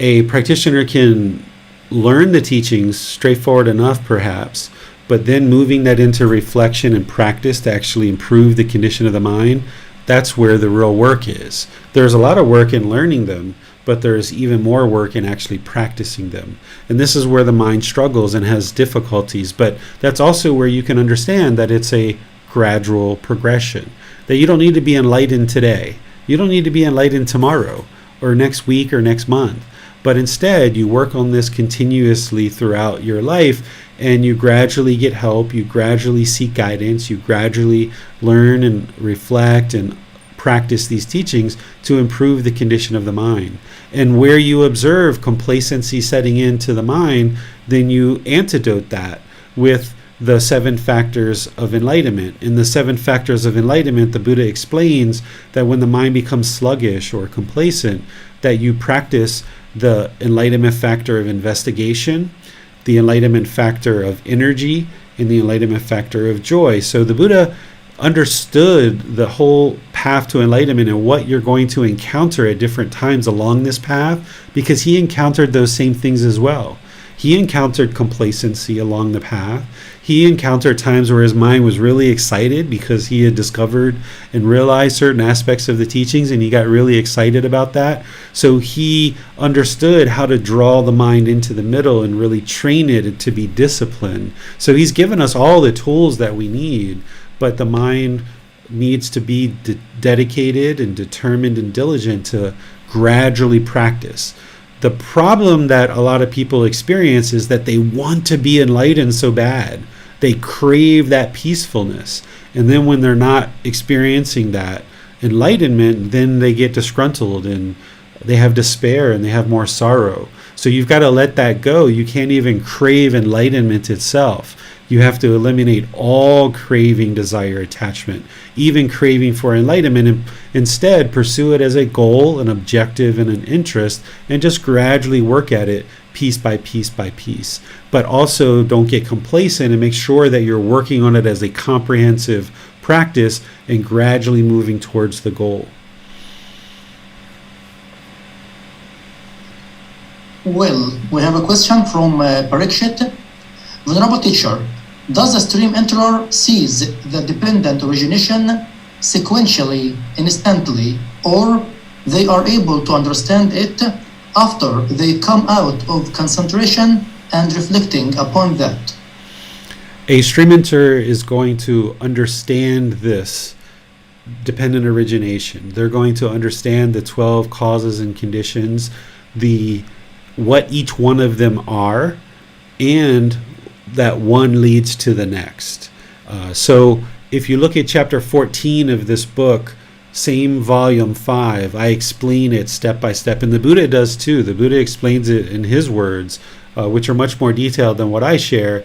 a practitioner can learn the teachings straightforward enough perhaps, but then moving that into reflection and practice to actually improve the condition of the mind, that's where the real work is. There's a lot of work in learning them, but there's even more work in actually practicing them. And this is where the mind struggles and has difficulties, but that's also where you can understand that it's a gradual progression, that you don't need to be enlightened today. You don't need to be enlightened tomorrow or next week or next month, but instead you work on this continuously throughout your life, and you gradually get help, you gradually seek guidance, you gradually learn and reflect and practice these teachings to improve the condition of the mind. And where you observe complacency setting into the mind, then you antidote that with the 7 factors of enlightenment. In the 7 factors of enlightenment, the Buddha explains that when the mind becomes sluggish or complacent, that you practice the enlightenment factor of investigation, the enlightenment factor of energy, and the enlightenment factor of joy. So the Buddha understood the whole path to enlightenment and what you're going to encounter at different times along this path, because he encountered those same things as well. He encountered complacency along the path. He encountered times where his mind was really excited because he had discovered and realized certain aspects of the teachings, and he got really excited about that. So he understood how to draw the mind into the middle and really train it to be disciplined. So he's given us all the tools that we need, but the mind needs to be dedicated and determined and diligent to gradually practice. The problem that a lot of people experience is that they want to be enlightened so bad. They crave that peacefulness. And then when they're not experiencing that enlightenment, then they get disgruntled and they have despair and they have more sorrow. So you've got to let that go. You can't even crave enlightenment itself. You have to eliminate all craving, desire, attachment, even craving for enlightenment, and instead pursue it as a goal, an objective, and an interest, and just gradually work at it piece by piece by piece. But also don't get complacent and make sure that you're working on it as a comprehensive practice and gradually moving towards the goal. Well, we have a question from Parikshit. Venerable teacher, does the stream enterer seize the dependent origination sequentially, instantly, or they are able to understand it after they come out of concentration and reflecting upon that? A stream enterer is going to understand this dependent origination. They're going to understand the 12 causes and conditions, what each one of them are, and that one leads to the next. So if you look at chapter 14 of this book, same volume 5, I explain it step by step, and the Buddha does too. The Buddha explains it in his words, which are much more detailed than what I share.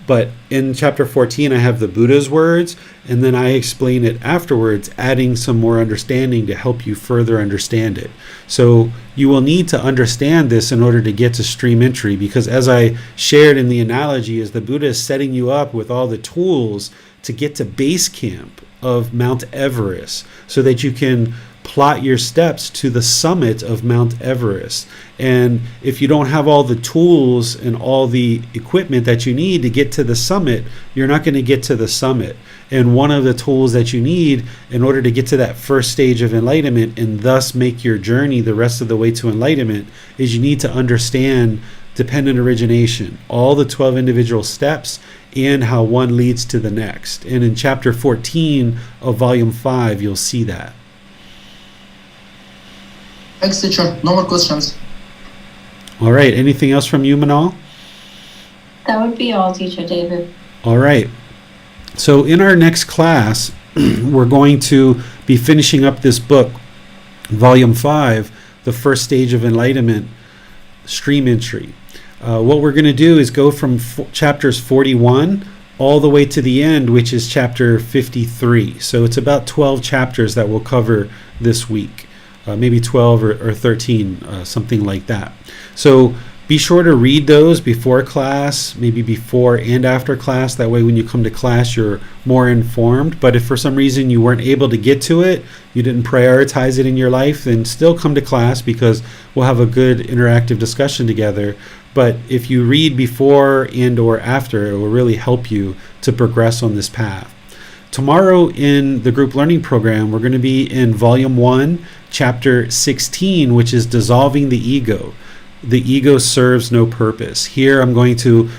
But in chapter 14, I have the Buddha's words, and then I explain it afterwards, adding some more understanding to help you further understand it. So you will need to understand this in order to get to stream entry, because as I shared in the analogy, is the Buddha is setting you up with all the tools to get to base camp of Mount Everest so that you can plot your steps to the summit of Mount Everest. And if you don't have all the tools and all the equipment that you need to get to the summit, you're not going to get to the summit. And one of the tools that you need in order to get to that first stage of enlightenment and thus make your journey the rest of the way to enlightenment is you need to understand dependent origination, all the 12 individual steps, and how one leads to the next. And in chapter 14 of volume 5, you'll see that. Thanks, teacher. No more questions. All right. Anything else from you, Manal? That would be all, Teacher David. All right. So in our next class, we're going to be finishing up this book, Volume 5, The First Stage of Enlightenment, Stream Entry. What we're going to do is go from chapters 41 all the way to the end, which is chapter 53. So it's about 12 chapters that we'll cover this week. Maybe 12 or 13, something like that. So be sure to read those before class, maybe before and after class. That way when you come to class, you're more informed. But if for some reason you weren't able to get to it, you didn't prioritize it in your life, then still come to class because we'll have a good interactive discussion together. But if you read before and or after, it will really help you to progress on this path. Tomorrow in the group learning program, we're going to be in Volume 1, Chapter 16, which is Dissolving the Ego. The ego serves no purpose. Here I'm going to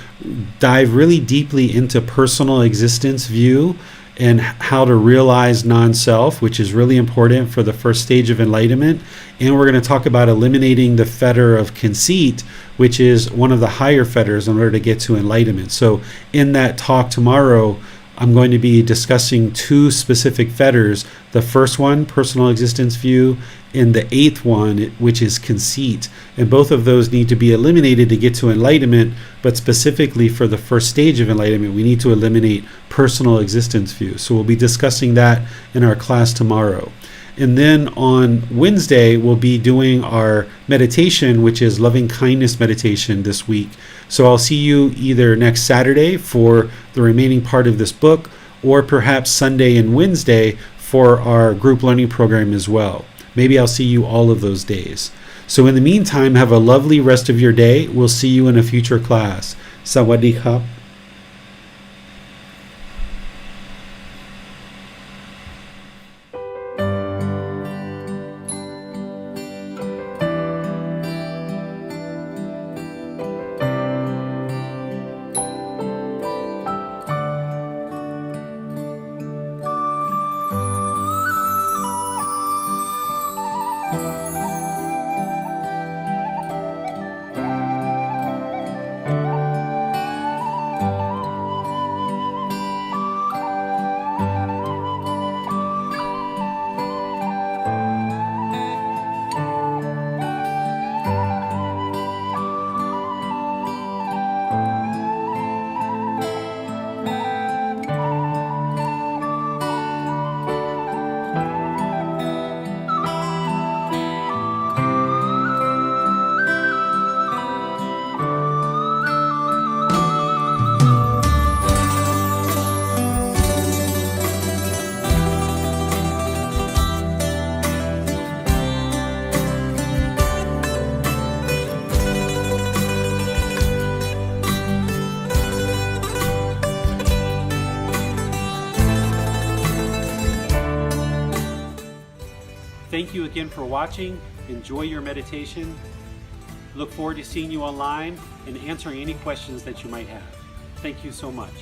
dive really deeply into personal existence view and how to realize non-self, which is really important for the first stage of enlightenment. And we're going to talk about eliminating the fetter of conceit, which is one of the higher fetters in order to get to enlightenment. So in that talk tomorrow, I'm going to be discussing 2 specific fetters. The first one, personal existence view, and the 8th one, which is conceit. And both of those need to be eliminated to get to enlightenment, but specifically for the first stage of enlightenment, we need to eliminate personal existence view. So we'll be discussing that in our class tomorrow. And then on Wednesday, we'll be doing our meditation, which is loving kindness meditation this week. So I'll see you either next Saturday for the remaining part of this book, or perhaps Sunday and Wednesday for our group learning program as well. Maybe I'll see you all of those days. So in the meantime, have a lovely rest of your day. We'll see you in a future class. Sawadee krap. Thank you again for watching. Enjoy your meditation. Look forward to seeing you online and answering any questions that you might have. Thank you so much.